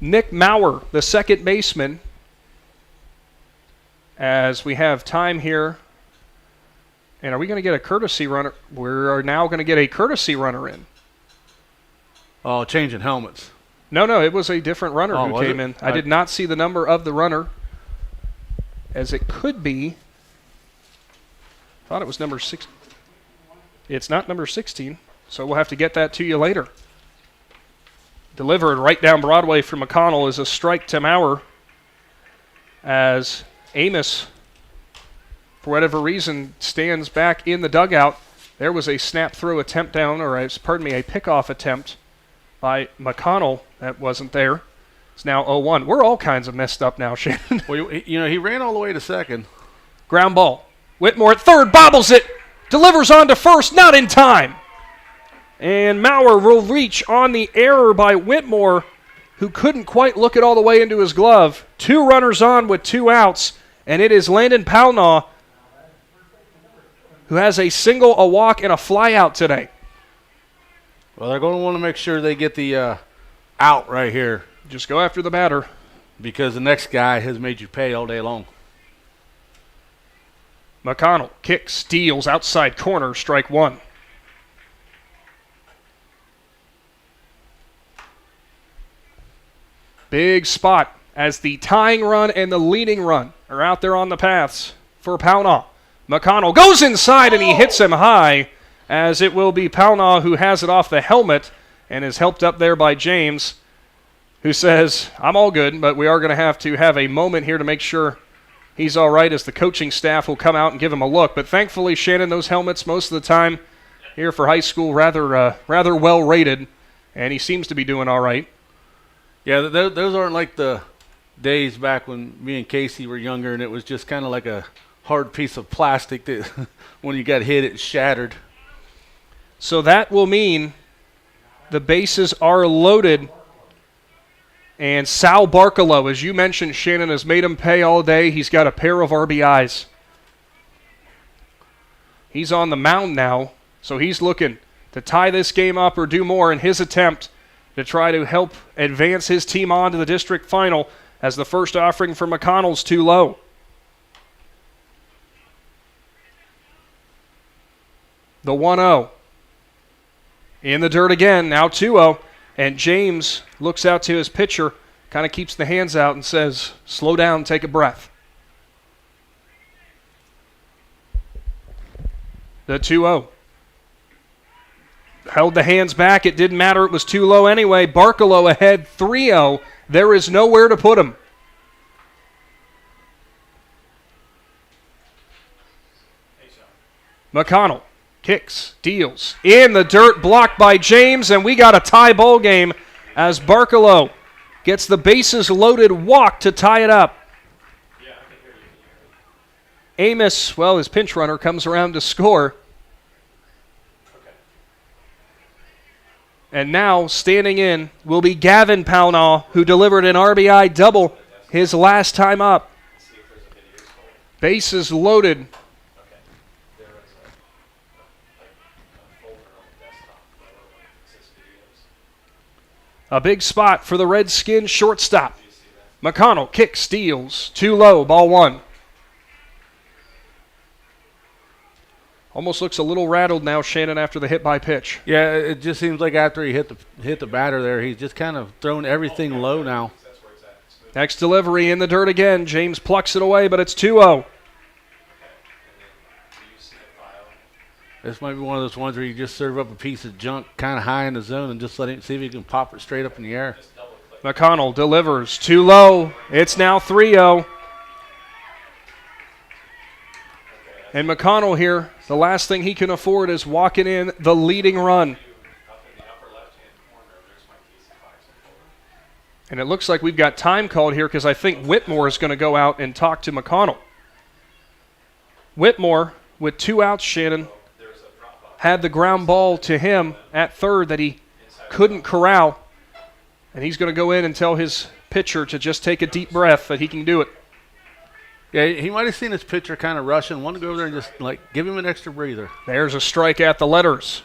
Nick Maurer, the second baseman, as we have time here. And are we going to get a courtesy runner? We are now going to get a courtesy runner in.
Oh, changing helmets.
No, it was a different runner who came
it?
in. I did not see the number of the runner, as it could be. I thought it was number 6. It's not number 16, so we'll have to get that to you later. Delivered right down Broadway from McConnell is a strike to Maurer, as Amos, for whatever reason, stands back in the dugout. There was a snap throw attempt down, or a pickoff attempt by McConnell that wasn't there. It's now 0-1. We're all kinds of messed up now, Shannon.
Well, he ran all the way to second.
Ground ball. Whitmore at third, bobbles it. Delivers on to first, not in time. And Maurer will reach on the error by Whitmore, who couldn't quite look it all the way into his glove. 2 runners on with 2 outs, and it is Landon Palnaw who has a single, a walk, and a fly out today.
Well, they're going to want to make sure they get the out right here.
Just go after the batter.
Because the next guy has made you pay all day long.
McConnell kicks, steals, outside corner, strike 1. Big spot as the tying run and the leading run are out there on the paths for Palnaw. McConnell goes inside and he hits him high as it will be Pownall who has it off the helmet and is helped up there by James, who says, I'm all good, but we are going to have a moment here to make sure he's all right, as the coaching staff will come out and give him a look. But thankfully, Shannon, those helmets most of the time here for high school rather well rated, and he seems to be doing all right.
Yeah, those aren't like the days back when me and Casey were younger, and it was just kind of like a hard piece of plastic that when you got hit, it shattered.
So that will mean the bases are loaded. And Sal Barkalow, as you mentioned, Shannon, has made him pay all day. He's got a pair of RBIs. He's on the mound now, so he's looking to tie this game up or do more in his attempt to try to help advance his team on to the district final, as the first offering for McConnell's too low. The 1-0. In the dirt again, now 2-0. And James looks out to his pitcher, kind of keeps the hands out and says, slow down, take a breath. The 2-0. Held the hands back. It didn't matter. It was too low anyway. Barkalow ahead 3-0. There is nowhere to put him. McConnell kicks, deals. In the dirt, blocked by James, and we got a tie ball game as Barkalow gets the bases loaded walk to tie it up. Amos, well, his pinch runner comes around to score. And now, standing in, will be Gavin Pownall, who delivered an RBI double his last time up. Bases loaded. A big spot for the Redskins shortstop. McConnell kicks, steals, too low, ball one. Almost looks a little rattled now, Shannon, after the hit by pitch.
Yeah, it just seems like after he hit the batter there, he's just kind of thrown everything low now.
Next delivery in the dirt again. James plucks it away, but it's 2-0.
This might be one of those ones where you just serve up a piece of junk kind of high in the zone and just let him see if he can pop it straight up in the air.
McConnell delivers too low. It's now 3-0. And McConnell here, the last thing he can afford is walking in the leading run. And it looks like we've got time called here because I think Whitmore is going to go out and talk to McConnell. Whitmore, with 2 outs, Shannon, had the ground ball to him at third that he couldn't corral. And he's going to go in and tell his pitcher to just take a deep breath, that he can do it.
Yeah, he might have seen his pitcher kind of rushing. Want to go over there and just, give him an extra breather.
There's a strike at the letters.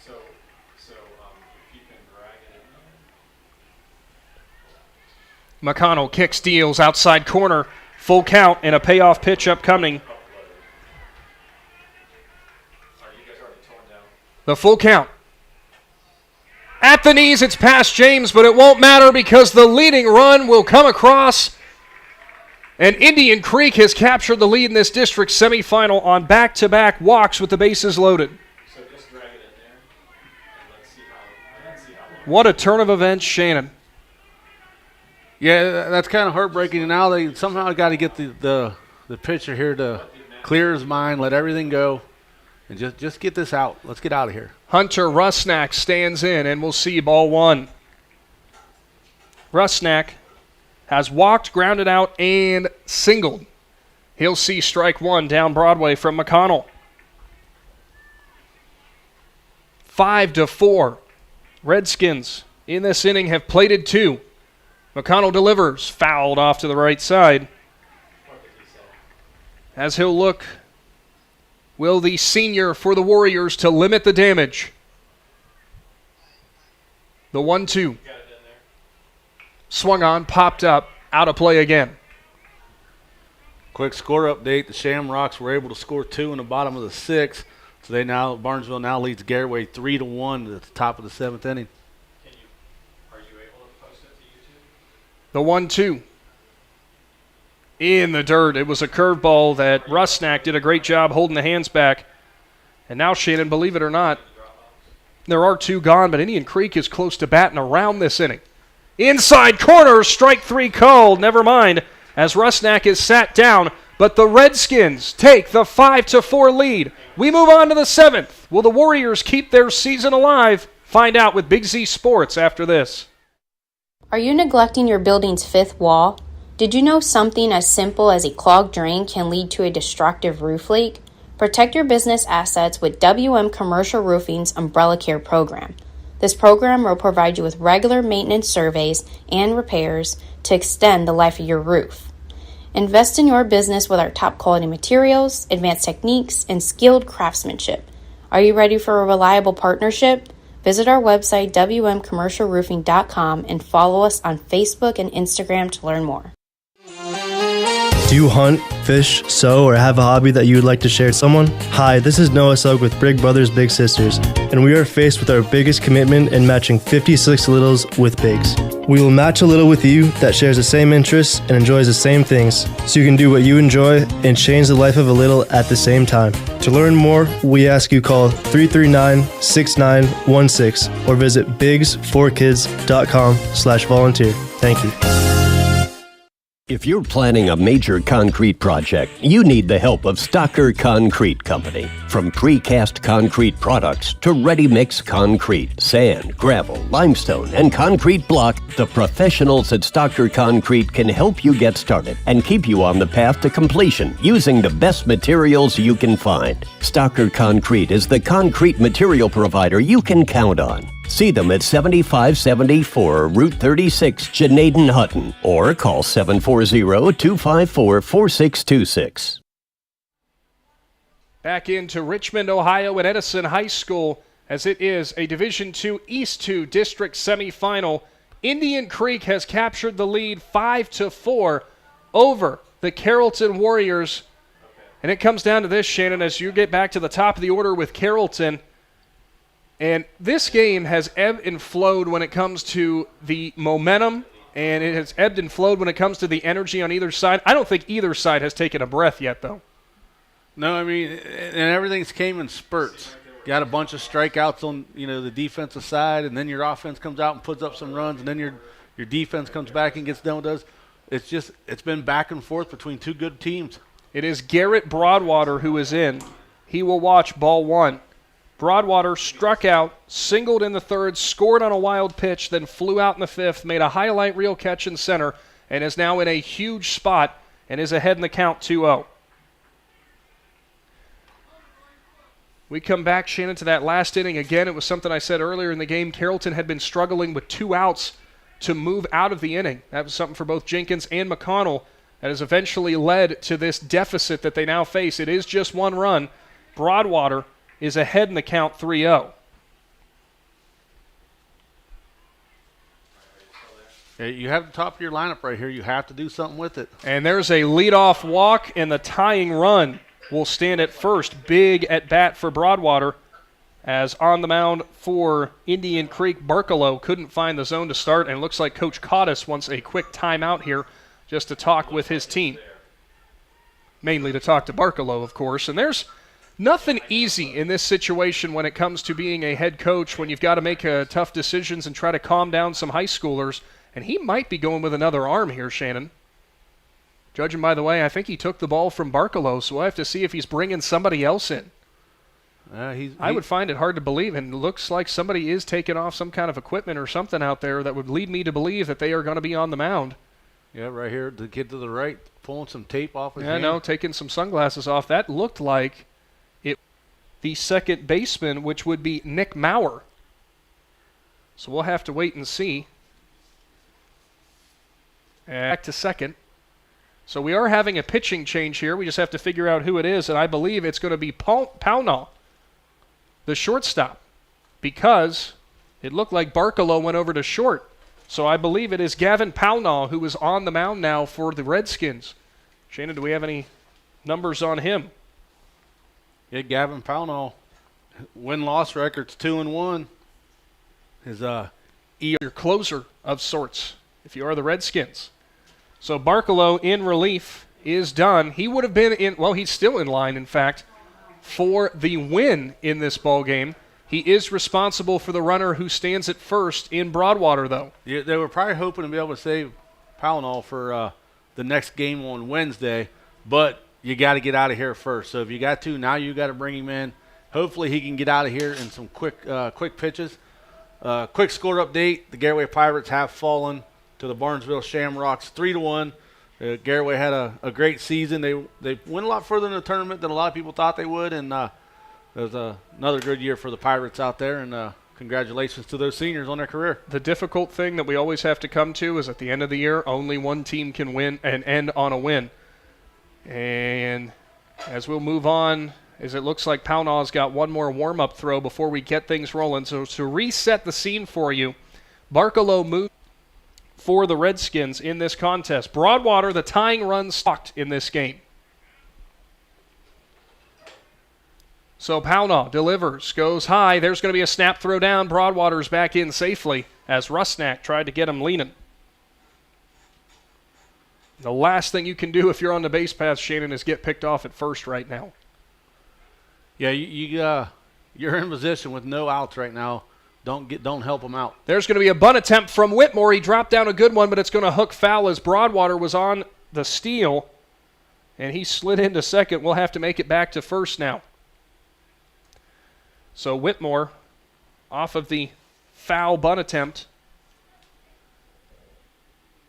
So if you can drag it in.
McConnell kicks, deals, outside corner, full count, and a payoff pitch upcoming. The full count. At the knees, it's past James, but it won't matter because the leading run will come across. And Indian Creek has captured the lead in this district semifinal on back-to-back walks with the bases loaded.
So just drag it in there, and let's see how
What a turn of events, Shannon.
Yeah, that's kind of heartbreaking. And now they somehow got to get the pitcher here to clear his mind, let everything go. And just get this out. Let's get out of here.
Hunter Rusnak stands in, and we'll see ball one. Rusnak has walked, grounded out, and singled. He'll see strike one down Broadway from McConnell. 5-4. Redskins in this inning have plated 2. McConnell delivers, fouled off to the right side. As he'll look, will the senior for the Warriors to limit the damage? The 1-2. Swung on, popped up, out of play again.
Quick score update. The Shamrocks were able to score 2 in the bottom of the 6th. So Barnesville now leads Garraway 3-1 at the top of the 7th inning.
Are you able to post it to YouTube?
The 1-2. In the dirt. It was a curveball that Rusnak did a great job holding the hands back. And now, Shannon, believe it or not, there are 2 gone, but Indian Creek is close to batting around this inning. Inside corner, strike 3 called. Never mind, as Rusnak is sat down. But the Redskins take the 5-4 lead. We move on to the 7th. Will the Warriors keep their season alive? Find out with Big Z Sports after this.
Are you neglecting your building's 5th wall? Did you know something as simple as a clogged drain can lead to a destructive roof leak? Protect your business assets with WM Commercial Roofing's Umbrella Care program. This program will provide you with regular maintenance surveys and repairs to extend the life of your roof. Invest in your business with our top quality materials, advanced techniques, and skilled craftsmanship. Are you ready for a reliable partnership? Visit our website, wmcommercialroofing.com, and follow us on Facebook and Instagram to learn more.
Do you hunt, fish, sew, or have a hobby that you would like to share with someone? Hi, this is Noah Sugg with Big Brothers Big Sisters, and we are faced with our biggest commitment in matching 56 littles with bigs. We will match a little with you that shares the same interests and enjoys the same things, so you can do what you enjoy and change the life of a little at the same time. To learn more, we ask you call 339-6916 or visit bigs4kids.com/volunteer. Thank you.
If you're planning a major concrete project, you need the help of Stocker Concrete Company. From precast concrete products to ready-mix concrete, sand, gravel, limestone, and concrete block, the professionals at Stocker Concrete can help you get started and keep you on the path to completion using the best materials you can find. Stocker Concrete is the concrete material provider you can count on. See them at 7574 Route 36, Janaden Hutton, or call 740-254-4626.
Back into Richmond, Ohio at Edison High School, as it is a Division II East 2 district semifinal. Indian Creek has captured the lead 5-4 over the Carrollton Warriors. And it comes down to this, Shannon, as you get back to the top of the order with Carrollton. And this game has ebbed and flowed when it comes to the momentum, and it has ebbed and flowed when it comes to the energy on either side. I don't think either side has taken a breath yet, though.
No, I mean, and everything's came in spurts. Got a bunch of strikeouts on, the defensive side, and then your offense comes out and puts up some runs, and then your defense comes back and gets done with us. It's been back and forth between 2 good teams.
It is Garrett Broadwater who is in. He will watch ball 1. Broadwater struck out, singled in the 3rd, scored on a wild pitch, then flew out in the 5th, made a highlight reel catch in center, and is now in a huge spot and is ahead in the count 2-0. We come back, Shannon, to that last inning. Again, it was something I said earlier in the game. Carrollton had been struggling with 2 outs to move out of the inning. That was something for both Jenkins and McConnell that has eventually led to this deficit that they now face. It is just 1 run. Broadwater is ahead in the count 3-0.
You have the top of your lineup right here. You have to do something with it.
And there's a leadoff walk, and the tying run will stand at first. Big at bat for Broadwater, as on the mound for Indian Creek, Barkalow couldn't find the zone to start, and looks like Coach Cottis wants a quick timeout here just to talk with his team. Mainly to talk to Barkalow, of course. And there's nothing easy in this situation when it comes to being a head coach, when you've got to make tough decisions and try to calm down some high schoolers. And he might be going with another arm here, Shannon. Judging by the way, I think he took the ball from Barkalow, so I have to see if he's bringing somebody else in. I would find it hard to believe, and it looks like somebody is taking off some kind of equipment or something out there that would lead me to believe that they are going to be on the mound.
Yeah, right here, the kid to the right, pulling some tape off his hand.
No, taking some sunglasses off. That looked like the second baseman, which would be Nick Maurer. So we'll have to wait and see. Back to second. So we are having a pitching change here. We just have to figure out who it is, and I believe it's going to be Pownall, the shortstop, because it looked like Barkalow went over to short. So I believe it is Gavin Pownall who is on the mound now for the Redskins. Shannon, do we have any numbers on him?
Yeah, Gavin Pownall, win-loss record's 2-1. His
your closer of sorts, if you are the Redskins. So Barkalow in relief is done. He would have been in, well, he's still in line, in fact, for the win in this ball game. He is responsible for the runner who stands at first in Broadwater, though.
Yeah, they were probably hoping to be able to save Pownall for the next game on Wednesday, but you got to get out of here first. So if you got to, now you got to bring him in. Hopefully he can get out of here in some quick pitches. Quick score update. The Garraway Pirates have fallen to the Barnesville Shamrocks 3-1. Garraway had a great season. They went a lot further in the tournament than a lot of people thought they would, and it was another good year for the Pirates out there, and congratulations to those seniors on their career.
The difficult thing that we always have to come to is at the end of the year, only one team can win and end on a win. And as we'll move on, as it looks like Pownall's got one more warm-up throw before we get things rolling. So to reset the scene for you, Barkalow moved for the Redskins in this contest. Broadwater, the tying run stopped in this game. So Pownall delivers, goes high. There's going to be a snap throw down. Broadwater's back in safely as Rusnak tried to get him leaning. The last thing you can do if you're on the base path, Shannon, is get picked off at first right now.
Yeah, you're in position with no outs right now. Don't help them out.
There's going to be a bunt attempt from Whitmore. He dropped down a good one, but it's going to hook foul as Broadwater was on the steal, and he slid into second. We'll have to make it back to first now. So Whitmore off of the foul bunt attempt.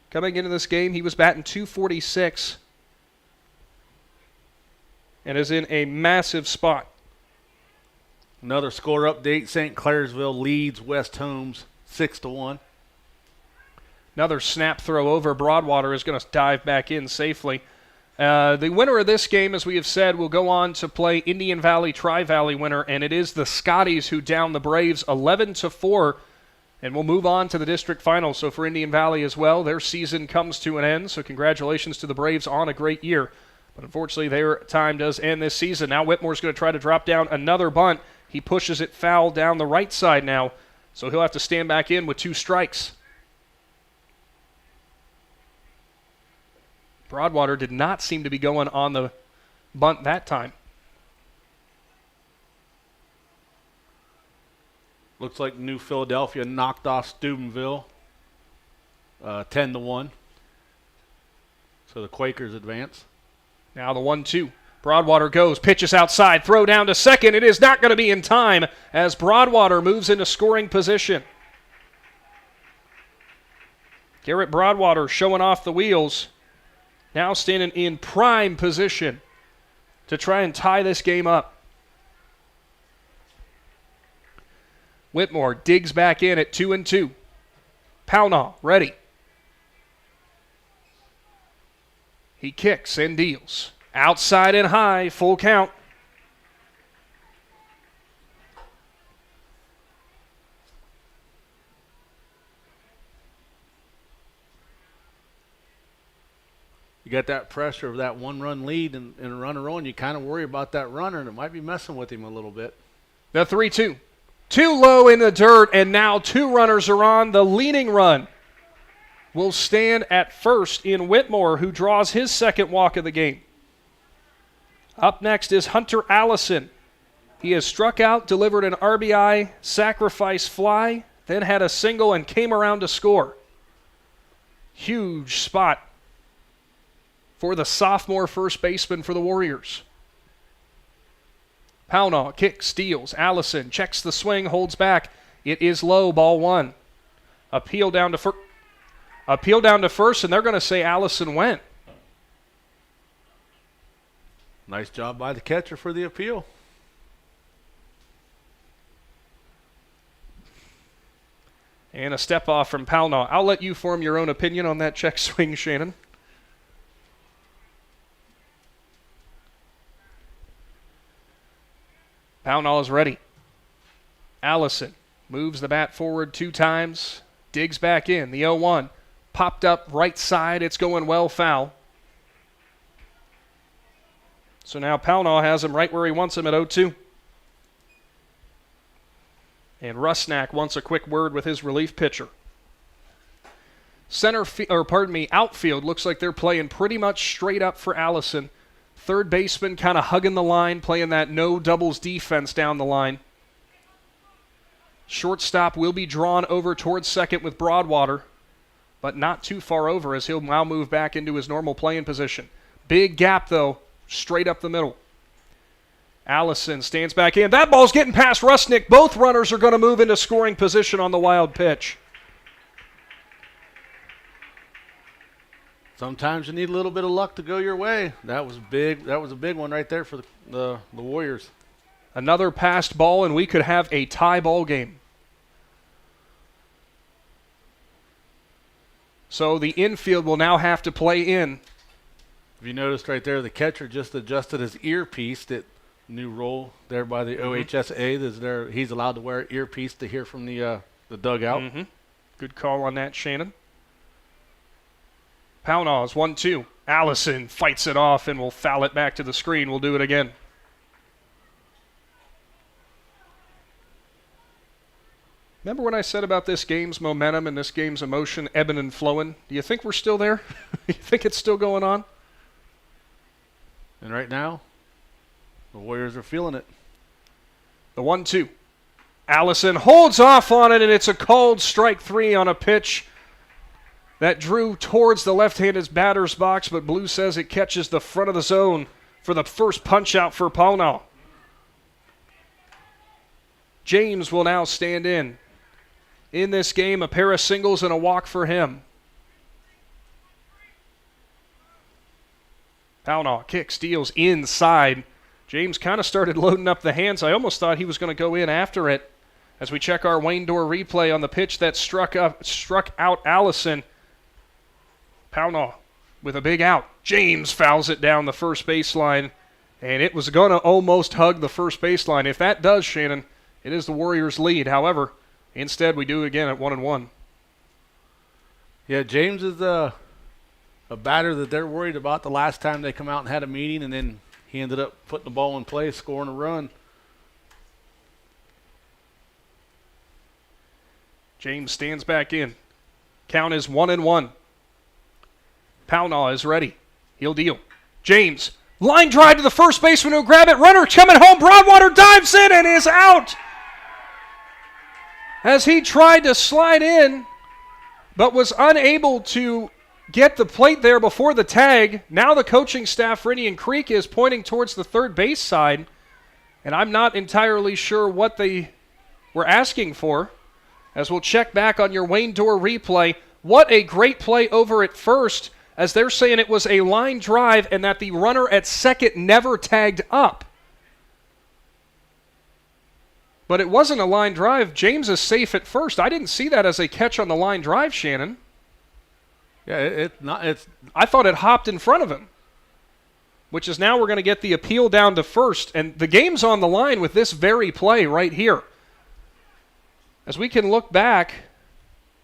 Coming into this game, he was batting .246 and is in a massive spot.
Another score update. St. Clairsville leads West Holmes 6-1.
Another snap throw over. Broadwater is going to dive back in safely. The winner of this game, as we have said, will go on to play Indian Valley Tri-Valley winner, and it is the Scotties who down the Braves 11-4, and we'll move on to the district final. So for Indian Valley as well, their season comes to an end, so congratulations to the Braves on a great year. But unfortunately, their time does end this season. Now Whitmore's going to try to drop down another bunt. He pushes it foul down the right side now, so he'll have to stand back in with 2 strikes. Broadwater did not seem to be going on the bunt that time.
Looks like New Philadelphia knocked off Steubenville 10-1. So the Quakers advance.
Now the 1-2. Broadwater goes, pitches outside, throw down to second. It is not going to be in time as Broadwater moves into scoring position. Garrett Broadwater showing off the wheels. Now standing in prime position to try and tie this game up. Whitmore digs back in at 2-2. Pownall ready. He kicks and deals. Outside and high, full count.
You got that pressure of that 1-run lead and a runner on. You kind of worry about that runner, and it might be messing with him a little bit.
The 3-2. Too low in the dirt, and now 2 runners are on. The leading run will stand at first in Whitmore, who draws his second walk of the game. Up next is Hunter Allison. He has struck out, delivered an RBI, sacrifice fly, then had a single and came around to score. Huge spot for the sophomore first baseman for the Warriors. Pownall kicks, steals. Allison checks the swing, holds back. It is low, ball 1. Appeal down to first, and they're going to say Allison went.
Nice job by the catcher for the appeal.
And a step off from Pownall. I'll let you form your own opinion on that check swing, Shannon. Pownall is ready. Allison moves the bat forward 2 times, digs back in. The 0-1 popped up right side. It's going well foul. So now Pownall has him right where he wants him at 0-2. And Rusnak wants a quick word with his relief pitcher. Outfield looks like they're playing pretty much straight up for Allison. Third baseman kind of hugging the line, playing that no doubles defense down the line. Shortstop will be drawn over towards second with Broadwater, but not too far over as he'll now move back into his normal playing position. Big gap, though, straight up the middle. Allison stands back in. That ball's getting past Rusnick. Both runners are going to move into scoring position on the wild pitch.
Sometimes you need a little bit of luck to go your way. That was big. That was a big one right there for the Warriors.
Another passed ball, and we could have a tie ball game. So the infield will now have to play in.
If you noticed right there, the catcher just adjusted his earpiece. That new rule there by the OHSAA. He's allowed to wear an earpiece to hear from the dugout.
Good call on that, Shannon. Pownall's 1-2. Allison fights it off and will foul it back to the screen. We'll do it again. Remember when I said about this game's momentum and this game's emotion ebbing and flowing? Do you think we're still there? You think it's still going on?
And right now, the Warriors are feeling it.
The 1-2. Allison holds off on it, and it's a called strike 3 on a pitch that drew towards the left-handed batter's box, but Blue says it catches the front of the zone for the first punch-out for Pownall. James will now stand in. In this game, a pair of singles and a walk for him. Pownall kicks, deals inside. James kind of started loading up the hands. I almost thought he was going to go in after it as we check our Wayne Door replay on the pitch that struck out Allison. Pownall with a big out. James fouls it down the first baseline, and it was going to almost hug the first baseline. If that does, Shannon, it is the Warriors' lead. However, instead we do it again at 1-1.
Yeah, James is a batter that they're worried about the last time they come out and had a meeting, and then he ended up putting the ball in play, scoring a run.
James stands back in. Count is 1-1. Pownall is ready. He'll deal. James, line drive to the first baseman who'll grab it. Runner coming home. Broadwater dives in and is out. As he tried to slide in, but was unable to get the plate there before the tag. Now the coaching staff for Indian Creek is pointing towards the third base side, and I'm not entirely sure what they were asking for, as we'll check back on your Wayne Door replay. What a great play over at first, as they're saying it was a line drive and that the runner at second never tagged up. But it wasn't a line drive. James is safe at first. I didn't see that as a catch on the line drive, Shannon.
Yeah,
I thought it hopped in front of him, which is now we're going to get the appeal down to first. And the game's on the line with this very play right here. As we can look back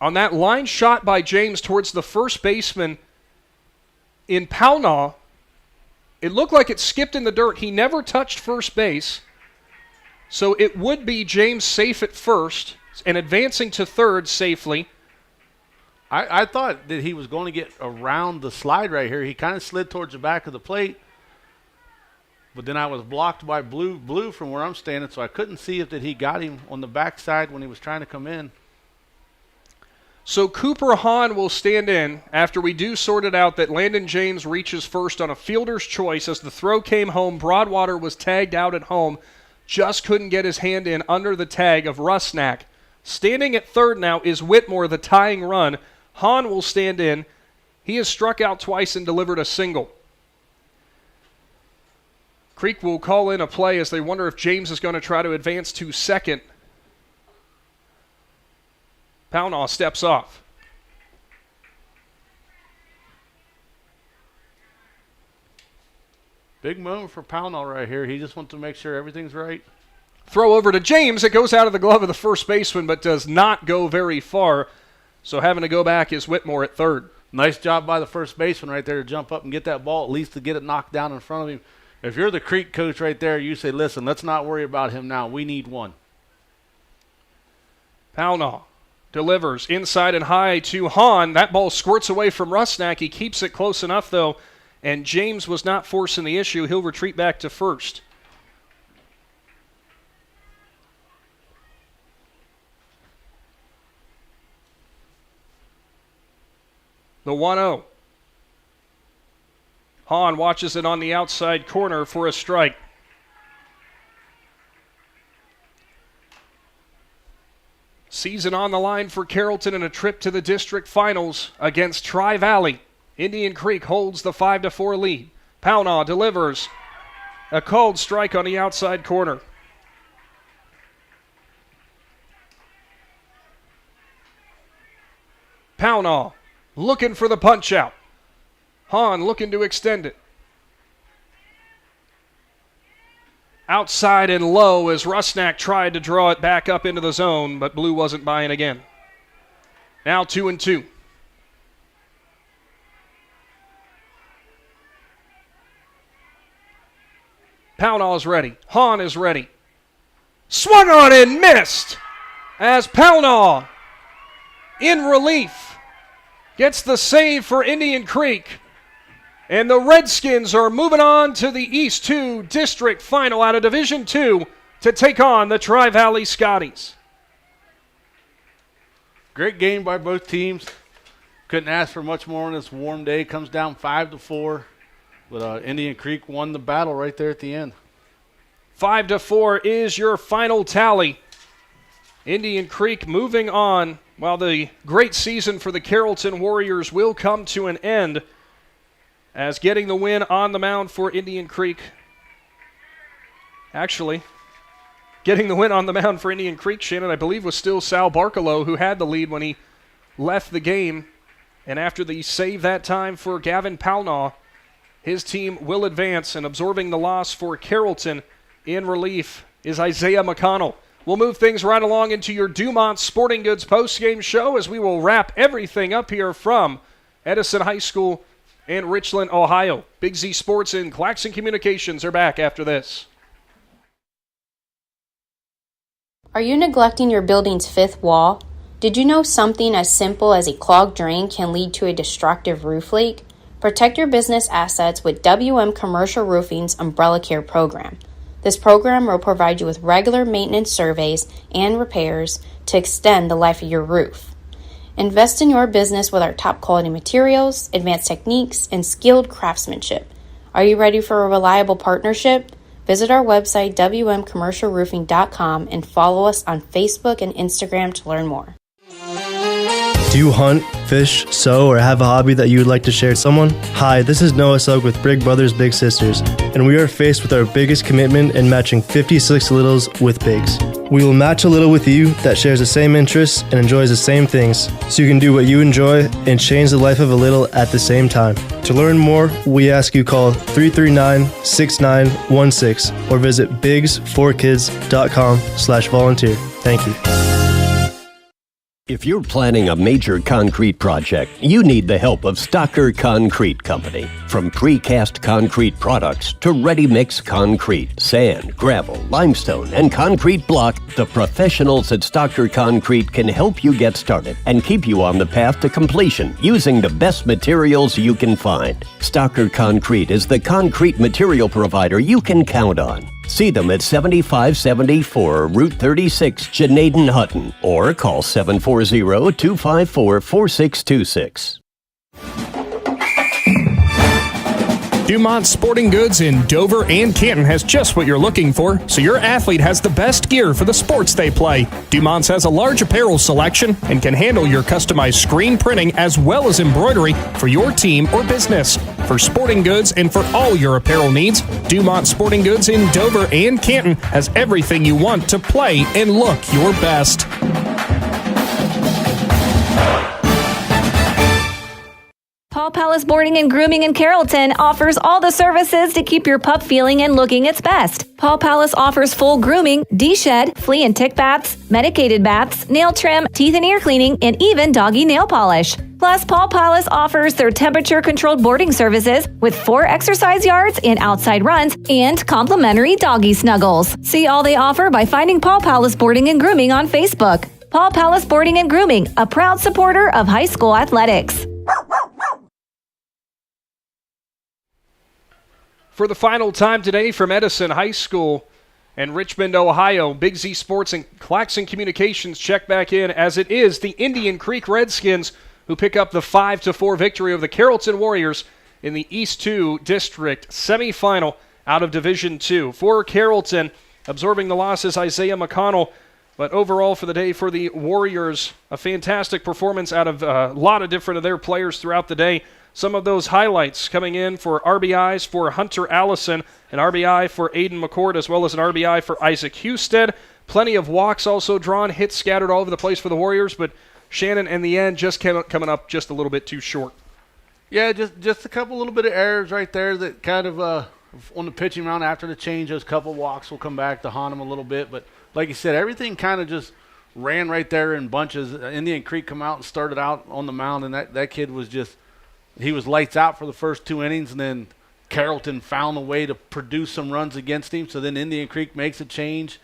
on that line shot by James towards the first baseman in Pownall, it looked like it skipped in the dirt. He never touched first base. So it would be James safe at first and advancing to third safely.
I thought that he was going to get around the slide right here. He kind of slid towards the back of the plate. But then I was blocked by blue from where I'm standing, so I couldn't see if that he got him on the backside when he was trying to come in.
So Cooper Hahn will stand in after we do sort it out that Landon James reaches first on a fielder's choice. As the throw came home, Broadwater was tagged out at home. Just couldn't get his hand in under the tag of Rusnack. Standing at third now is Whitmore, the tying run. Hahn will stand in. He has struck out twice and delivered a single. Creek will call in a play as they wonder if James is going to try to advance to second. Pownall steps off.
Big moment for Pownall right here. He just wants to make sure everything's right.
Throw over to James. It goes out of the glove of the first baseman, but does not go very far. So having to go back is Whitmore at third.
Nice job by the first baseman right there to jump up and get that ball, at least to get it knocked down in front of him. If you're the Creek coach right there, you say, listen, let's not worry about him now. We need one.
Pownall delivers inside and high to Hahn. That ball squirts away from Rusnack. He keeps it close enough, though, and James was not forcing the issue. He'll retreat back to first. The 1-0. Hahn watches it on the outside corner for a strike. Season on the line for Carrollton and a trip to the district finals against Tri-Valley. Indian Creek holds the 5-4 lead. Pownall delivers a called strike on the outside corner. Pownall looking for the punch out. Hahn looking to extend it. Outside and low as Rusnak tried to draw it back up into the zone, but Blue wasn't buying again. Now 2-2. Pownall is ready. Hahn is ready. Swung on and missed as Pownall in relief gets the save for Indian Creek. And the Redskins are moving on to the East 2 District Final out of Division 2 to take on the Tri-Valley Scotties.
Great game by both teams. Couldn't ask for much more on this warm day. Comes down 5-4. But Indian Creek won the battle right there at the end.
5-4 is your final tally. Indian Creek moving on while the great season for the Carrollton Warriors will come to an end, as getting the win on the mound for Indian Creek. Actually, getting the win on the mound for Indian Creek, Shannon, I believe was still Sal Barkalow, who had the lead when he left the game. And after the save that time for Gavin Pownall, his team will advance, and absorbing the loss for Carrollton in relief is Isaiah McConnell. We'll move things right along into your Dumont Sporting Goods postgame show as we will wrap everything up here from Edison High School in Richland, Ohio. Big Z Sports and Claxon Communications are back after this.
Are you neglecting your building's fifth wall? Did you know something as simple as a clogged drain can lead to a destructive roof leak? Protect your business assets with WM Commercial Roofing's Umbrella Care program. This program will provide you with regular maintenance surveys and repairs to extend the life of your roof. Invest in your business with our top quality materials, advanced techniques, and skilled craftsmanship. Are you ready for a reliable partnership? Visit our website, wmcommercialroofing.com, and follow us on Facebook and Instagram to learn more.
Do you hunt, fish, sew, or have a hobby that you would like to share with someone? Hi, this is Noah Sugg with Big Brothers Big Sisters, and we are faced with our biggest commitment in matching 56 littles with bigs. We will match a little with you that shares the same interests and enjoys the same things, so you can do what you enjoy and change the life of a little at the same time. To learn more, we ask you call 339-6916 or visit bigs4kids.com/volunteer. Thank you.
If you're planning a major concrete project, you need the help of Stocker Concrete Company. From precast concrete products to ready-mix concrete, sand, gravel, limestone, and concrete block, the professionals at Stocker Concrete can help you get started and keep you on the path to completion using the best materials you can find. Stocker Concrete is the concrete material provider you can count on. See them at 7574 Route 36, Janaden-Hutton, or call 740-254-4626.
Dumont Sporting Goods in Dover and Canton has just what you're looking for, so your athlete has the best gear for the sports they play. Dumont's has a large apparel selection and can handle your customized screen printing as well as embroidery for your team or business. For sporting goods and for all your apparel needs, Dumont Sporting Goods in Dover and Canton has everything you want to play and look your best.
Paul Palace Boarding and Grooming in Carrollton offers all the services to keep your pup feeling and looking its best. Paul Palace offers full grooming, de-shed, flea and tick baths, medicated baths, nail trim, teeth and ear cleaning, and even doggy nail polish. Plus, Paul Palace offers their temperature-controlled boarding services with 4 exercise yards and outside runs and complimentary doggy snuggles. See all they offer by finding Paul Palace Boarding and Grooming on Facebook. Paul Palace Boarding and Grooming, a proud supporter of high school athletics.
For the final time today from Edison High School and Richmond, Ohio, Big Z Sports and Claxon Communications check back in as it is the Indian Creek Redskins who pick up the 5-4 victory of the Carrollton Warriors in the East 2 District semifinal out of Division II. For Carrollton, absorbing the losses, Isaiah McConnell. But overall for the day for the Warriors, a fantastic performance out of a lot of different of their players throughout the day. Some of those highlights coming in for RBIs for Hunter Allison, an RBI for Aiden McCord, as well as an RBI for Isaac Husted. Plenty of walks also drawn, hits scattered all over the place for the Warriors, but Shannon, in the end, just coming up just a little bit too short.
Yeah, just a couple little bit of errors right there that kind of on the pitching mound after the change, those couple walks will come back to haunt them a little bit. But like you said, everything kind of just ran right there in bunches. Indian Creek come out and started out on the mound, and that kid was just – he was lights out for the first 2 innings, and then Carrollton found a way to produce some runs against him. So then Indian Creek makes a change,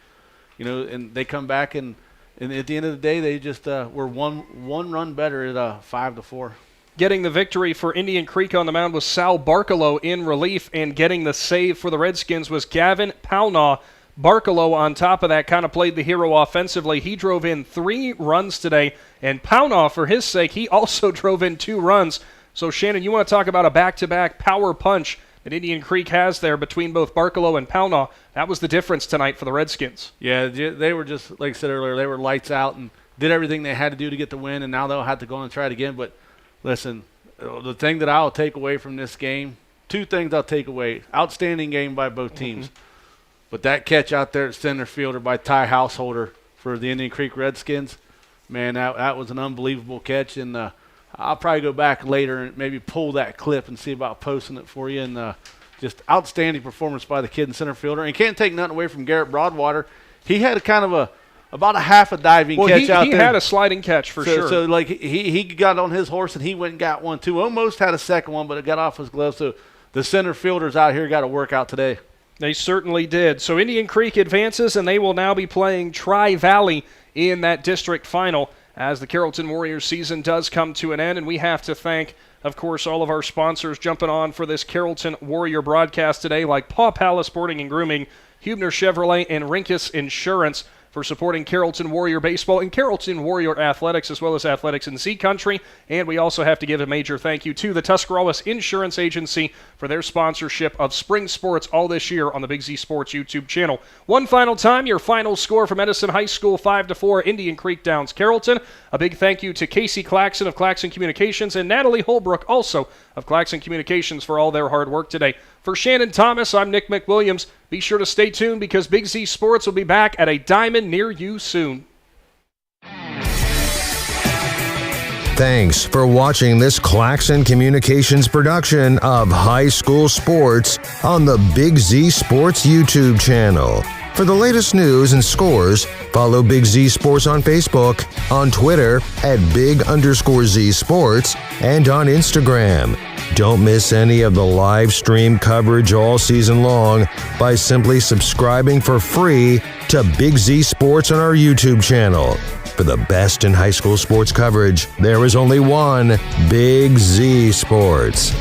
and they come back, and at the end of the day, they just were one run better at 5-4.
Getting the victory for Indian Creek on the mound was Sal Barkalow in relief, and getting the save for the Redskins was Gavin Pownaw. Barkalow, on top of that, kind of played the hero offensively. He drove in 3 runs today, and Pownaw, for his sake, he also drove in 2 runs. So, Shannon, you want to talk about a back-to-back power punch that Indian Creek has there between both Barkalow and Pownaw. That was the difference tonight for the Redskins.
Yeah, they were just, like I said earlier, they were lights out and did everything they had to do to get the win, and now they'll have to go and try it again. But, listen, the thing that I'll take away from this game, 2 things I'll take away. Outstanding game by both teams. Mm-hmm. But that catch out there at center fielder by Ty Householder for the Indian Creek Redskins, man, that was an unbelievable catch, and I'll probably go back later and maybe pull that clip and see about posting it for you. And just outstanding performance by the kid in center fielder. And can't take nothing away from Garrett Broadwater. He had about a half a diving catch out there.
He had a sliding catch for sure.
So like he got on his horse and he went and got one too. Almost had a second one, but it got off his glove. So the center fielders out here got to work out today.
They certainly did. So Indian Creek advances, and they will now be playing Tri-Valley in that district final as the Carrollton Warriors season does come to an end. And we have to thank, of course, all of our sponsors jumping on for this Carrollton Warrior broadcast today, like Paw Palace Sporting and Grooming, Hubner Chevrolet, and Rinkus Insurance for supporting Carrollton Warrior Baseball and Carrollton Warrior Athletics, as well as Athletics in Z Country. And we also have to give a major thank you to the Tuscarawas Insurance Agency for their sponsorship of spring sports all this year on the Big Z Sports YouTube channel. One final time, your final score from Edison High School, 5-4, Indian Creek Downs Carrollton. A big thank you to Casey Claxon of Claxon Communications and Natalie Holbrook, also of Claxon Communications, for all their hard work today. For Shannon Thomas, I'm Nick McWilliams. Be sure to stay tuned because Big Z Sports will be back at a diamond near you soon.
Thanks for watching this Claxon Communications production of High School Sports on the Big Z Sports YouTube channel. For the latest news and scores, follow Big Z Sports on Facebook, on Twitter at @Big_Z Sports, and on Instagram. Don't miss any of the live stream coverage all season long by simply subscribing for free to Big Z Sports on our YouTube channel. For the best in high school sports coverage, there is only one Big Z Sports.